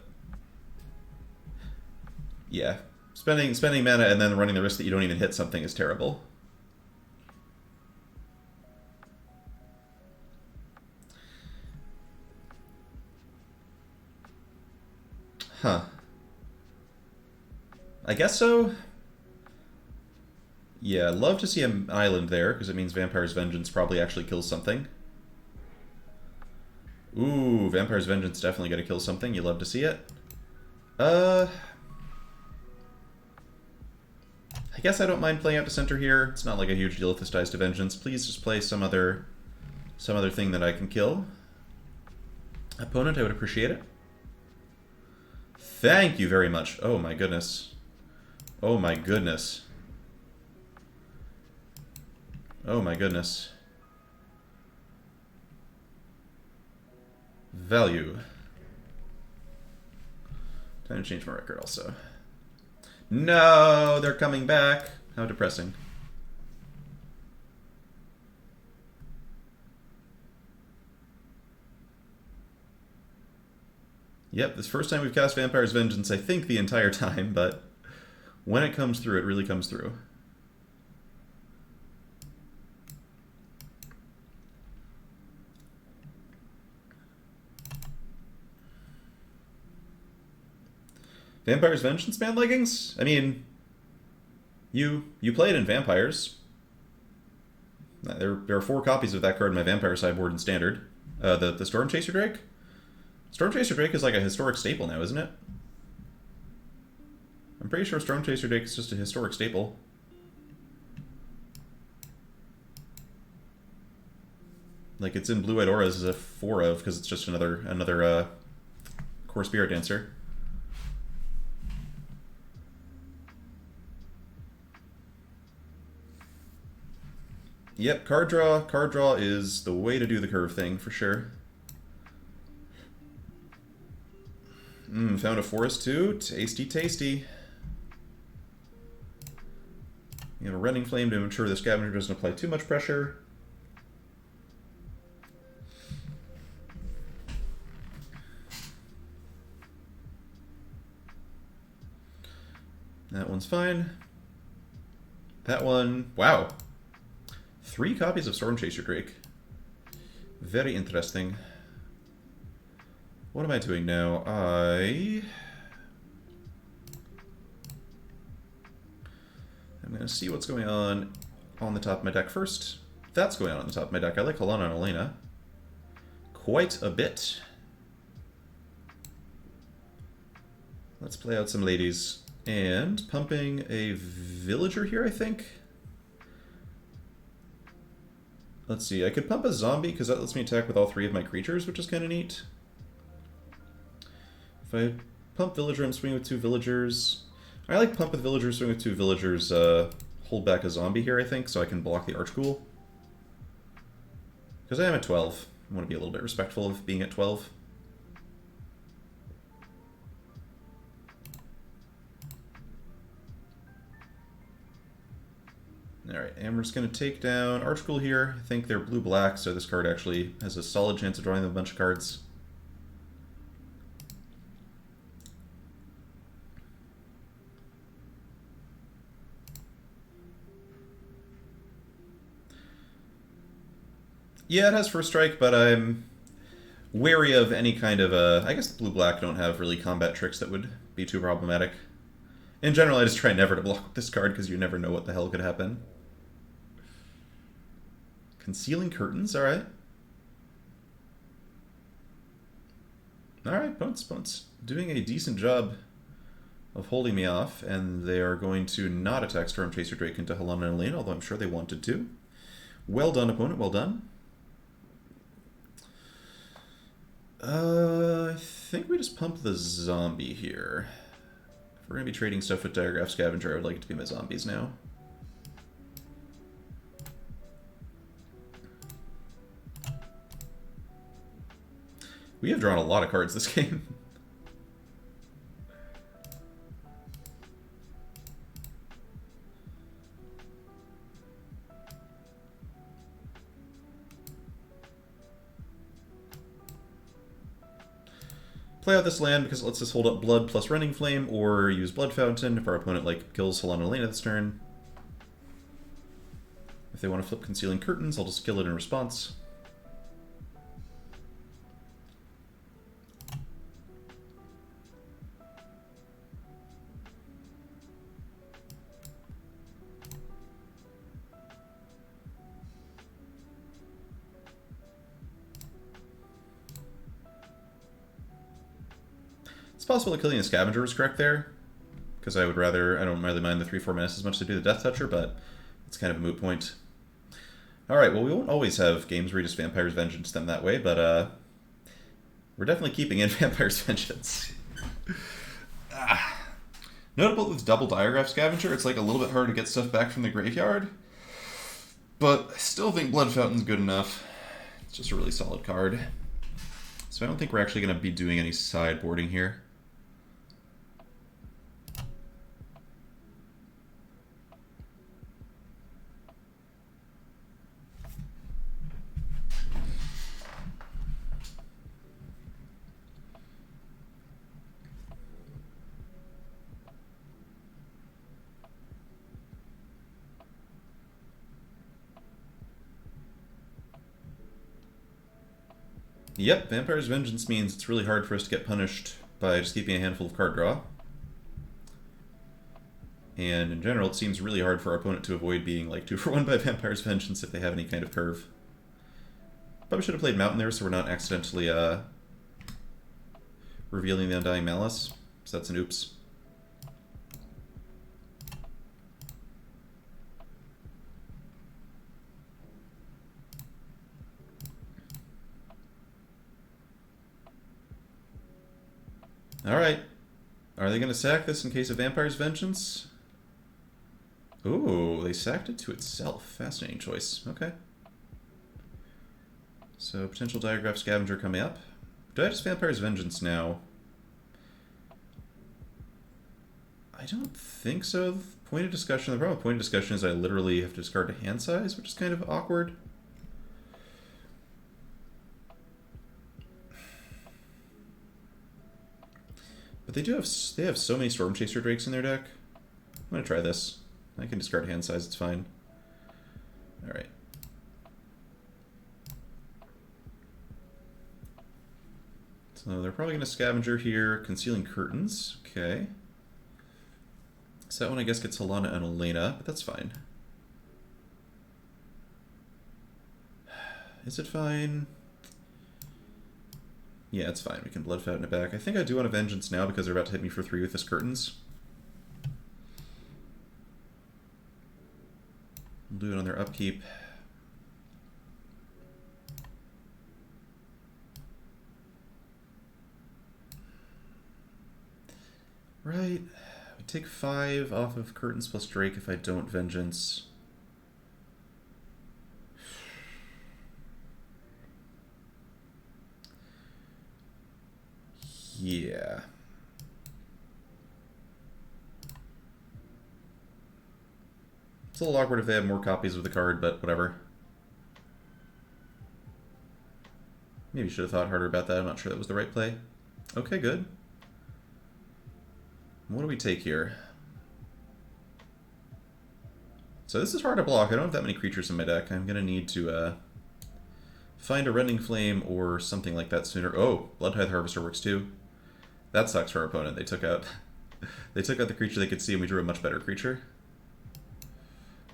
yeah, spending mana and then running the risk that you don't even hit something is terrible. Huh. I guess so. Yeah, love to see an island there, because it means Vampire's Vengeance probably actually kills something. Ooh, Vampire's Vengeance definitely gonna kill something. You love to see it. I guess I don't mind playing out to center here. It's not like a huge deal if this dies to Vengeance. Please just play some other thing that I can kill. Opponent, I would appreciate it. Thank you very much. Oh my goodness. Oh my goodness. Oh my goodness. Value. Time to change my record also. No, they're coming back. How depressing. Yep, this first time we've cast Vampire's Vengeance, I think, the entire time, but when it comes through, it really comes through. Vampire's Vengeance band leggings? I mean, you play it in Vampires. There are 4 copies of that card in my Vampire sideboard in Standard. The Stormchaser Drake? Stormchaser Drake is like a historic staple now, isn't it? I'm pretty sure Stormchaser Drake is just a historic staple. Like, it's in Blue-Eyed Auras as a 4 of, because it's just another Core Spirit Dancer. Yep, card draw. Card draw is the way to do the curve thing, for sure. Found a forest too. Tasty, tasty. You have a Rending Flame to ensure the Scavenger doesn't apply too much pressure. That one's fine. That one, wow. 3 copies of Stormchaser Drake. Very interesting. What am I doing now? I'm going to see what's going on the top of my deck first. That's going on the top of my deck. I like Halana and Elena quite a bit. Let's play out some ladies. And pumping a villager here, I think. Let's see, I could pump a zombie because that lets me attack with all 3 of my creatures, which is kind of neat. If I pump villager and swing with 2 villagers... I like pump with villagers, swing with 2 villagers, hold back a zombie here, I think, so I can block the Archghoul. Because I am at 12. I want to be a little bit respectful of being at 12. Alright, and we're just going to take down Archghoul here. I think they're blue-black, so this card actually has a solid chance of drawing them a bunch of cards. Yeah, it has first strike, but I'm wary of any kind of I guess blue-black don't have really combat tricks that would be too problematic. In general, I just try never to block this card because you never know what the hell could happen. Concealing Curtains, alright. Alright, opponent's doing a decent job of holding me off, and they are going to not attack Stormchaser Drake into Halana and Elena, although I'm sure they wanted to. Well done, opponent, well done. I think we just pump the zombie here. If we're going to be trading stuff with Diagraph Scavenger, I would like it to be my zombies now. We have drawn a lot of cards this game. Play out this land because it lets us hold up Blood plus Running Flame, or use Blood Fountain if our opponent kills Halana and Elena this turn. If they want to flip Concealing Curtains, I'll just kill it in response. It's possible that killing a Scavenger was correct there, because I don't really mind the 3-4 menace as much as I do the Death Toucher, but it's kind of a moot point. Alright, well, we won't always have games where you just Vampire's Vengeance them that way, but we're definitely keeping in Vampire's Vengeance. Notable with double Diagraph Scavenger, it's a little bit hard to get stuff back from the graveyard, but I still think Blood Fountain's good enough. It's just a really solid card. So I don't think we're actually going to be doing any sideboarding here. Yep, Vampire's Vengeance means it's really hard for us to get punished by just keeping a handful of card draw. And in general, it seems really hard for our opponent to avoid being 2-for-1 by Vampire's Vengeance if they have any kind of curve. Probably should have played Mountain there so we're not accidentally revealing the Undying Malice. So that's an oops. Alright. Are they going to sack this in case of Vampire's Vengeance? Ooh, they sacked it to itself. Fascinating choice. Okay. So, potential Diagraph Scavenger coming up. Do I just Vampire's Vengeance now? I don't think so. Point of discussion. The problem with point of discussion is I literally have to discard a hand size, which is kind of awkward. But they have so many Stormchaser Drakes in their deck. I'm gonna try this. I can discard hand size, it's fine. Alright. So they're probably gonna Scavenger here, Concealing Curtains. Okay. So that one I guess gets Halana and Elena, but that's fine. Is it fine? Yeah, it's fine. We can Blood Fountain it back. I think I do want a Vengeance now because they're about to hit me for 3 with this Curtains. We'll do it on their upkeep. Right. We take 5 off of Curtains plus Drake if I don't Vengeance. Yeah. It's a little awkward if they have more copies of the card, but whatever. Maybe should have thought harder about that. I'm not sure that was the right play. Okay, good. What do we take here? So this is hard to block. I don't have that many creatures in my deck. I'm going to need to Find a Rending Flame or something like that sooner. Oh, Bloodtithe Harvester works too. That sucks for our opponent. They took out they took out the creature they could see and we drew a much better creature.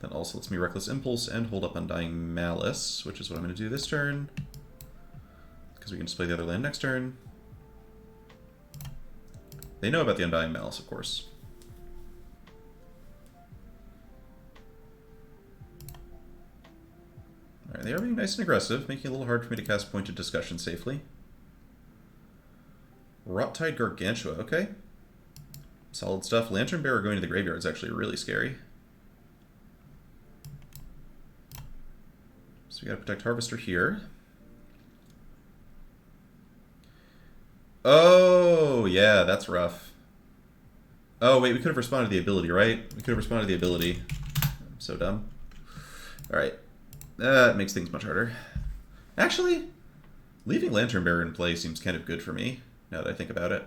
That also lets me Reckless Impulse and hold up Undying Malice, which is what I'm going to do this turn. Because we can display the other land next turn. They know about the Undying Malice, of course. Alright, they are being nice and aggressive, making it a little hard for me to cast Pointed Discussion safely. Rot-Tide Gargantua, okay. Solid stuff. Lantern Bearer going to the graveyard is actually really scary. So we gotta protect Harvester here. Oh, yeah, that's rough. Oh, wait, we could have responded to the ability, right? We could have responded to the ability. I'm so dumb. Alright. That makes things much harder. Actually, leaving Lantern Bearer in play seems kind of good for me, now that I think about it.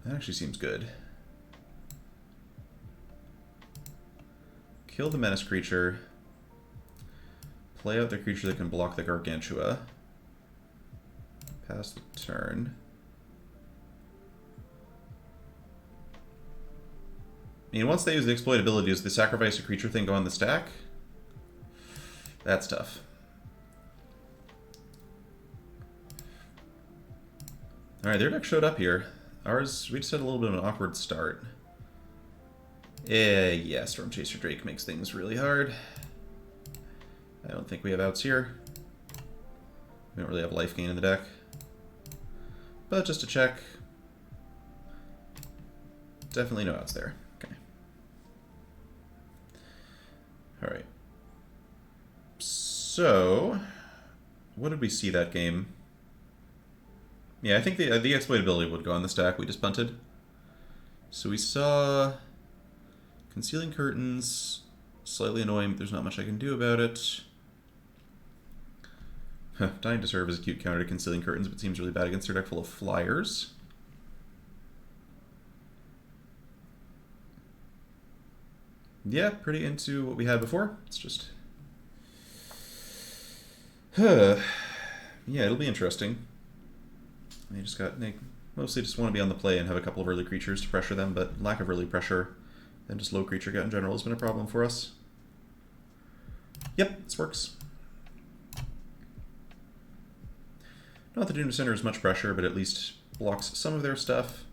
That actually seems good. Kill the menace creature. Play out the creature that can block the Gargantua. Pass the turn. I mean, once they use the exploit ability, does the sacrifice a creature thing go on the stack? That's tough. Alright, their deck showed up here. Ours, we just had a little bit of an awkward start. Yeah, Stormchaser Drake makes things really hard. I don't think we have outs here. We don't really have life gain in the deck. But just to check, definitely no outs there. Okay. Alright. So, what did we see that game? Yeah, I think the exploit ability would go on the stack. We just punted. So we saw Concealing Curtains, slightly annoying, but there's not much I can do about it. Dying to Serve is a cute counter to Concealing Curtains, but seems really bad against their deck full of flyers. Yeah, pretty into what we had before. It's just... yeah, it'll be interesting. They mostly just want to be on the play and have a couple of early creatures to pressure them, but lack of early pressure and just low creature count in general has been a problem for us. Yep, this works. Not that Doom Descender is much pressure, but at least blocks some of their stuff.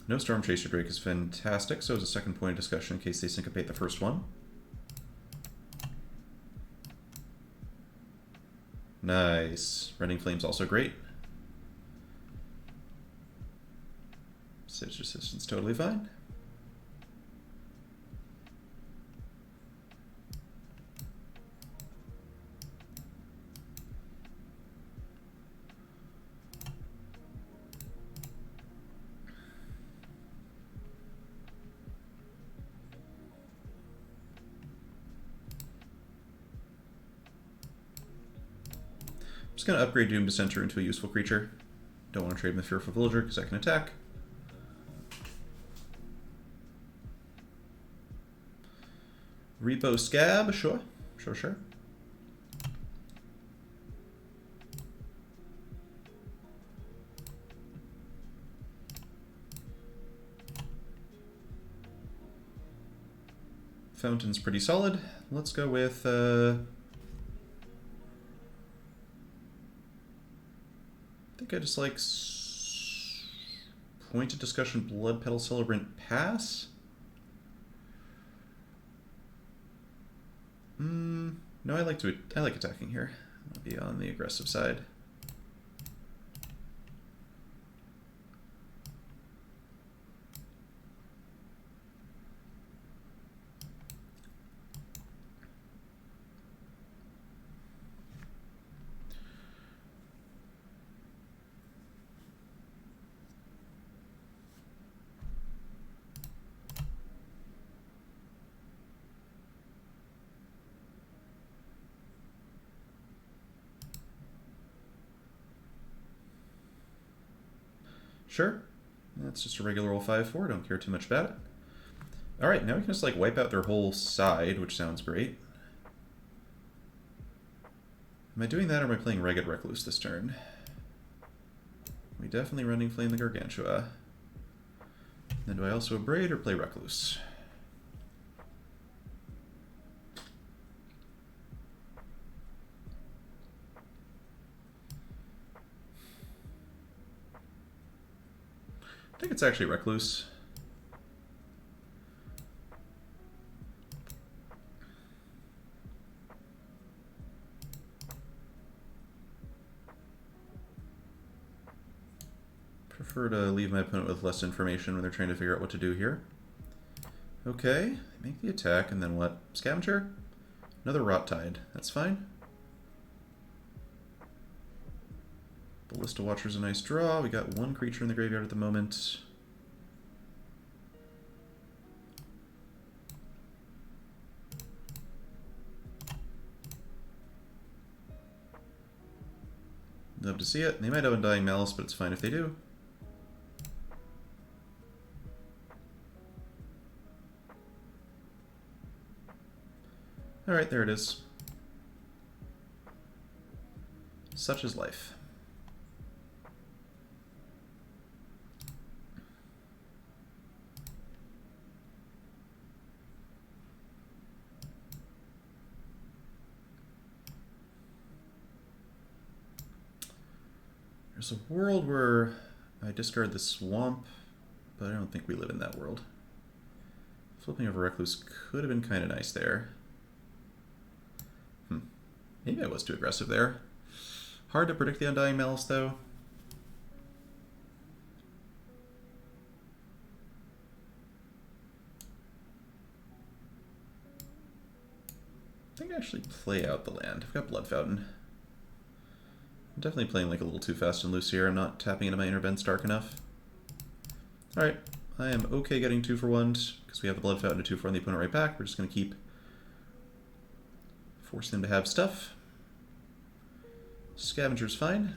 No Stormchaser Drake is fantastic, so is a second point of discussion in case they syncopate the first one. Nice. Rending Flame's also great. Siege Resistance totally fine. I'm just going to upgrade Doom Dissenter into a useful creature. Don't want to trade him the Fearful Villager because I can attack. Repo Scab, sure. Sure. Fountain's pretty solid. Let's go with... I think I just like Pointed Discussion, Blood Petal Celebrant, pass? No, I like attacking here. I'll be on the aggressive side. Sure. That's just a regular old 5-4, don't care too much about it. Alright, now we can just like wipe out their whole side, which sounds great. Am I doing that or am I playing Ragged Recluse this turn? We definitely running Flame the Gargantua. Then do I also Abrade or play Recluse? I think it's actually Recluse. Prefer to leave my opponent with less information when they're trying to figure out what to do here. Okay, make the attack, and then what? Scavenger? Another Rot-Tide. That's fine. Ballista Watcher's a nice draw. We got one creature in the graveyard at the moment. Love to see it. They might have Undying Malice, but it's fine if they do. Alright, there it is. Such is life. There's a world where I discard the swamp, but I don't think we live in that world. Flipping over Recluse could have been kind of nice there. Maybe I was too aggressive there. Hard to predict the Undying Malice, though. I think I actually play out the land. I've got Blood Fountain. I'm definitely playing like a little too fast and loose here. I'm not tapping into my inner Bent Stark enough. Alright, I am okay getting 2 for 1 because we have the Blood Fountain to 2 for 1 the opponent right back. We're just going to keep forcing them to have stuff. Scavenger's fine.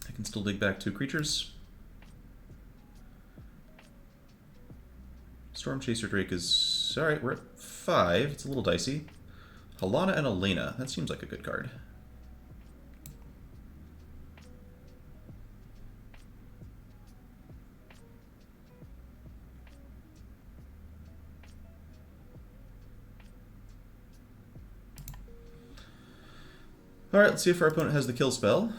I can still dig back 2 creatures. Stormchaser Drake is... Alright, we're at 5. It's a little dicey. Halana and Elena. That seems like a good card. Alright, let's see if our opponent has the kill spell.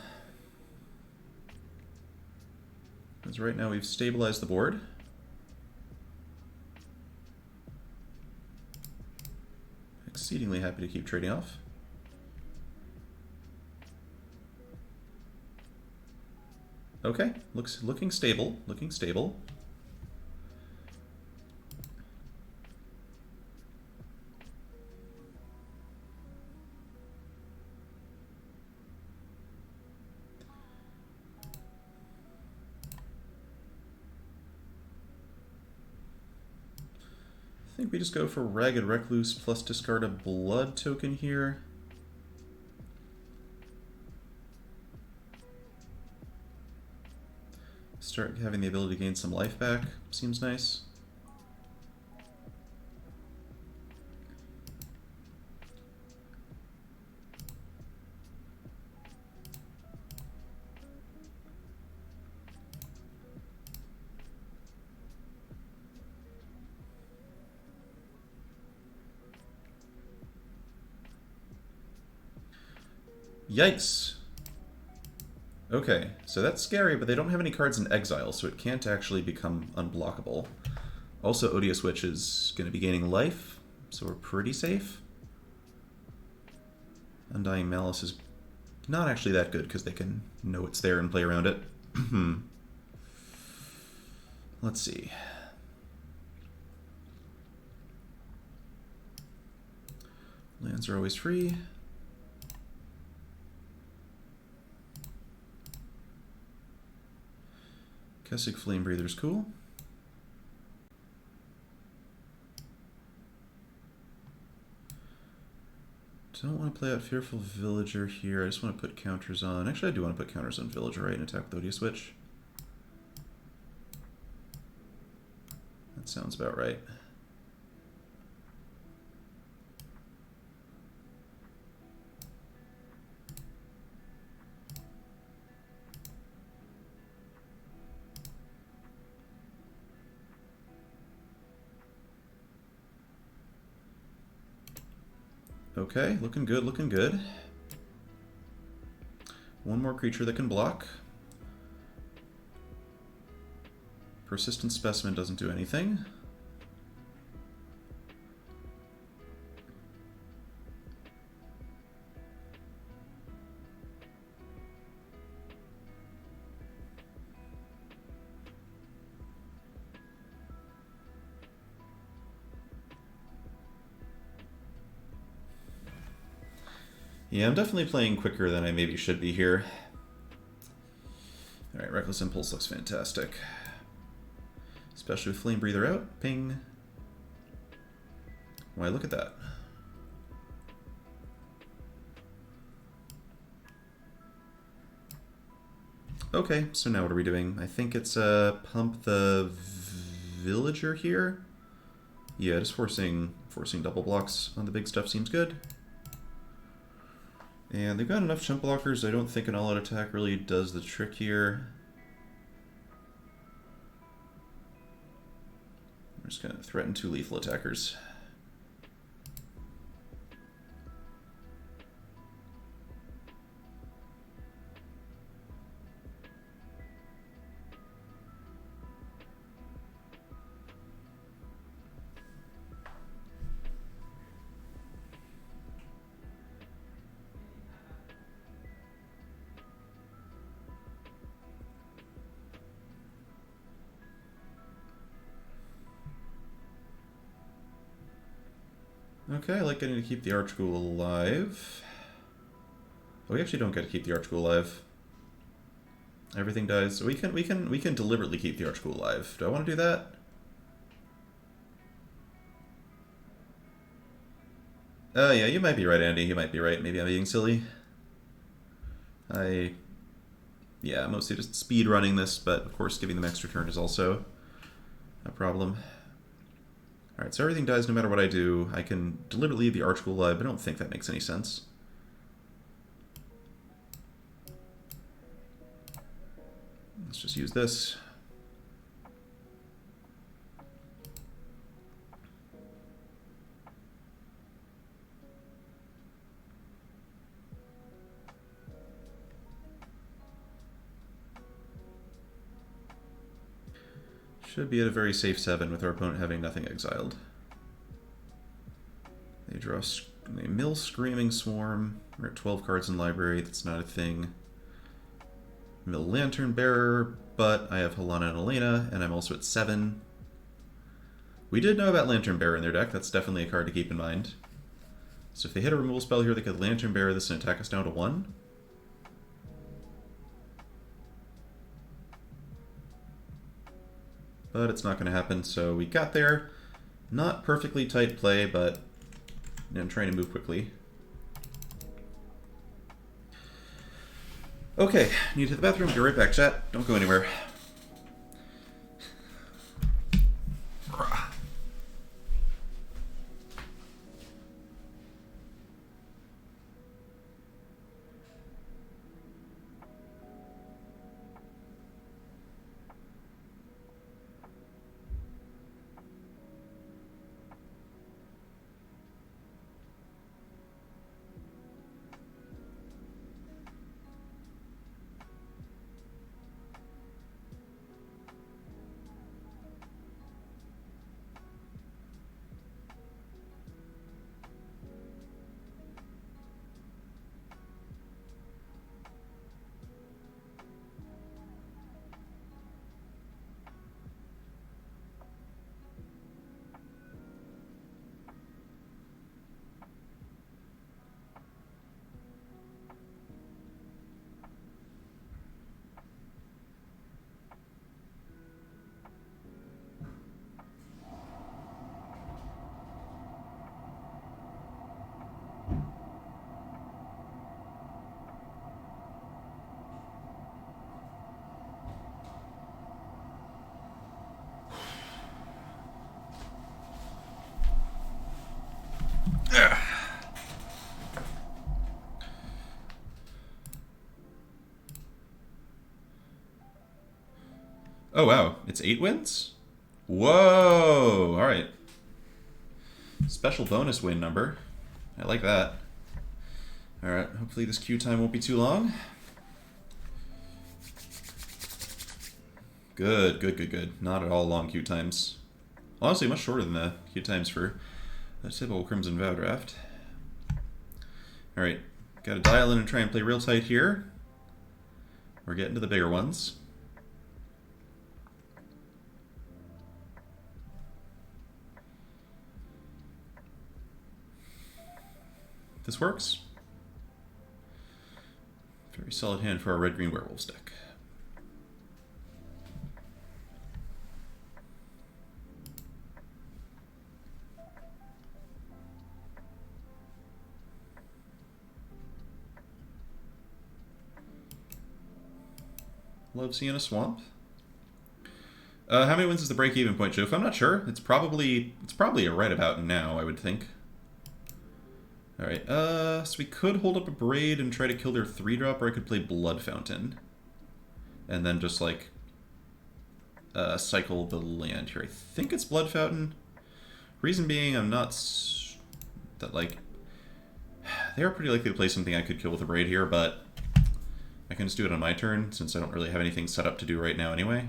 Because right now we've stabilized the board. Exceedingly happy to keep trading off. Okay, looking stable, looking stable. I think we just go for Ragged Recluse plus discard a blood token here. Start having the ability to gain some life back. Seems nice. Yikes. Okay, so that's scary, but they don't have any cards in exile, so it can't actually become unblockable. Also, Odious Witch is going to be gaining life, so we're pretty safe. Undying Malice is not actually that good, because they can know it's there and play around it. Let's see. Lands are always free. Kessig Flame Breather's cool. Don't want to play out Fearful Villager here. I just want to put counters on. Actually, I do want to put counters on Villager, right, and attack with Odious Witch. That sounds about right. Okay, looking good, looking good. One more creature that can block. Persistent Specimen doesn't do anything. Yeah, I'm definitely playing quicker than I maybe should be here. Alright, Reckless Impulse looks fantastic. Especially with Flame Breather out. Ping. Why, look at that. Okay, so now what are we doing? I think it's pump the Villager here. Yeah, just forcing double blocks on the big stuff seems good. And they've got enough chump blockers. I don't think an all-out attack really does the trick here. We're just going to threaten 2 lethal attackers. Okay, I like getting to keep the Archghoul alive. Oh, we actually don't get to keep the Archghoul alive. Everything dies. We can deliberately keep the Archghoul alive. Do I want to do that? Yeah, you might be right, Andy. You might be right. Maybe I'm being silly. Yeah, mostly just speed running this, but of course giving them extra turn is also a problem. Alright, so everything dies no matter what I do. I can deliberately leave the Archghoul alive, but I don't think that makes any sense. Let's just use this. Should be at a very safe 7 with our opponent having nothing exiled. They mill Screaming Swarm. We're at 12 cards in library. That's not a thing. Mill Lantern Bearer, but I have Halana and Elena, and I'm also at 7. We did know about Lantern Bearer in their deck. That's definitely a card to keep in mind. So if they hit a removal spell here, they could Lantern Bearer this and attack us down to 1. But it's not going to happen, so we got there. Not perfectly tight play, but I'm trying to move quickly. Okay, need to hit the bathroom. Be right back, chat. Don't go anywhere. Oh, wow. It's 8 wins? Whoa! Alright. Special bonus win number. I like that. Alright, hopefully this queue time won't be too long. Good, good, good, good. Not at all long queue times. Honestly, much shorter than the queue times for the typical Crimson Vow draft. Alright, gotta dial in and try and play real tight here. We're getting to the bigger ones. This works. Very solid hand for our red-green werewolves deck. Love seeing a swamp. How many wins is the break-even point, Joe? I'm not sure. It's probably a right about now, I would think. Alright, so we could hold up a Braid and try to kill their 3-drop, or I could play Blood Fountain. And then just, like, cycle the land here. I think it's Blood Fountain. Reason being, I'm not... that, like... They are pretty likely to play something I could kill with a Braid here, but... I can just do it on my turn, since I don't really have anything set up to do right now anyway.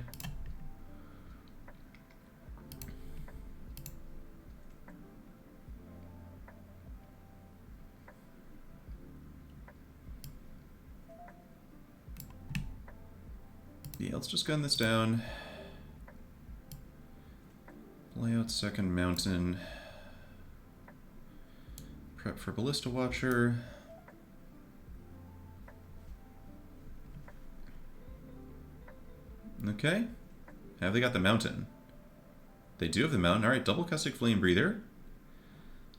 Yeah, let's just gun this down. Lay out second mountain. Prep for Ballista Watcher. Okay. Have they got the mountain? They do have the mountain. Alright, double Caustic Flame Breather.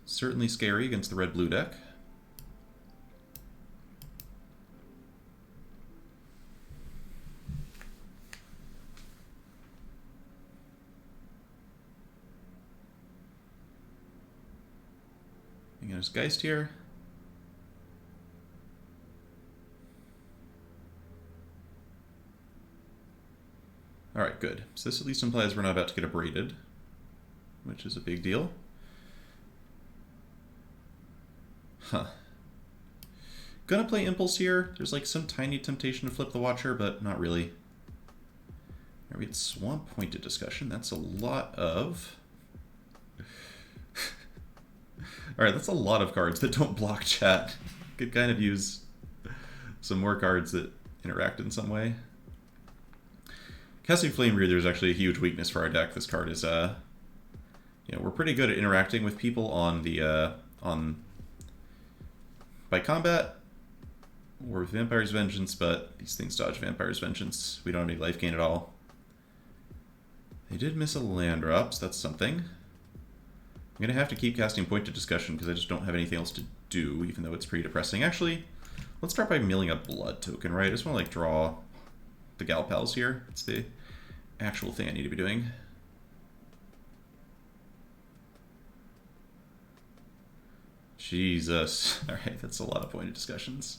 Certainly scary against the red-blue deck. There's Geist here. Alright, good. So this at least implies we're not about to get abraded, which is a big deal. Huh. Gonna play Impulse here. There's like some tiny temptation to flip the Watcher, but not really. Alright, we had Swamp Pointed Discussion. That's a lot of... Alright, that's a lot of cards that don't block chat. Could kind of use some more cards that interact in some way. Caustic Flame Breather is actually a huge weakness for our deck. This card is, you know, we're pretty good at interacting with people on the, by combat, or with Vampire's Vengeance, but these things dodge Vampire's Vengeance. We don't have any life gain at all. They did miss a land drop, so that's something. I'm going to have to keep casting Pointed Discussion because I just don't have anything else to do, even though it's pretty depressing. Actually, let's start by milling a Blood token, right? I just want to, like, draw the Gal Pals here. It's the actual thing I need to be doing. Jesus. Alright, that's a lot of Pointed Discussions.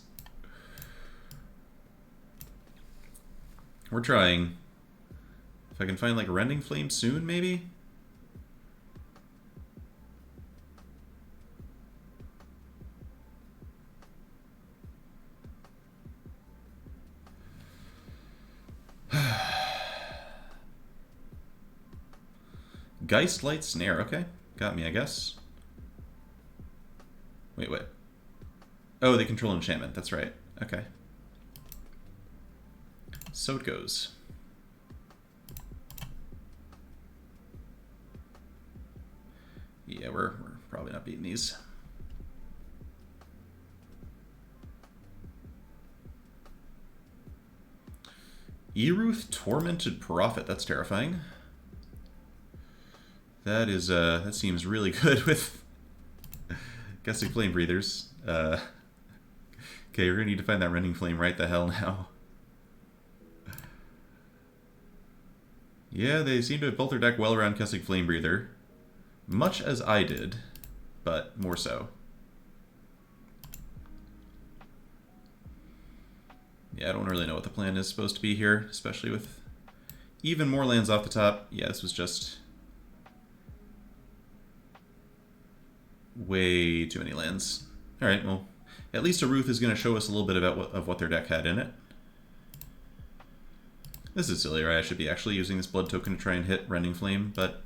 We're trying. If I can find, like, Rending Flame soon, maybe? Geistlight Snare, okay. Got me, I guess. Wait. Oh, they control enchantment, that's right. Okay. So it goes. Yeah, we're probably not beating these. Eruth Tormented Prophet, that's terrifying. That is, that seems really good with Caustic Flame Breathers. Okay, we're gonna need to find that Rending Flame right the hell now. Yeah, they seem to have built their deck well around Caustic Flame Breather. Much as I did, but more so. Yeah, I don't really know what the plan is supposed to be here, especially with Even more lands off the top. Yeah, this was just way too many lands. Alright, well, at least Aruth is going to show us a little bit about what their deck had in it. This is silly, right? I should be actually using this blood token to try and hit Rending Flame, but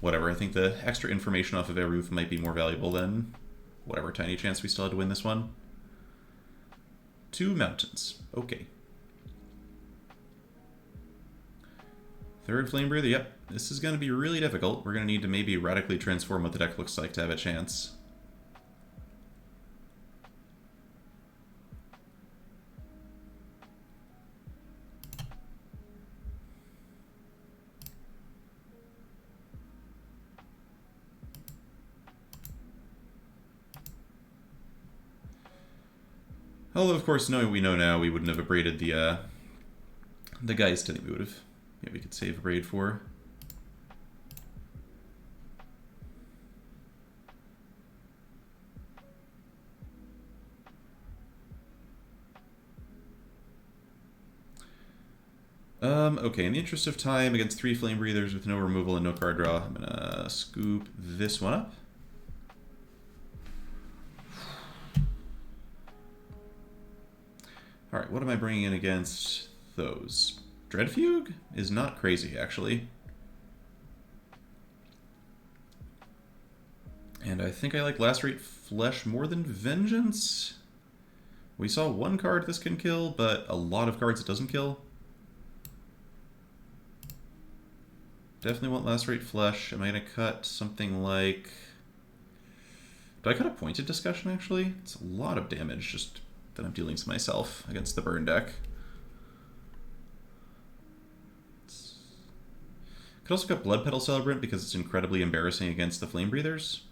whatever. I think the extra information off of Aruth might be more valuable than whatever tiny chance we still had to win this one. 2 mountains. Okay. Third Flame Breather. Yep. This is going to be really difficult. We're going to need to maybe radically transform what the deck looks like to have a chance. Although, of course, knowing what we know now, we wouldn't have abraded the Geist. I think we would have. Yeah, we could save Abrade for. Okay, in the interest of time, against 3 Flame Breathers with no removal and no card draw, I'm gonna scoop this one up. Alright, what am I bringing in against those? Dreadfugue is not crazy, actually. And I think I like Lacerate Flesh more than Vengeance. We saw one card this can kill, but a lot of cards it doesn't kill. Definitely want Lacerate Flesh. Am I going to cut something like... Do I cut a Pointed Discussion, actually? It's a lot of damage just that I'm dealing to myself against the burn deck. Could also cut Blood Petal Celebrant because it's incredibly embarrassing against the Flame Breathers.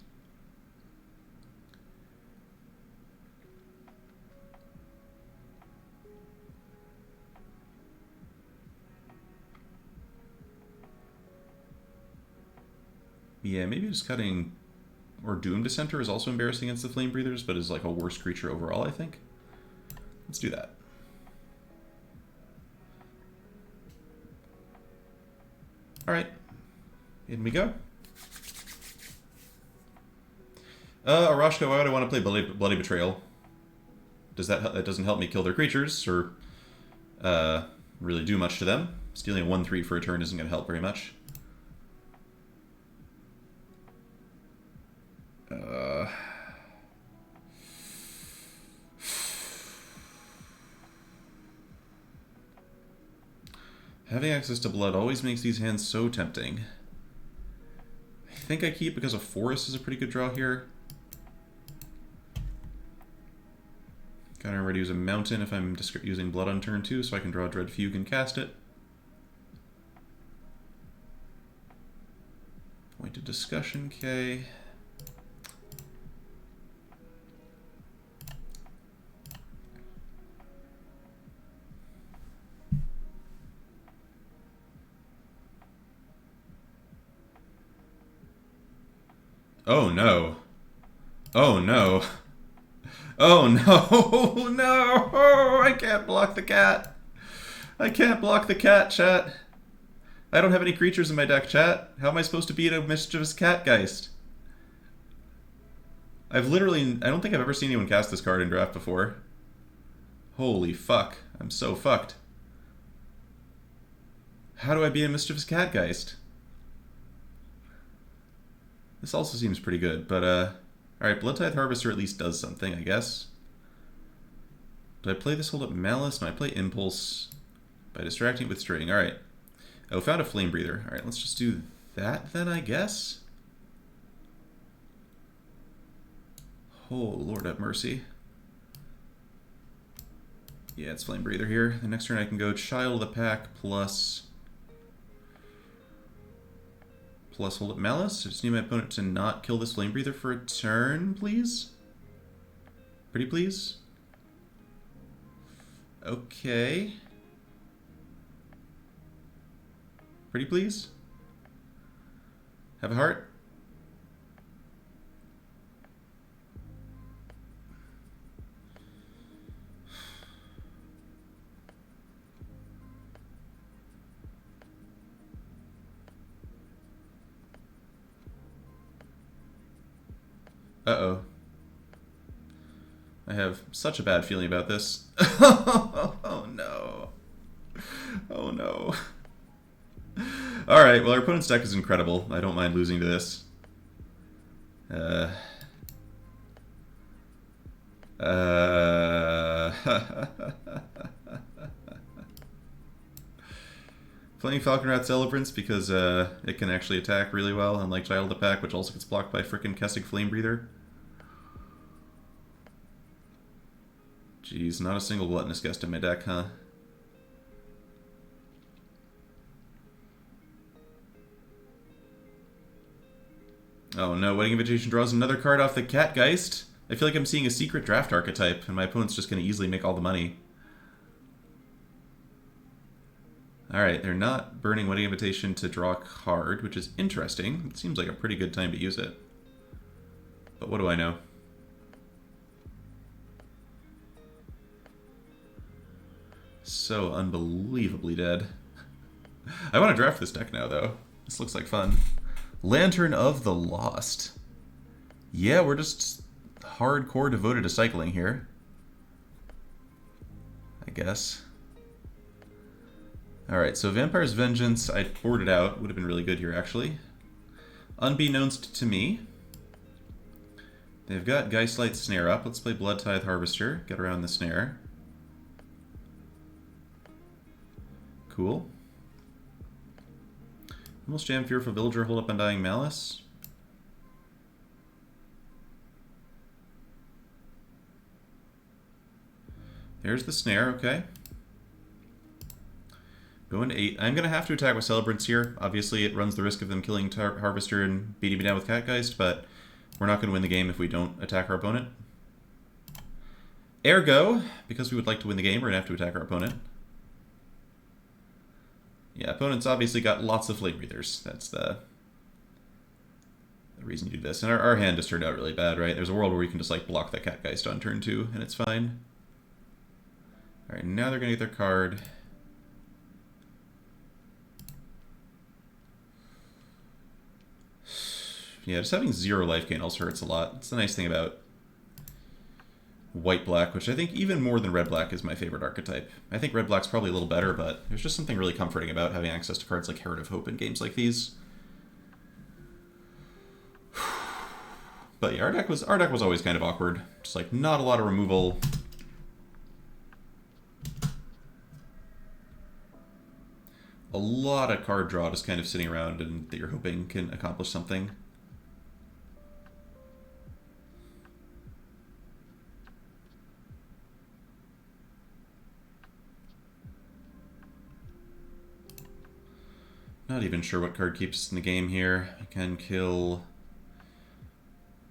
Yeah, maybe just cutting... Or Doom Dissenter is also embarrassing against the Flame Breathers, but is like a worse creature overall, I think. Let's do that. Alright. In we go. Arashka, why would I want to play Bloody Betrayal? That doesn't help me kill their creatures, or really do much to them. Stealing a 1/3 for a turn isn't going to help very much. Having access to blood always makes these hands so tempting. I think I keep because a forest is a pretty good draw here. Kind of ready to use a mountain if I'm using blood on turn 2, so I can draw Dreadfugue and cast it. Point of Discussion, K. Oh no. Oh no. Oh no. No. I can't block the cat. I can't block the cat, chat. I don't have any creatures in my deck, chat. How am I supposed to beat a Mischievous Catgeist? I don't think I've ever seen anyone cast this card in draft before. Holy fuck. I'm so fucked. How do I beat a Mischievous Catgeist? This also seems pretty good, but, alright, Bloodtithe Harvester at least does something, I guess. Do I play this Hold Up Malice? No, I play Impulse by distracting it with String. Alright. Oh, found a Flame Breather. Alright, let's just do that then, I guess? Oh, Lord have mercy. Yeah, it's Flame Breather here. The next turn I can go Child of the Pack plus Hold Up Malice. I just need my opponent to not kill this Flame Breather for a turn, please? Pretty please? Okay. Pretty please? Have a heart? Uh-oh. I have such a bad feeling about this. Oh no. Oh no. Alright, well our opponent's deck is incredible. I don't mind losing to this. Playing Falconrat Celebrants because it can actually attack really well, unlike Child of the Pack, which also gets blocked by frickin' Kessig Flamebreather. Jeez, not a single Gluttonous Guest in my deck, huh? Oh no, Wedding Invitation draws another card off the Catgeist. I feel like I'm seeing a secret draft archetype, and my opponent's just going to easily make all the money. Alright, they're not burning Wedding Invitation to draw a card, which is interesting. It seems like a pretty good time to use it. But what do I know? So unbelievably dead. I want to draft this deck now, though. This looks like fun. Lantern of the Lost. Yeah, we're just hardcore devoted to cycling here, I guess. Alright, so Vampire's Vengeance, I boarded out. Would have been really good here, actually. Unbeknownst to me, they've got Geistlight Snare up. Let's play Blood Tithe Harvester, get around the snare. Cool. Almost Jam Fearful Villager, hold up Undying Malice. There's the snare, okay. Going to 8. I'm going to have to attack with Celebrants here. Obviously, it runs the risk of them killing Harvester and beating me down with Catgeist, but we're not going to win the game if we don't attack our opponent. Ergo, because we would like to win the game, we're going to have to attack our opponent. Yeah, opponent's obviously got lots of Flame Breathers. That's the reason you do this. And our hand just turned out really bad, right? There's a world where we can just like block that Catgeist on turn 2, and it's fine. Alright, now they're going to get their card. Yeah, just having 0 life gain also hurts a lot. It's the nice thing about white-black, which I think even more than red-black is my favorite archetype. I think red-black's probably a little better, but there's just something really comforting about having access to cards like Herald of Hope in games like these. But yeah, our deck was always kind of awkward. Just like not a lot of removal. A lot of card draw just kind of sitting around and that you're hoping can accomplish something. Not even sure what card keeps us in the game here. I can kill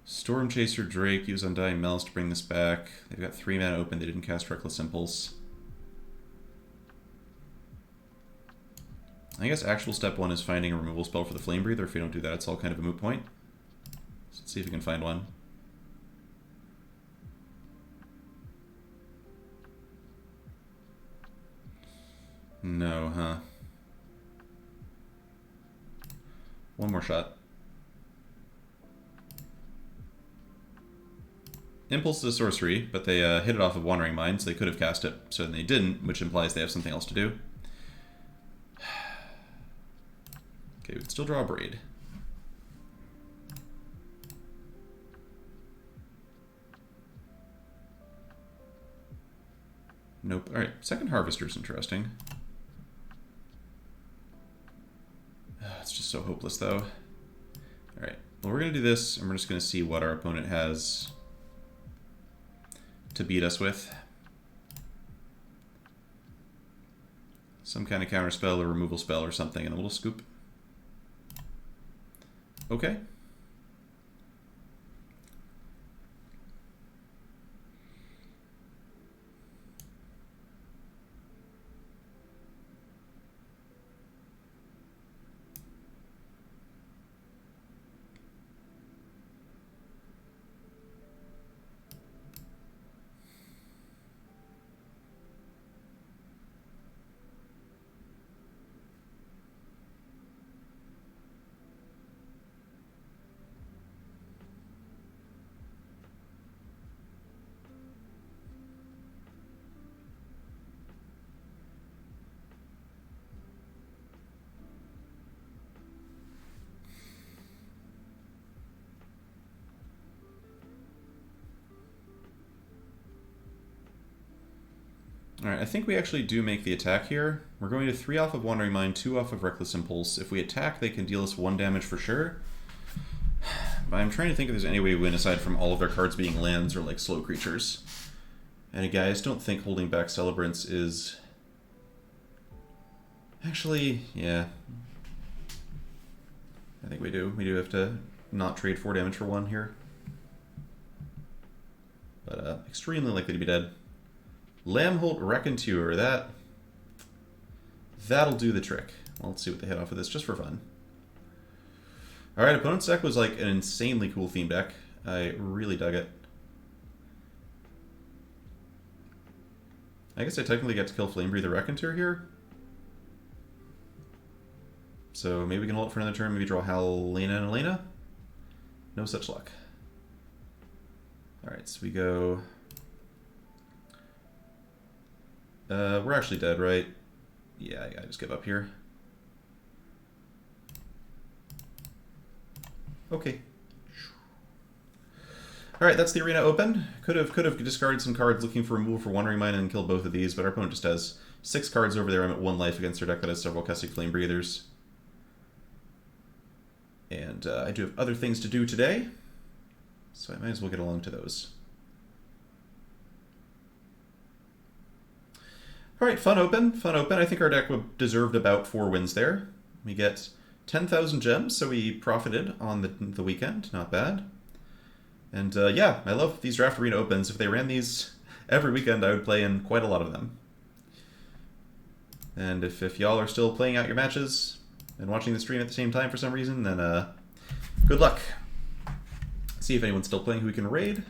Storm Chaser Drake, use Undying Malice to bring this back. They've got 3 mana open, they didn't cast Reckless Impulse. I guess actual step 1 is finding a removal spell for the Flame Breather. If we don't do that, it's all kind of a moot point. So let's see if we can find one. No, huh? One more shot. Impulse is a sorcery, but they hit it off of Wandering Mind, so they could have cast it. So then they didn't, which implies they have something else to do. Okay, we can still draw a Braid. Nope. Alright, second Harvester's interesting. It's just so hopeless, though. Alright, well, we're going to do this, and we're just going to see what our opponent has to beat us with. Some kind of counter spell or removal spell or something, and a little scoop. Okay. Alright, I think we actually do make the attack here. We're going to 3 off of Wandering Mind, 2 off of Reckless Impulse. If we attack, they can deal us 1 damage for sure. But I'm trying to think if there's any way we win aside from all of their cards being lands or like slow creatures. And again, I just don't think holding back Celebrants is... Actually, yeah. I think we do. We do have to not trade 4 damage for 1 here. But extremely likely to be dead. Lambholt Raconteur, that'll do the trick. Well, let's see what they hit off of this, just for fun. Alright, opponent's deck was like an insanely cool theme deck. I really dug it. I guess I technically get to kill Flamebreather Raconteur here. So maybe we can hold it for another turn, maybe draw Helena and Elena. No such luck. Alright, so we go... we're actually dead, right? Yeah, I just give up here. Okay. Alright, that's the arena open. Could have discarded some cards looking for removal for Wandering Mind and killed both of these, but our opponent just has 6 cards over there. I'm at 1 life against their deck that has several Kessig Flame Breathers. And I do have other things to do today, so I might as well get along to those. Alright, fun open, fun open. I think our deck deserved about 4 wins there. We get 10,000 gems, so we profited on the weekend. Not bad. And yeah, I love these Draft Arena opens. If they ran these every weekend, I would play in quite a lot of them. And if y'all are still playing out your matches and watching the stream at the same time for some reason, then good luck. See if anyone's still playing who we can raid.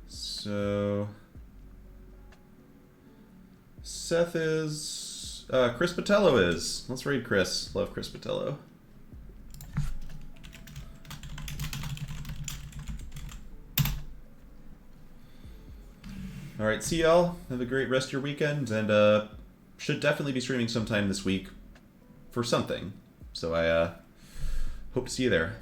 So Seth is... Chris Patello is. Let's raid Chris. Love Chris Patello. Alright, see y'all. Have a great rest of your weekend, and should definitely be streaming sometime this week for something. So I hope to see you there.